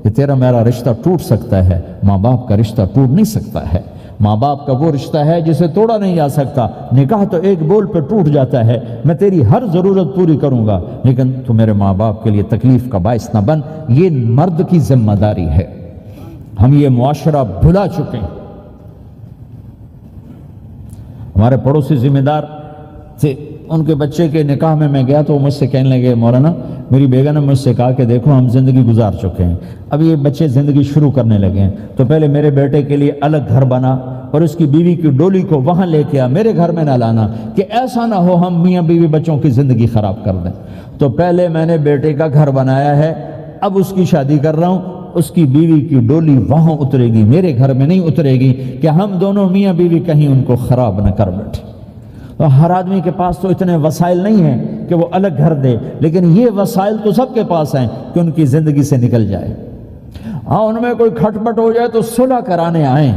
یہ تیرا میرا رشتہ ٹوٹ سکتا ہے, ماں باپ کا رشتہ ٹوٹ نہیں سکتا ہے. ماں باپ کا وہ رشتہ ہے جسے توڑا نہیں جا سکتا. نکاح تو ایک بول پہ ٹوٹ جاتا ہے. میں تیری ہر ضرورت پوری کروں گا لیکن تو میرے ماں باپ کے لیے تکلیف کا باعث نہ بن. یہ مرد کی ذمہ داری ہے. ہم یہ معاشرہ بھلا چکے ہیں. ہمارے پڑوسی ذمہ دار تھے, ان کے بچے کے نکاح میں گیا تو وہ مجھ سے کہنے لگے مولانا میری بیگم نے مجھ سے کہا کہ دیکھو ہم زندگی گزار چکے ہیں, اب یہ بچے زندگی شروع کرنے لگے ہیں, تو پہلے میرے بیٹے کے لیے الگ گھر بنا اور اس کی بیوی کی ڈولی کو وہاں لے کے آ, میرے گھر میں نہ لانا کہ ایسا نہ ہو ہم میاں بیوی بچوں کی زندگی خراب کر دیں. تو پہلے میں نے بیٹے کا گھر بنایا ہے, اب اس کی شادی کر رہا ہوں, اس کی بیوی کی ڈولی وہاں اترے گی, میرے گھر میں نہیں اترے گی کہ ہم دونوں میاں بیوی کہیں ان کو خراب نہ کر بیٹھے. تو ہر آدمی کے پاس تو اتنے وسائل نہیں ہیں کہ وہ الگ گھر دے, لیکن یہ وسائل تو سب کے پاس ہیں کہ ان کی زندگی سے نکل جائے. ہاں ان میں کوئی کھٹ پٹ ہو جائے تو صلح کرانے آئیں,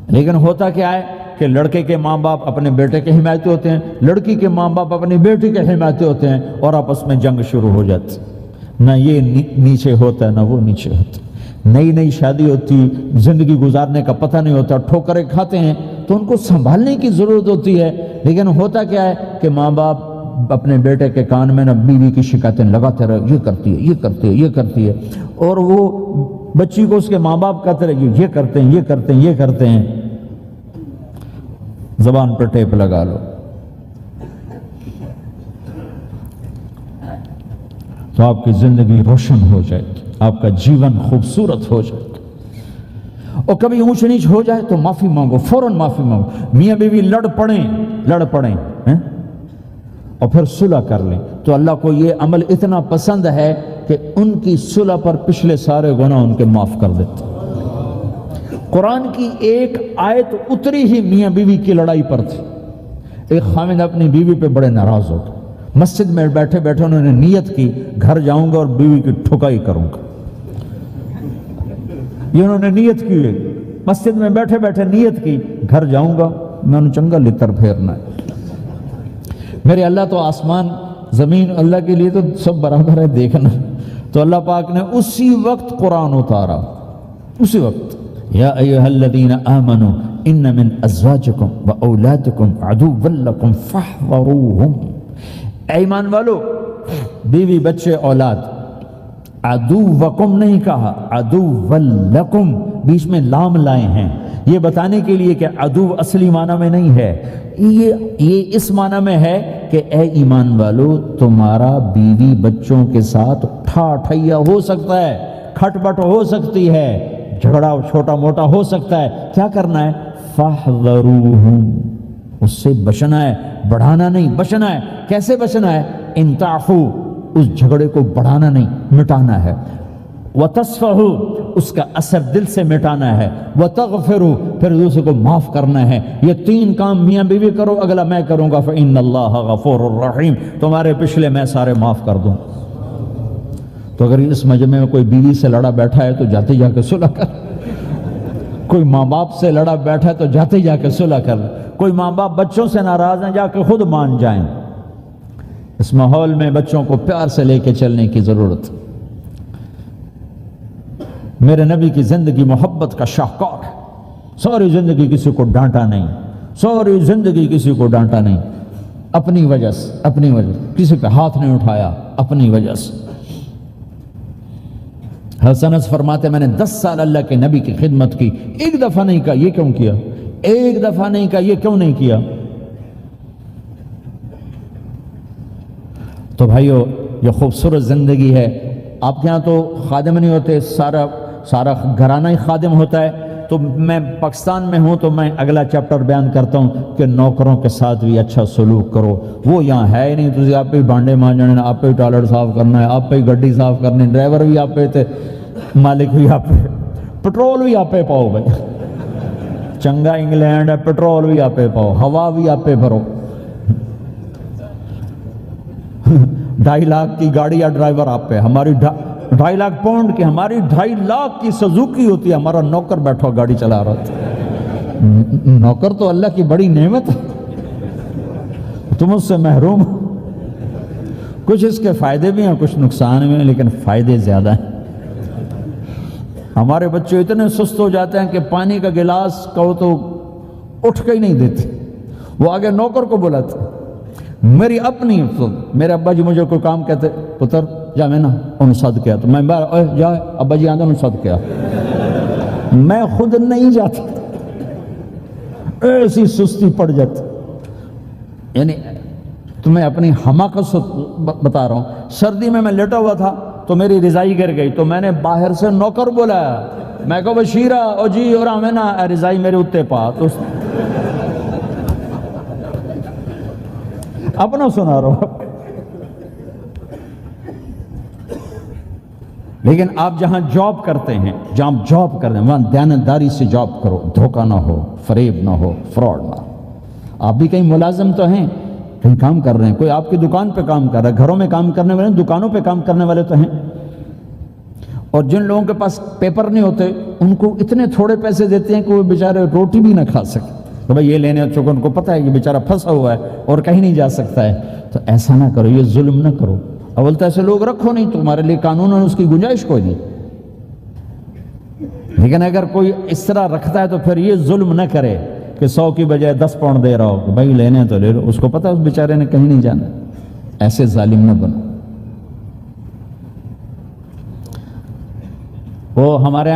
لیکن ہوتا کیا ہے کہ لڑکے کے ماں باپ اپنے بیٹے کے حمایتی ہوتے ہیں, لڑکی کے ماں باپ اپنی بیٹی کے حمایتی ہوتے ہیں اور آپس میں جنگ شروع ہو جاتی. نہ یہ نیچے ہوتا ہے نہ وہ نیچے ہوتا ہے. نئی نئی شادی ہوتی, زندگی گزارنے کا پتہ نہیں ہوتا, ٹھوکریں کھاتے ہیں تو ان کو سنبھالنے کی ضرورت ہوتی ہے. لیکن ہوتا کیا ہے کہ ماں باپ اپنے بیٹے کے کان میں نہ بیوی کی شکایتیں لگاتے رہے, یہ کرتی ہے, یہ کرتی ہے, یہ کرتی ہے, اور وہ بچی کو اس کے ماں باپ کہتے رہے یہ کرتے ہیں, یہ کرتے ہیں, یہ کرتے ہیں. زبان پر ٹیپ لگا لو تو آپ کی زندگی روشن ہو جائے گی, آپ کا جیون خوبصورت ہو جائے گا. اور کبھی اونچ نیچ ہو جائے تو معافی مانگو, فوراً معافی مانگو. میاں بیوی لڑ پڑیں اور پھر صلح کر لیں تو اللہ کو یہ عمل اتنا پسند ہے کہ ان کی صلح پر پچھلے سارے گناہ ان کے معاف کر دیتے. قرآن کی ایک آیت اتری ہی میاں بیوی کی لڑائی پر تھی. ایک خاوند اپنی بیوی پہ بڑے ناراض ہو گئے. مسجد میں بیٹھے بیٹھے انہوں نے نیت کی گھر جاؤں گا اور بیوی کی ٹھکائی کروں گا. یہ انہوں نے نیت کی, مسجد میں بیٹھے بیٹھے نیت کی گھر جاؤں گا میں انہوں چنگا لتر پھیرنا ہے. میرے اللہ تو آسمان زمین اللہ کے لیے تو سب برابر ہے دیکھنا. تو اللہ پاک نے اسی وقت قرآن اتارا, اسی وقت یا ایھا الذین آمنوا ان من ازواجکم و اولادکم عدوا لکم فاحذروہم. اے ایمان والو, بیوی بچے اولاد, عدوکم نہیں کہا, عدوا لکم, بیچ میں لام لائے ہیں یہ بتانے کے لیے کہ عدو اصلی معنی میں نہیں ہے, یہ اس معنی میں ہے کہ اے ایمان والو تمہارا بیوی بچوں کے ساتھ ٹھائیا ہو سکتا ہے, کھٹ پٹ ہو سکتی ہے, جھگڑا چھوٹا موٹا ہو سکتا ہے. کیا کرنا ہے؟ فاحذروہم, اس سے بچنا ہے, بڑھانا نہیں, بچنا ہے. کیسے بچنا ہے؟ ان تعفو, اس جھگڑے کو بڑھانا نہیں, مٹانا ہے. وتصفحوا, اس کا اثر دل سے مٹانا ہے. وتغفروا, پھر دوسرے کو معاف کرنا ہے. یہ تین کام میاں بیوی کرو, اگلا میں کروں گا. فإن اللہ غفور الرحیم, تمہارے پچھلے میں سارے معاف کر دوں. تو اگر اس مجمع میں کوئی بیوی سے لڑا بیٹھا ہے تو جاتے جا کے صلح کر. کوئی ماں باپ سے لڑا بیٹھا ہے تو جاتے جا کے صلح کر. کوئی ماں باپ بچوں سے ناراض ہیں, جا کے خود مان جائیں. اس ماحول میں بچوں کو پیار سے لے کے چلنے کی ضرورت. میرے نبی کی زندگی محبت کا شاہکار ہے. ساری زندگی کسی کو ڈانٹا نہیں, ساری زندگی کسی کو ڈانٹا نہیں, اپنی وجہ سے, اپنی وجہ سے کسی پہ ہاتھ نہیں اٹھایا, اپنی وجہ سے. حسن فرماتے میں نے 10 سال اللہ کے نبی کی خدمت کی, ایک دفعہ نہیں کہا یہ کیوں کیا, ایک دفعہ نہیں کہا یہ کیوں نہیں کیا. تو بھائیو یہ خوبصورت زندگی ہے. آپ کے ہاں تو خادم نہیں ہوتے, سارا گھرانہ ہی خادم ہوتا ہے. تو میں پاکستان میں ہوں تو میں اگلا چیپٹر بیان کرتا ہوں کہ نوکروں کے ساتھ بھی اچھا سلوک کرو. وہ یہاں ہے ہی نہیں, تو آپ پہ بانڈے مانجنے, آپ پہ ٹوائلٹ صاف کرنا ہے, آپ پہ گڈی صاف کرنی, ڈرائیور بھی آپ پہ, مالک بھی آپ پہ, پٹرول بھی آپ پہ پاؤ. بھائی چنگا انگلینڈ ہے, پٹرول بھی آپ پہ پاؤ, ہوا بھی آپ پہ بھرو. 2.5 لاکھ کی گاڑی یا ڈرائیور آپ پہ، ہماری 2.5 لاکھ پاؤنڈ کی، ہماری 2.5 لاکھ کی سزوکی ہوتی ہے، ہمارا نوکر بیٹھا گاڑی چلا رہا تھا۔ نوکر تو اللہ کی بڑی نعمت ہے، تم اس سے محروم ہو۔ کچھ اس کے فائدے بھی ہیں، کچھ نقصان بھی ہیں، لیکن فائدے زیادہ ہیں۔ ہمارے بچے اتنے سست ہو جاتے ہیں کہ پانی کا گلاس کہو تو اٹھ کے ہی نہیں دیتے، وہ آگے نوکر کو بلاتے۔ میری اپنی میرے ابا جی مجھے کوئی کام کہتے، پتر جا میں نا ان صد کیا، تو میں جا ابا جی آدھا ان صد کیا، میں خود نہیں جاتا، ایسی سستی پڑ جاتی۔ یعنی تمہیں اپنی حماقت سے بتا رہا ہوں، سردی میں لیٹا ہوا تھا تو میری رضائی گر گئی، تو میں نے باہر سے نوکر بولایا، میں کہا بشیرہ او جی اور ہمیں نا رضائی میرے اتے پا، تو اپنا سنا رہا ہوں۔ لیکن آپ جہاں جاب کرتے ہیں، جہاں جاب کرتے ہیں وہاں دیانتداری سے جاب کرو، دھوکہ نہ ہو، فریب نہ ہو، فراڈ نہ ہو۔ آپ بھی کہیں ملازم تو ہیں، کہیں کام کر رہے ہیں، کوئی آپ کی دکان پہ کام کر رہا ہے، گھروں میں کام کرنے والے، دکانوں پہ کام کرنے والے تو ہیں۔ اور جن لوگوں کے پاس پیپر نہیں ہوتے ان کو اتنے تھوڑے پیسے دیتے ہیں کہ وہ بیچارے روٹی بھی نہ کھا سکے، تو بھائی یہ لینے چونکہ ان کو پتہ ہے کہ بیچارہ پھنسا ہوا ہے اور کہیں نہیں جا سکتا ہے۔ تو ایسا نہ کرو، یہ ظلم نہ کرو، اول تو ایسے لوگ رکھو نہیں، تمہارے لیے قانون اور اس کی گنجائش کوئی نہیں۔ لیکن اگر کوئی اس طرح رکھتا ہے تو پھر یہ ظلم نہ کرے کہ 100 کی بجائے 10 پاؤنڈ دے رہا ہو، بھائی لینے تو لے لو، اس کو پتہ ہے اس بیچارے نے کہیں نہیں جانا۔ ایسے ظالم نہ بنو۔ وہ ہمارے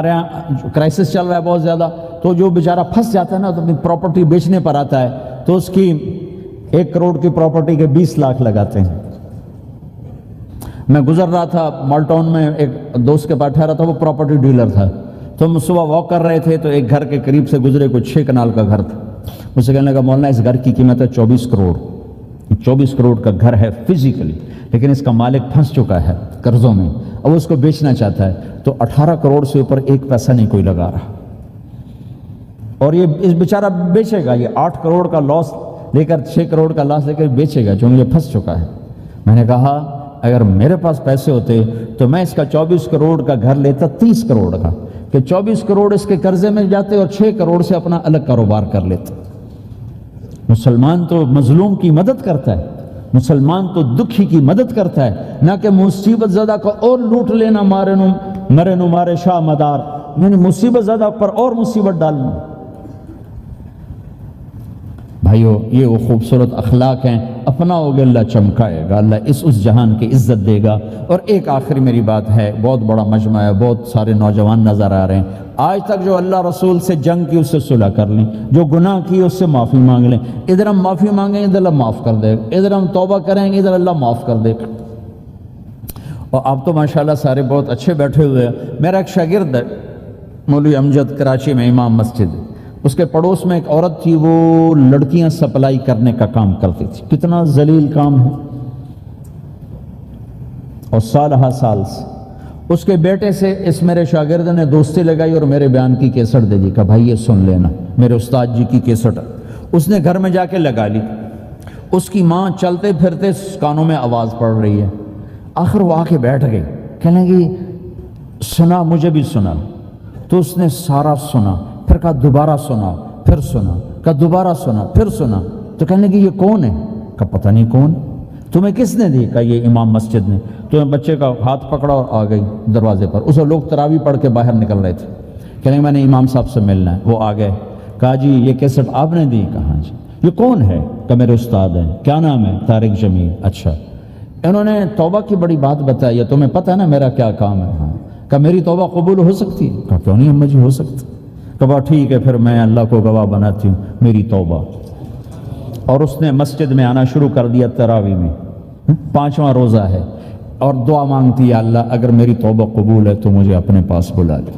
یہاں کرائسس چل رہا ہے بہت زیادہ، تو جو بیچارہ پھنس جاتا ہے نا تو اپنی پراپرٹی بیچنے پر آتا ہے تو اس کی 1 کروڑ کی پراپرٹی کے 20 لاکھ لگاتے ہیں۔ میں گزر رہا تھا مال ٹاؤن میں، ایک دوست کے پاس ٹھہرا تھا، وہ پراپرٹی ڈیلر تھا، تو ہم صبح واک کر رہے تھے تو ایک گھر کے قریب سے گزرے، کوئی 6 کنال کا گھر تھا۔ مجھ سے کہنے لگا مولانا اس گھر کی قیمت ہے 24 کروڑ، 24 کروڑ کا گھر ہے فزیکلی، لیکن اس کا مالک پھنس چکا ہے قرضوں میں، اب اس کو بیچنا چاہتا ہے، تو 18 کروڑ سے اوپر 1 پیسہ نہیں کوئی لگا رہا، اور یہ اس بیچارہ بیچے گا، یہ 8 کروڑ کا لاس لے کر 6 کروڑ کا لاس لے کر بیچے گا چونکہ یہ پھنس چکا ہے۔ میں نے کہا اگر میرے پاس پیسے ہوتے تو میں اس کا 24 کروڑ کا گھر لیتا 30 کروڑ کا، کہ 24 کروڑ اس کے قرضے میں جاتے اور 6 کروڑ سے اپنا الگ کاروبار کر لیتے۔ مسلمان تو مظلوم کی مدد کرتا ہے، مسلمان تو دکھی کی مدد کرتا ہے، نہ کہ مصیبت زدہ کا اور لوٹ لینا، مرے نو مارے شاہ مدار، یعنی مصیبت زدہ پر اور مصیبت ڈالنا۔ بھائیو یہ وہ خوبصورت اخلاق ہیں، اپناؤ گے اللہ چمکائے گا، اللہ اس جہان کی عزت دے گا۔ اور ایک آخری میری بات ہے، بہت بڑا مجمع ہے، بہت سارے نوجوان نظر آ رہے ہیں، آج تک جو اللہ رسول سے جنگ کی اس سے صلح کر لیں، جو گناہ کی اس سے معافی مانگ لیں، ادھر ہم معافی مانگیں ادھر اللہ معاف کر دے گا، ادھر ہم توبہ کریں ادھر اللہ معاف کر دے گا۔ اور آپ تو ماشاءاللہ سارے بہت اچھے بیٹھے ہوئے ہیں۔ میرا ایک شاگرد ہے مولوی امجد، کراچی میں امام مسجد، اس کے پڑوس میں ایک عورت تھی، وہ لڑکیاں سپلائی کرنے کا کام کرتی تھی، کتنا ذلیل کام ہے، اور سال سے اس کے بیٹے سے اس میرے شاگرد نے دوستی لگائی اور میرے بیان کی کیسٹ دے دی، کہا بھائی یہ سن لینا، میرے استاد جی کی کیسٹ۔ اس نے گھر میں جا کے لگا لی، اس کی ماں چلتے پھرتے کانوں میں آواز پڑ رہی ہے، آخر وہ آ کے بیٹھ گئی، کہنے لگی سنا مجھے بھی سنا، تو اس نے سارا سنا، پھر کہا دوبارہ سنا، پھر سنا، کہا دوبارہ سنا، پھر سنا، تو کہنے لگی یہ کون ہے؟ کہا پتہ نہیں کون، تمہیں کس نے دی؟ کہا یہ امام مسجد نے۔ تو بچے کا ہاتھ پکڑا اور آ گئی دروازے پر، اسے لوگ تراویح پڑھ کے باہر نکل رہے تھے، کہنے میں نے امام صاحب سے ملنا ہے۔ وہ آ گئے، کہا جی یہ کیسٹ آپ نے دی؟ کہا جی۔ یہ کون ہے؟ کہا میرے استاد ہیں۔ کیا نام ہے؟ طارق جمیل۔ اچھا، انہوں نے توبہ کی بڑی بات بتائی ہے، تمہیں پتہ ہے نا میرا کیا کام ہے؟ ہاں۔ کہا میری توبہ قبول ہو سکتی ہے؟ کہا کیوں نہیں اماں جی ہو سکتی۔ کہا ٹھیک ہے پھر میں اللہ کو گواہ بناتی ہوں، میری توبہ۔ اور اس نے مسجد میں آنا شروع کر دیا تراویح میں، 5واں روزہ ہے، اور دعا مانگتی ہے اللہ اگر میری توبہ قبول ہے تو مجھے اپنے پاس بلا لے،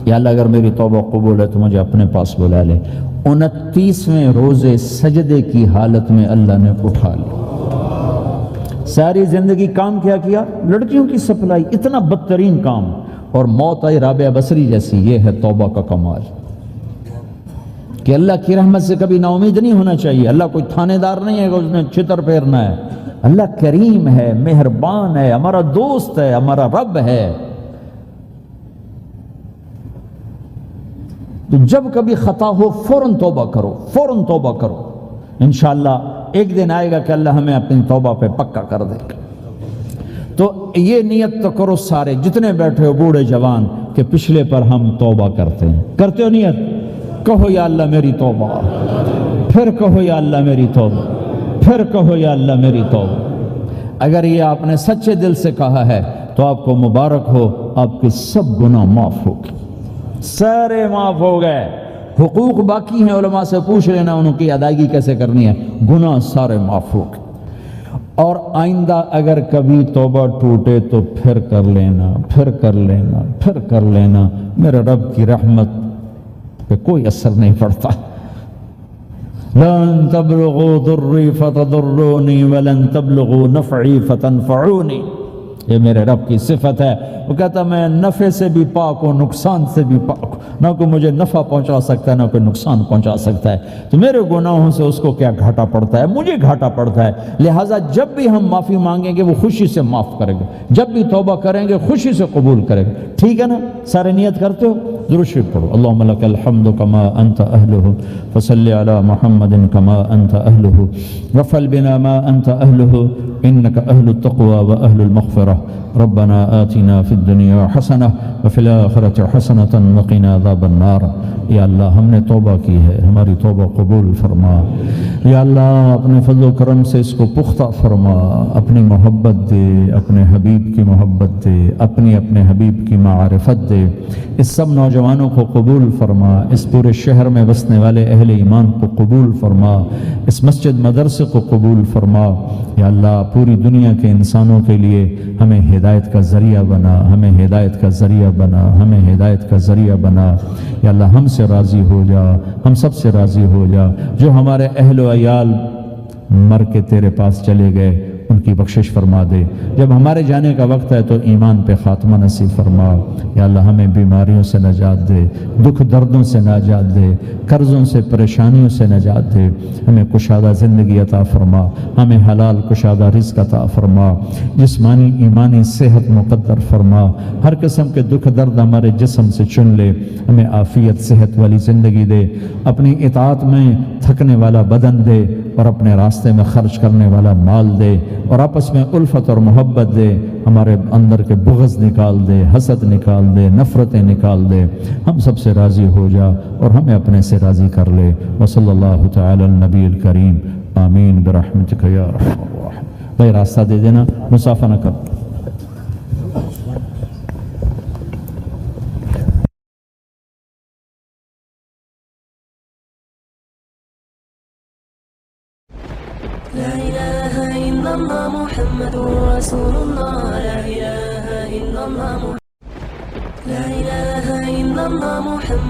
یا اللہ اگر میری توبہ قبول ہے تو مجھے اپنے پاس بلا لے۔ 29ویں روزے سجدے کی حالت میں اللہ نے اٹھا لیا۔ ساری زندگی کام کیا؟ لڑکیوں کی سپلائی، اتنا بدترین کام، اور موت آئی رابعہ بصری جیسی۔ یہ ہے توبہ کا کمال، کہ اللہ کی رحمت سے کبھی نا امید نہیں ہونا چاہیے۔ اللہ کوئی تھانے دار نہیں ہے کہ اس نے چھتر پھیرنا ہے، اللہ کریم ہے، مہربان ہے، ہمارا دوست ہے، ہمارا رب ہے۔ تو جب کبھی خطا ہو فوراً توبہ کرو، فوراً توبہ کرو، انشاءاللہ ایک دن آئے گا کہ اللہ ہمیں اپنی توبہ پہ پکا کر دے گا۔ تو یہ نیت تو کرو سارے جتنے بیٹھے ہو، بوڑھے جوان، کہ پچھلے پر ہم توبہ کرتے ہیں۔ کرتے ہو نیت؟ کہو یا اللہ میری توبہ، پھر کہو یا اللہ میری توبہ، پھر کہو یا اللہ میری توبہ۔ اگر یہ آپ نے سچے دل سے کہا ہے تو آپ کو مبارک ہو، آپ کے سب گناہ معاف ہو گئے، سارے معاف ہو گئے۔ حقوق باقی ہیں، علماء سے پوچھ لینا ان کی ادائیگی کیسے کرنی ہے، گناہ سارے معاف ہو گئے۔ اور آئندہ اگر کبھی توبہ ٹوٹے تو پھر کر لینا، پھر کر لینا، پھر کر لینا، میرے رب کی رحمت پہ کوئی اثر نہیں پڑتا۔ لن تبلغوا ضری فتضرونی ولن تبلغوا نفعی فتنفعونی، یہ میرے رب کی صفت ہے۔ وہ کہتا میں نفع سے بھی پاک ہوں، نقصان سے بھی پاک ہوں، نہ کوئی مجھے نفع پہنچا سکتا ہے، نہ کوئی نقصان پہنچا سکتا ہے۔ تو میرے گناہوں سے اس کو کیا گھاٹا پڑتا ہے؟ مجھے گھاٹا پڑتا ہے۔ لہٰذا جب بھی ہم معافی مانگیں گے وہ خوشی سے معاف کرے گا، جب بھی توبہ کریں گے خوشی سے قبول کرے گا۔ ٹھیک ہے نا؟ سارے نیت کرتے ہو؟ درود شریف پڑھو۔ اللہم لک الحمد کما انت اہلہ فصلی علی محمد کما انت اہلہ وفعل بنا ما انت اہلہ انک اہل التقوی و اہل المغفرہ ربنا آتنا فی الدنیا حسنہ وفی الآخرۃ حسنۃ وقنا عذاب النار۔ یا اللہ ہم نے توبہ کی ہے، ہماری توبہ قبول فرما۔ یا اللہ اپنے فضل و کرم سے اس کو پختہ فرما، اپنی محبت دے، اپنے حبیب کی محبت دے، اپنے حبیب کی معرفت دے۔ اس سب نوجوانوں کو قبول فرما، اس پورے شہر میں بسنے والے اہل ایمان کو قبول فرما، اس مسجد مدرسے کو قبول فرما۔ یا اللہ پوری دنیا کے انسانوں کے لیے ہمیں ہدایت کا ذریعہ بنا، ہمیں ہدایت کا ذریعہ بنا، ہمیں ہدایت کا ذریعہ بنا۔ یا اللہ ہم سے راضی ہو جا، ہم سب سے راضی ہو جا۔ جو ہمارے اہل و عیال مر کے تیرے پاس چلے گئے ان کی بخشش فرما دے۔ جب ہمارے جانے کا وقت ہے تو ایمان پہ خاتمہ نصیب فرما۔ یا اللہ ہمیں بیماریوں سے نجات دے، دکھ دردوں سے نجات دے، قرضوں سے پریشانیوں سے نجات دے۔ ہمیں کشادہ زندگی عطا فرما، ہمیں حلال کشادہ رزق عطا فرما، جسمانی ایمانی صحت مقدر فرما۔ ہر قسم کے دکھ درد ہمارے جسم سے چن لے، ہمیں عافیت صحت والی زندگی دے، اپنی اطاعت میں تھکنے والا بدن دے اور اپنے راستے میں خرچ کرنے والا مال دے، اور آپس میں الفت اور محبت دے، ہمارے اندر کے بغض نکال دے، حسد نکال دے، نفرتیں نکال دے۔ ہم سب سے راضی ہو جا اور ہمیں اپنے سے راضی کر لے۔ وصلی اللہ تعالی النبی الکریم، آمین برحمتک یا ارحم الراحمین۔ بھائی راستہ دے دینا، مسافہ نہ کر۔ لا إله إلا الله محمد رسول الله لا إله إلا الله لا إله إلا الله محمد